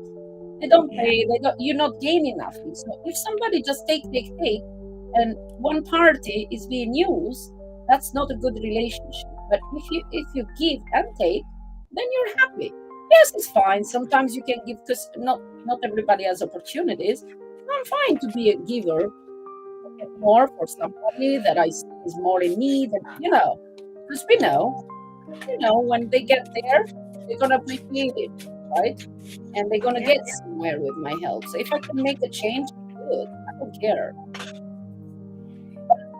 They don't Yeah, pay. They don't. You're not gaining nothing. So if somebody just take, and one party is being used, that's not a good relationship. But if you give and take, then you're happy. Yes, it's fine. Sometimes you can give because not everybody has opportunities. I'm fine to be a giver, get more for somebody that I see is more in need, and because we know when they get there, they're gonna appreciate it, right? And they're gonna yeah, get somewhere with my help. So if I can make a change, good. I don't care.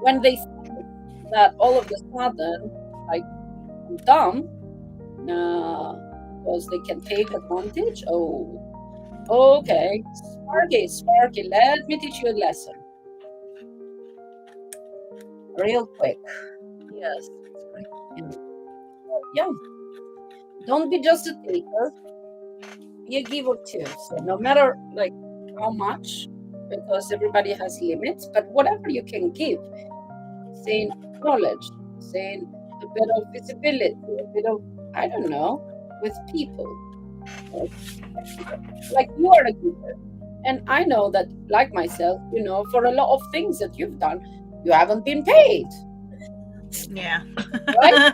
When they think that all of a sudden, like I'm dumb, because they can take advantage. Oh, okay, Sparky, let me teach you a lesson, real quick. Yes, it's great. Yeah, don't be just a taker. Be a giver too. So no matter like how much, because everybody has limits, but whatever you can give, saying knowledge, saying a bit of visibility, a bit of, I don't know, with people. Like, like you are a giver. And I know that, like myself, for a lot of things that you've done, you haven't been paid, yeah. right?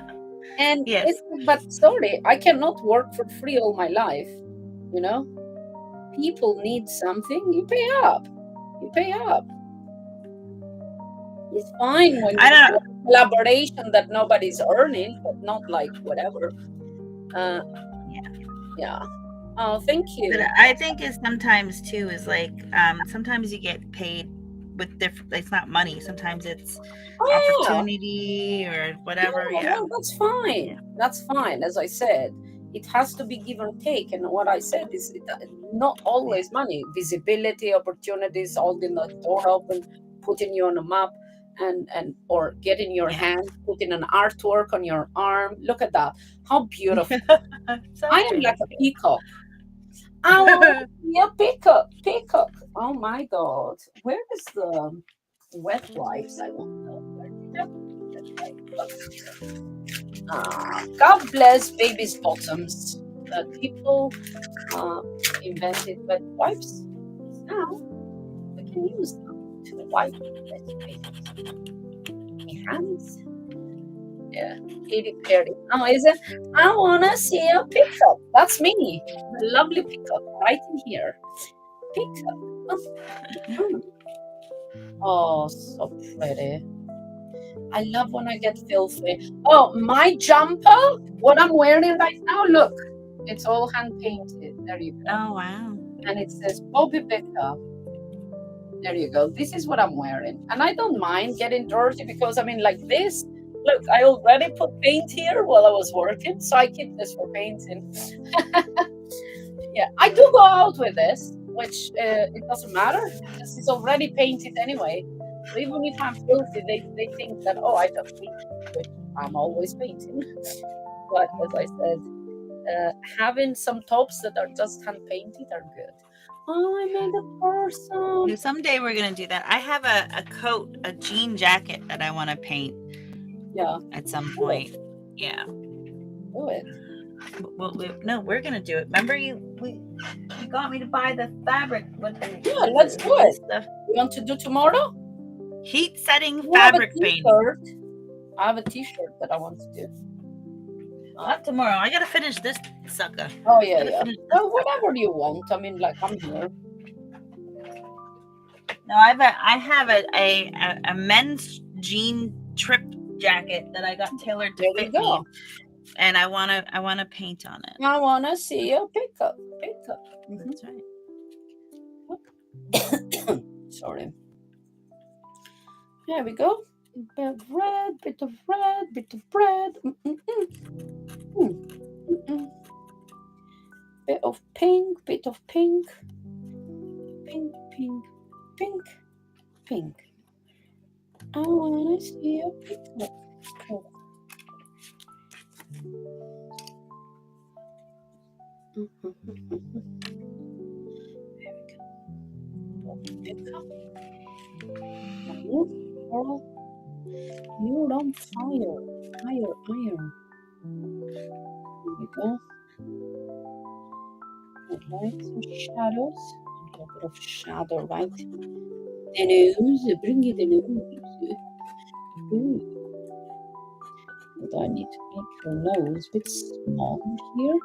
And Yes. it's, but sorry, I cannot work for free all my life, you know? People need something, you pay up. You pay up. It's fine when I you don't do know. a collaboration that nobody's earning, but not like whatever. Uh, Yeah. yeah. Oh, thank But you. I think is sometimes too is like sometimes you get paid with different. It's not money. Sometimes it's Oh, yeah. opportunity or whatever. Yeah, Yeah. well, that's fine. That's fine. As I said, it has to be give and take. And what I said is not Yeah. always money. Visibility, opportunities, holding the door open, putting you on a map, and or getting your Yeah. hand, putting an artwork on your arm. Look at that. How beautiful. So I am like pretty. a peacock. I want to be a peacock. Peacock. Oh my God. Where is the wet wipes? I want to know. Where did I put the wet wipes? God bless babies' bottoms that people uh, invented wet wipes. Now we can use them to wipe wet faces. My hands. Yeah, Katy Perry. Oh, is it? I wanna see a peacock. That's me, the lovely peacock, right in here. Peacock. Mm. Oh, so pretty. I love when I get filthy. Oh, my jumper, what I'm wearing right now, look, it's all hand painted. There you go. Oh, wow. And it says Bobby Becker. There you go. This is what I'm wearing. And I don't mind getting dirty because, I mean, like this, look, I already put paint here while I was working. So I keep this for painting. Yeah, I do go out with this, which it doesn't matter because it's already painted anyway. So even if I'm filthy, they think that, oh, I just paint, which I'm always painting. But as I said, having some tops that are just hand painted are good. Oh, I made a person. Someday we're gonna do that. I have a coat, a jean jacket that I want to paint. Yeah. At some Do point. it. Yeah. Do it. Well, no, we're gonna do it. Remember, you got me to buy the fabric with the Let's do it. stuff. You want to do tomorrow? Heat setting You have a fabric painting. t-shirt. I have a t-shirt that I want to do. Not tomorrow. I gotta finish this sucker. Oh yeah. Well, whatever you want. I mean, like I'm here. No, I have a men's jean trip jacket that I got tailored to fit me, and I wanna paint on it. I wanna see you pick up. That's right. Sorry. There we go. Bit of red, bit of red, bit of red. Bit of pink, bit of pink. Pink, pink, pink, pink. I wanna see you pick up. Girl, you're on fire. Fire, iron. Here we go. Right, some shadows. A little bit of shadow, right? The nose, bring it the nose. Ooh. And I need to make your nose a bit smaller here.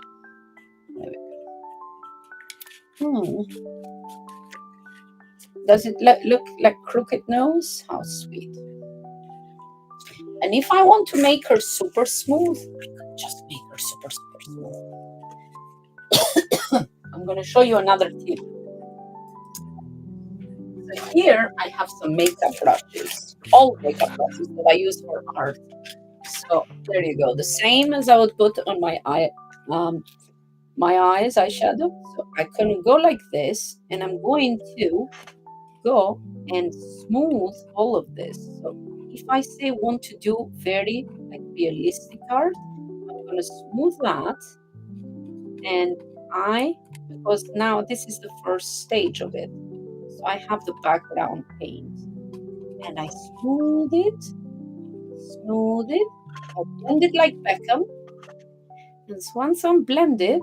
There we go. Does it look like crooked nose? How sweet. And if I want to make her super smooth, I could just make her super smooth. I'm going to show you another tip. So here I have some makeup brushes, all makeup brushes that I use for art. So there you go, the same as I would put on my eyes eyeshadow. So I can go like this, and I'm going to go and smooth all of this. So if I say want to do very like realistic art, I'm going to smooth that, and because now this is the first stage of it, so I have the background paint, and I smooth it, I blend it like Beckham, and once I'm blended,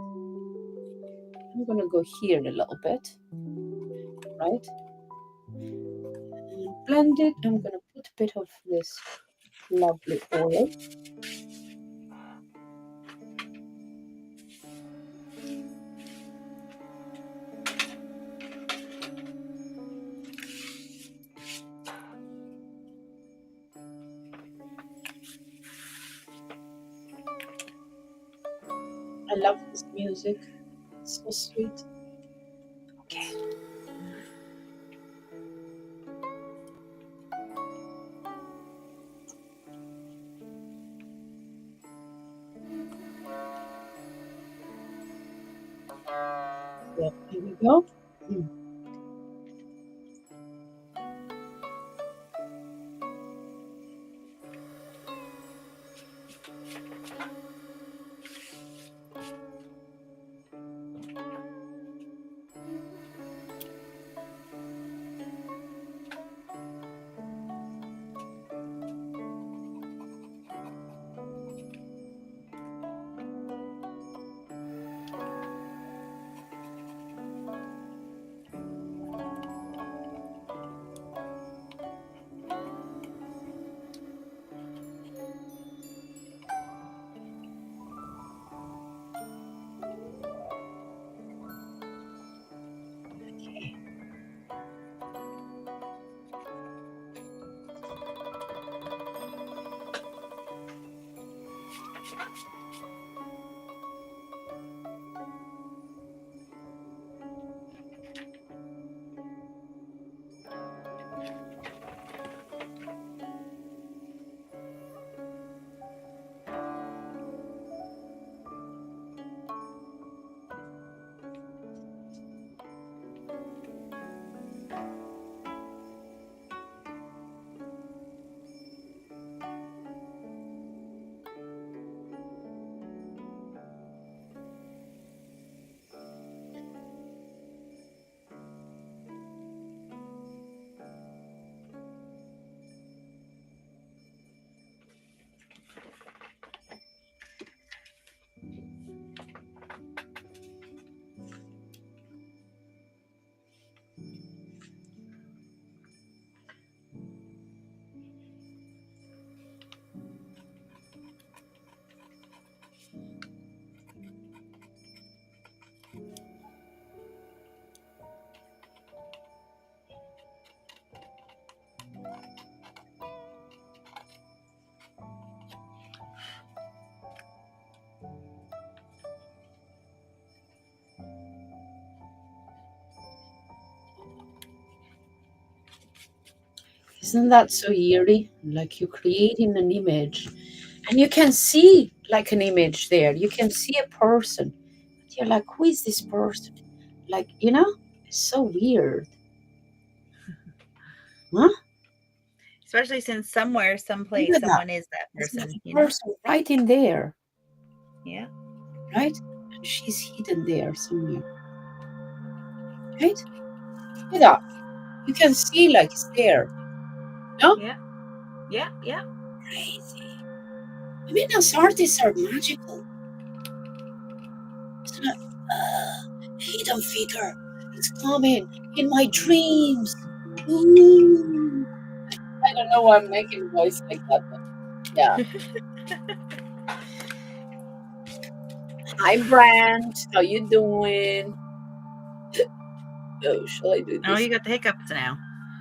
I'm gonna go here a little bit, right? And blend it. I'm gonna put a bit of this lovely oil. I love this music. It's so sweet. Okay. So here we go. Isn't that so eerie? Like you're creating an image and you can see like an image there. You can see a person. But you're like, who is this person? Like, it's so weird. Huh? Especially since somewhere, Look someplace, at that. someone is that There's like person, a person right in there, Yeah. right? And she's hidden there somewhere, right? Look at that. You can see like it's there. No? Yeah. Yeah. Yeah. Crazy. I mean, us artists are magical. It's like, hidden figure. It's coming in my dreams. Ooh. I don't know why I'm making a voice like that, but yeah. Hi, Brand. How you doing? Oh, shall I do Oh, this? you got the hiccups now.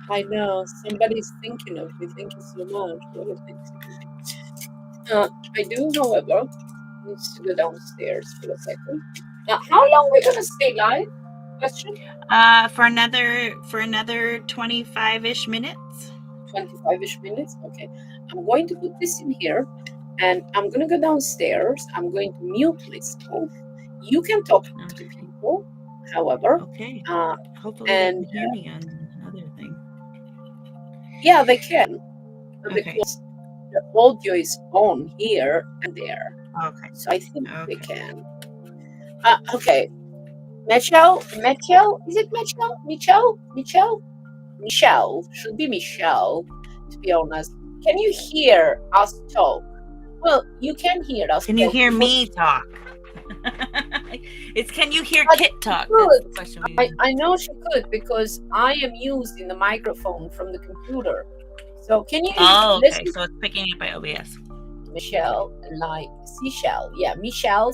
I know somebody's thinking of me. Thank you so much. What a thing to do. I do, however, needs to go downstairs for a second. How long are we gonna stay live? Question. For another 25-ish minutes. 25-ish minutes. Okay. I'm going to put this in here, and I'm gonna go downstairs. I'm going to mute myself. You can talk to Okay. people, however, Okay. uh, Hopefully they and can hear me on another thing. yeah, they can Okay. because the audio is on here and there, Okay. so I think they Okay. can. Okay. Michelle, is it Michelle, should be Michelle, to be honest. Can you hear us talk? Well, you can hear us Can you talk hear because me talk? It's can you hear but Kit she talk? That's could. the question. I know she could because I am using the microphone from the computer. So can you Oh, okay. listen, So it's picking up by OBS. Michelle, like Seashell? Yeah, Michelle,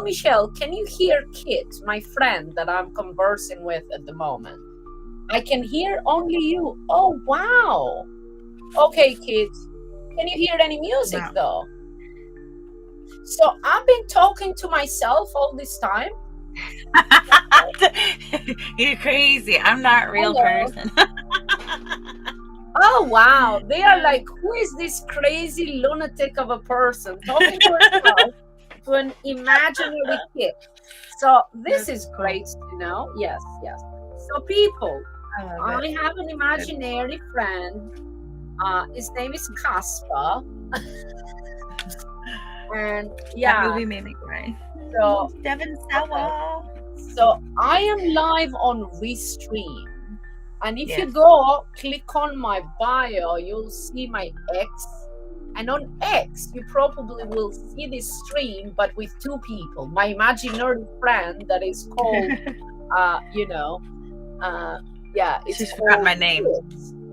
Michelle. Can you hear Kit, my friend that I'm conversing with at the moment? I can hear only you. Oh, wow. Okay, Kit. Can you hear any music Wow. though? So I've been talking to myself all this time. You're crazy. I'm not a real Hello. person. Oh, wow. They are like, who is this crazy lunatic of a person talking to herself to an imaginary Kit? So this That's is cool. great to know. Yes, yes. So people, I love I it. have an imaginary friend. His name is Casper. And That yeah, movie made me cry. so Devin okay. Sawa. So I am live on Restream. And if you Yes. go click on my bio, you'll see my X. And on X, you probably will see this stream, but with two people. My imaginary friend that is called, yeah, it's She's forgotten called my name. Kit.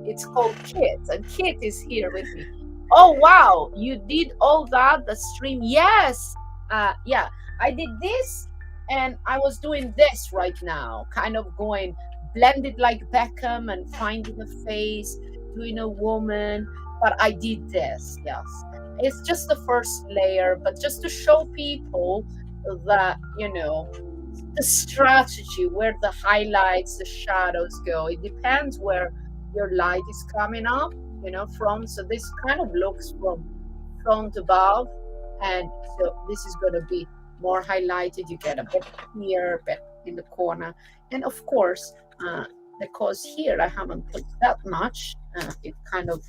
It's called Kit, and Kit is here with me. Oh wow, you did all that, the stream? Yes. Yeah, I did this, and I was doing this right now, kind of going blended like Beckham and finding a face, doing a woman. But I did this, yes. It's just the first layer, but just to show people that, the strategy, where the highlights, the shadows go. It depends where your light is coming up, from. So this kind of looks from front above. And so this is going to be more highlighted. You get a bit here, a bit in the corner. And of course, because here I haven't put that much, it kind of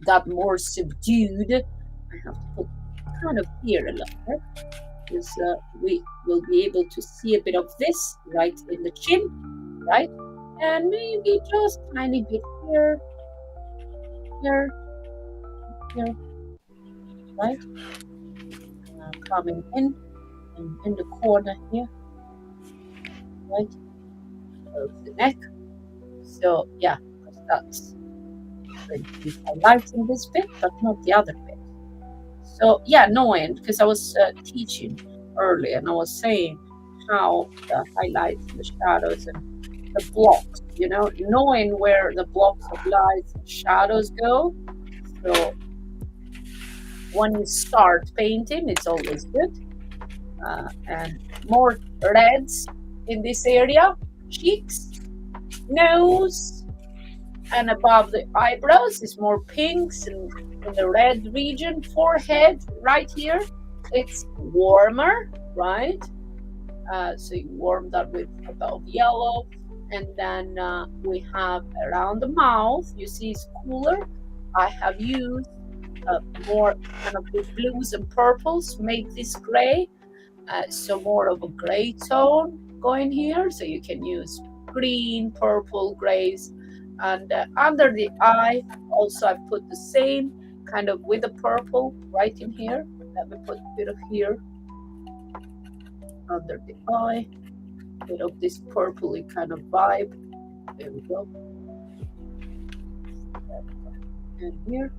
got more subdued. I have to put kind of here a little bit. Because we will be able to see a bit of this right in the chin, right? And maybe just tiny bit here, here, here, right? Coming in and in the corner here, right? Of the neck. So yeah, that's going to be highlighting this bit, but not the other bit. So yeah, knowing, because I was teaching earlier and I was saying how the highlights and the shadows and the blocks, knowing where the blocks of lights and shadows go. So when you start painting, it's always good. And more reds in this area, cheeks, Nose and above the eyebrows is more pinks and in the red region. Forehead right here, it's warmer, right? So you warm that with above yellow. And then we have around the mouth, you see it's cooler. I have used more kind of the blues and purples to make this gray. So more of a gray tone going here. So you can use green, purple, grays. And under the eye, also I've put the same kind of with the purple right in here. Let me put a bit of here under the eye, a bit of this purpley kind of vibe. There we go. And here.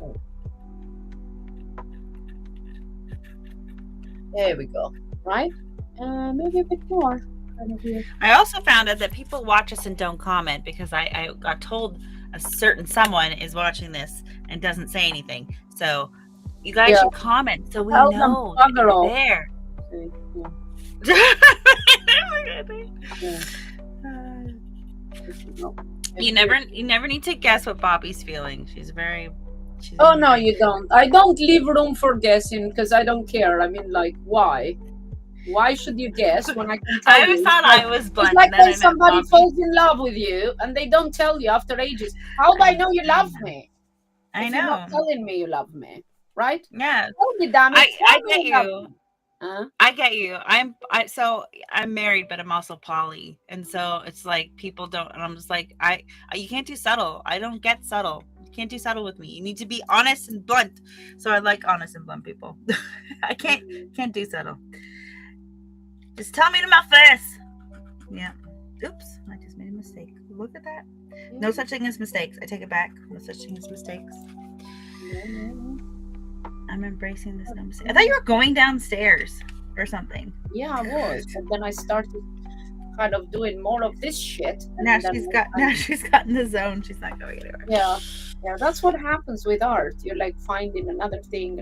Okay. There we go. Right? Maybe a bit more. Kind of here. I also found out that people watch us and don't comment because I got told a certain someone is watching this and doesn't say anything. So you guys should comment so we Tell them know that bugger you're off. there. Okay, yeah. You never need to guess what Bobbi's feeling. She's Oh no, you don't. I don't leave room for guessing because I don't care. I mean, like, why? Why should you guess when I can tell you? I always thought I was blunt. It's like and then when somebody falls in love with you and they don't tell you after ages. How do I know you love me? I If know. you're not telling me you love me, right? Yeah. Tell me, damn it. I get you. Huh? I get you. So I'm married, but I'm also poly, and so it's like people don't. And I'm just like, you can't do subtle. I don't get subtle. You can't do subtle with me. You need to be honest and blunt. So I like honest and blunt people. I can't do subtle. Just tell me to my face. Yeah. Oops, I just made a mistake. Look at that. No such thing as mistakes. I take it back. No such thing as mistakes. I'm embracing this no mistake. I thought you were going downstairs or something. Yeah, I was. And then I started kind of doing more of this shit. Now she's got in the zone. She's not going anywhere. Yeah. Yeah, that's what happens with art. You're like finding another thing.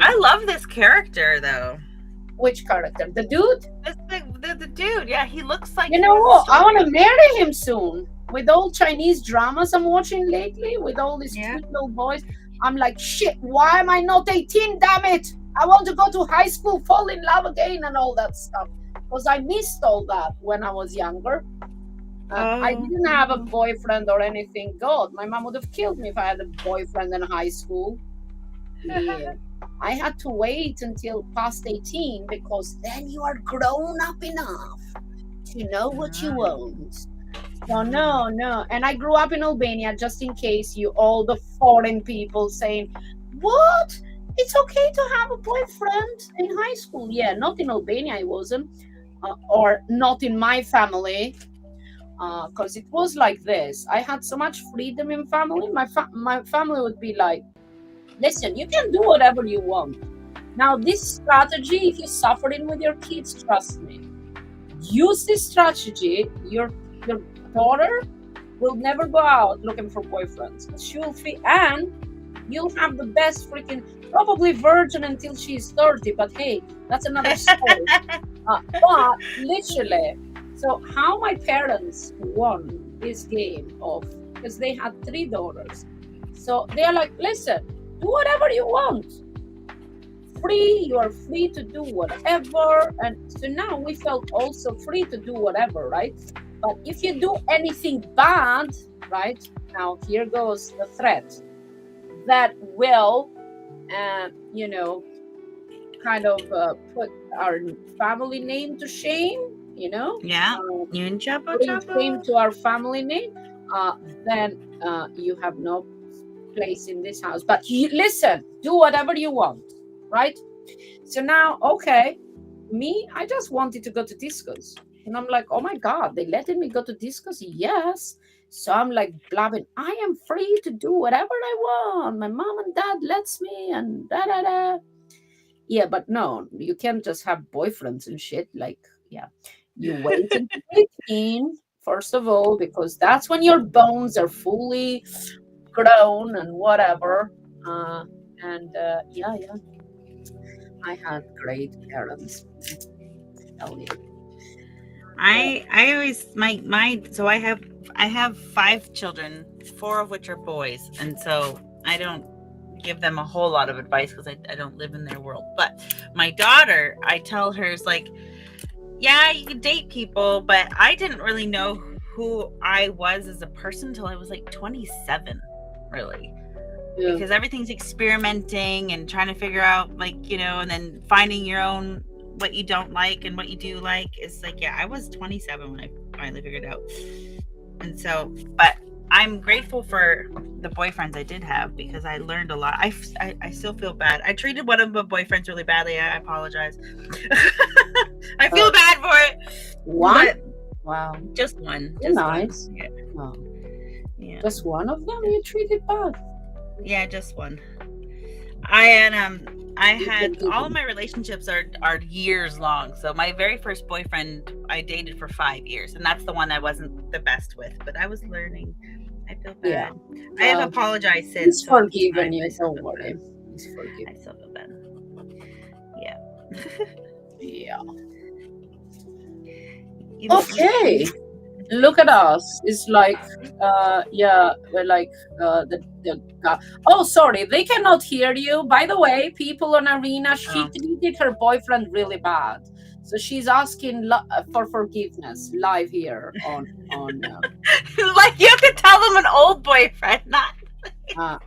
I love this character though. Which character? The dude? The dude, yeah, he looks like. You know what? I want to marry him soon. With all Chinese dramas I'm watching lately, with all these cute little boys, I'm like, shit, why am I not 18? Damn it! I want to go to high school, fall in love again, and all that stuff. Because I missed all that when I was younger. I didn't have a boyfriend or anything. God, my mom would have killed me if I had a boyfriend in high school. Yeah. I had to wait until past 18 because then you are grown up enough to know what you want. So no. And I grew up in Albania, just in case you all the foreign people saying, what? It's okay to have a boyfriend in high school. Yeah, not in Albania I wasn't. Or not in my family. Because it was like this. I had so much freedom in family. My family would be like, listen, you can do whatever you want. Now, this strategy, if you're suffering with your kids, trust me, use this strategy. Your daughter will never go out looking for boyfriends. She will and you'll have the best freaking, probably virgin until she's 30. But hey, that's another story. But literally, so how my parents won this game of, because they had 3 daughters. So they're like, listen, do whatever you want. You are free to do whatever. And so now we felt also free to do whatever, right? But if you do anything bad, right? Now here goes the threat that will, kind of put our family name to shame, Yeah. Bring shame to our family name. Then you have no place in this house. But listen, do whatever you want, right? So now, okay, me, I just wanted to go to discos. And I'm like, oh my God, they letting me go to discos? Yes. So I'm like blabbing, I am free to do whatever I want. My mom and dad lets me and da. Yeah, but no, you can't just have boyfriends and shit. Like, yeah, you wait until 18, first of all, because that's when your bones are fully grown and whatever. Yeah. I had great parents. Tell you. I always my so I have 5 children, 4 of which are boys, and so I don't give them a whole lot of advice because I don't live in their world. But my daughter, I tell her is like, yeah, you can date people, but I didn't really know who I was as a person until I was like 27, really. Yeah. Because everything's experimenting and trying to figure out, like, and then finding your own what you don't like and what you do like. Is like, yeah, I was 27 when I finally figured it out. And so, but I'm grateful for the boyfriends I did have because I learned a lot. I still feel bad. I treated one of my boyfriends really badly. I apologize. I feel bad for it. One? But Wow. just one. You're Just nice. one. Yeah. Oh. Yeah. Just one of them you treated bad? Yeah, just one. I had all of my relationships are years long. So my very first boyfriend I dated for 5 years, and that's the one I wasn't the best with, but I was learning. I feel Yeah. bad. I have apologized since. He's So forgiven you, don't worry. He's I forgiven. still feel bad. Yeah. Yeah. You know, Okay. Look at us. It's like, yeah, we're like the oh, sorry, they cannot hear you. By the way, people on Arena, she Oh. treated her boyfriend really bad, so she's asking for forgiveness live here on. Like you could tell them an old boyfriend, not.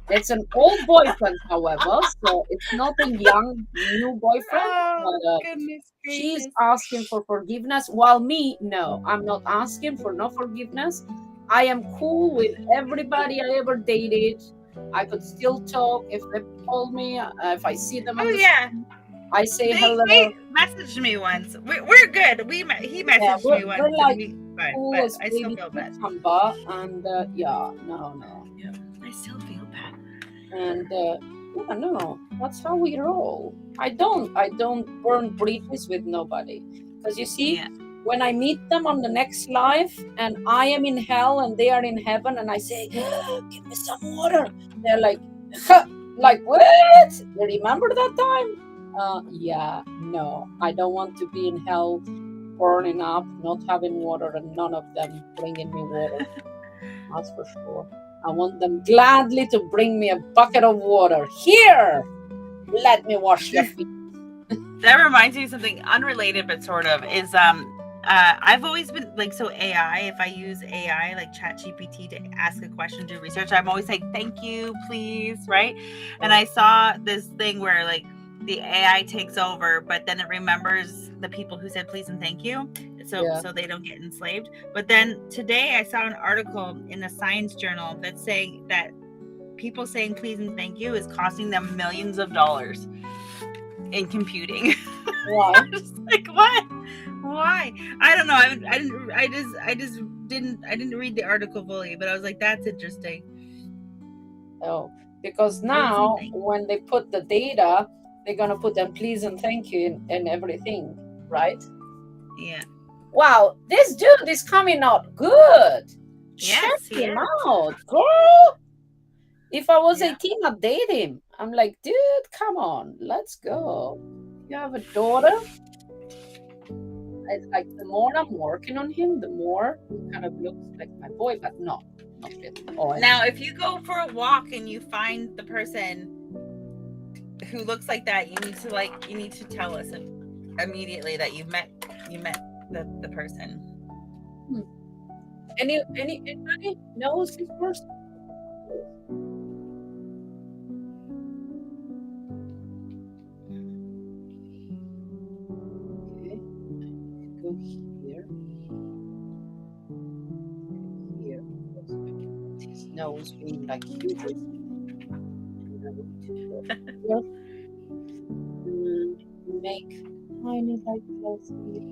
It's an old boyfriend, however, so it's not a young new boyfriend. Oh, But, goodness she's gracious. asking for forgiveness, while me, no, I'm not asking for no forgiveness. I am cool with everybody I ever dated. I could still talk if they call me, if I see them on Oh the yeah. street. I say They hello. messaged me once. We're good. He Yeah, messaged me once, we're like fine, cool but as I still baby feel bad. cucumber, and yeah, no. Yeah, I still feel bad. And yeah, no, that's how we roll. I don't burn bridges with nobody, because you see, Yeah. when I meet them on the next life and I am in hell and they are in heaven, and I say, give me some water, they're like, like, what? You remember that time? Yeah, no, I don't want to be in hell, burning up, not having water, and none of them bringing me water. That's for sure. I want them gladly to bring me a bucket of water. Here, let me wash your feet. That reminds me of something unrelated, but sort of is I've always been like, so AI, if I use AI like ChatGPT to ask a question, do research, I'm always like, thank you, please, right? And I saw this thing where like the AI takes over, but then it remembers the people who said please and thank you, so they don't get enslaved. But then today I saw an article in a science journal that's saying that people saying please and thank you is costing them millions of dollars in computing. Why? I'm just like, what? Why? I don't know. I just didn't read the article fully, but I was like, that's interesting. Oh, because now when they put the data, they're gonna put them please and thank you in everything, right? Yeah. Wow, this dude is coming out good. Yes, Check him out, girl. If I was 18, I'd date him. I'm like, dude, come on, let's go. You have a daughter. It's like the more I'm working on him, the more he kind of looks like my boy, but not really. Now, if you go for a walk and you find the person who looks like that, you need to tell us immediately that you met the person. Anybody knows this person? Okay, go here. Here, his nose being like huge. Make tiny like close here.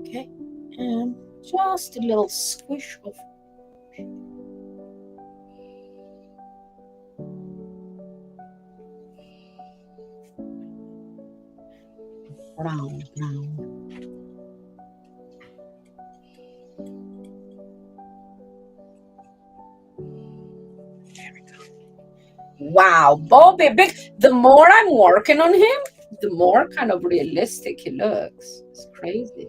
Okay, and just a little squish of brown. There we go. Wow, Bobbi, big. The more I'm working on him, the more kind of realistic he looks. It's crazy.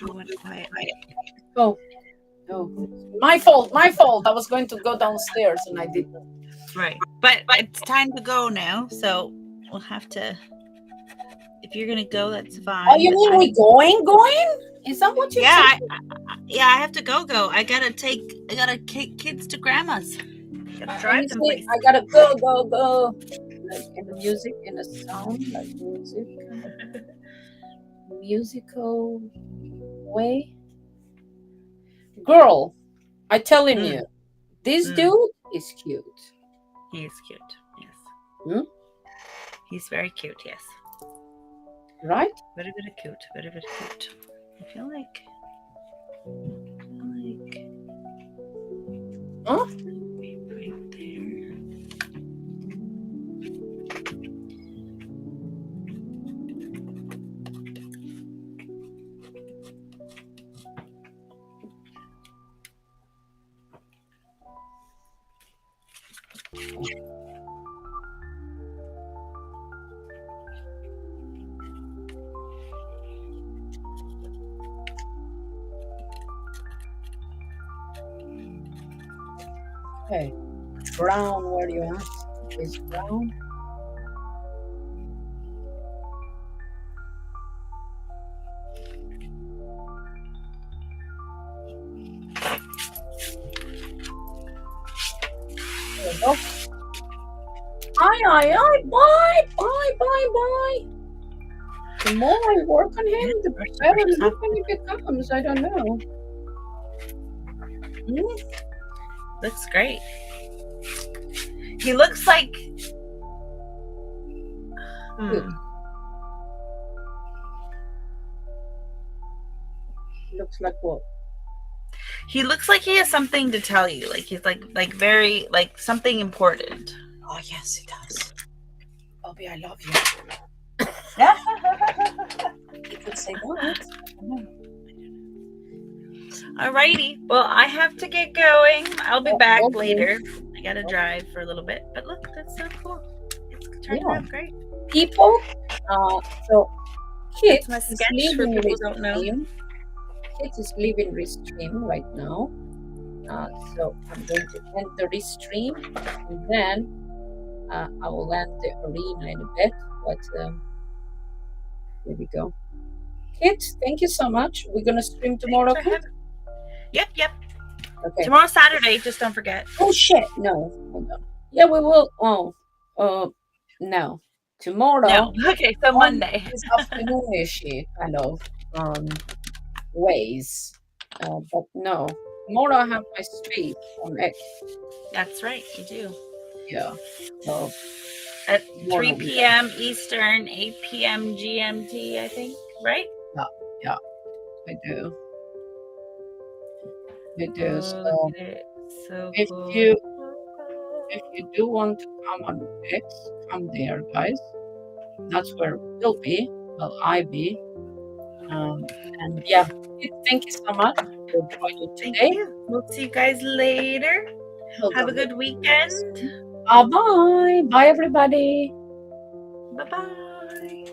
Oh, it went quiet. Oh, oh, my fault. My fault. I was going to go downstairs and I didn't. Right. But it's time to go now, so we'll have to. If you're gonna go, that's fine. Oh, you mean we going? Is that what you said? Yeah, I have to go. I gotta take kids to grandma's. Gotta drive them places. I gotta go. Like in the music, in a sound, like music, kind of musical way. Girl, I telling you, this dude is cute. He is cute. Yes. Hmm? He's very cute. Yes. Right? Very, very cute. Very, very cute. I feel like. Huh? Right there. Okay. Brown, where do you at? Is brown? There we go. Bye. The more I work on him, the better looking he becomes. I don't know. Looks great. He looks like. Looks like what? He looks like he has something to tell you. Like he's like very like something important. Oh yes, he does. Bobbi, I love you. You could say that. Alrighty. Well, I have to get going. I'll be back later. I gotta drive for a little bit. But look, that's so cool. It's turned out great. People, so Kit my is sketch for leaving people who don't know. Kit is leaving Restream right now. So I'm going to end the Restream and then I will end the arena in a bit. But here we go. Kit, thank you so much. We're gonna stream tomorrow. Yep. Okay. Tomorrow's Saturday. Just don't forget. Oh shit! No, hold on. Yeah, we will. No. Tomorrow. No. Okay, so Monday. This afternoonish kind of ways. But no. Tomorrow I have my space on X. That's right, you do. Yeah. So at 3 p.m. Eastern, 8 p.m. GMT, I think, right? Yeah. I do. So if cool. you do want to come on X, come there, guys. That's where we'll be. Well, I be. And yeah, thank you so much for joining Thank today. you. We'll see you guys later. Hold Have a on. good weekend. Bye bye. Bye, everybody. Bye bye.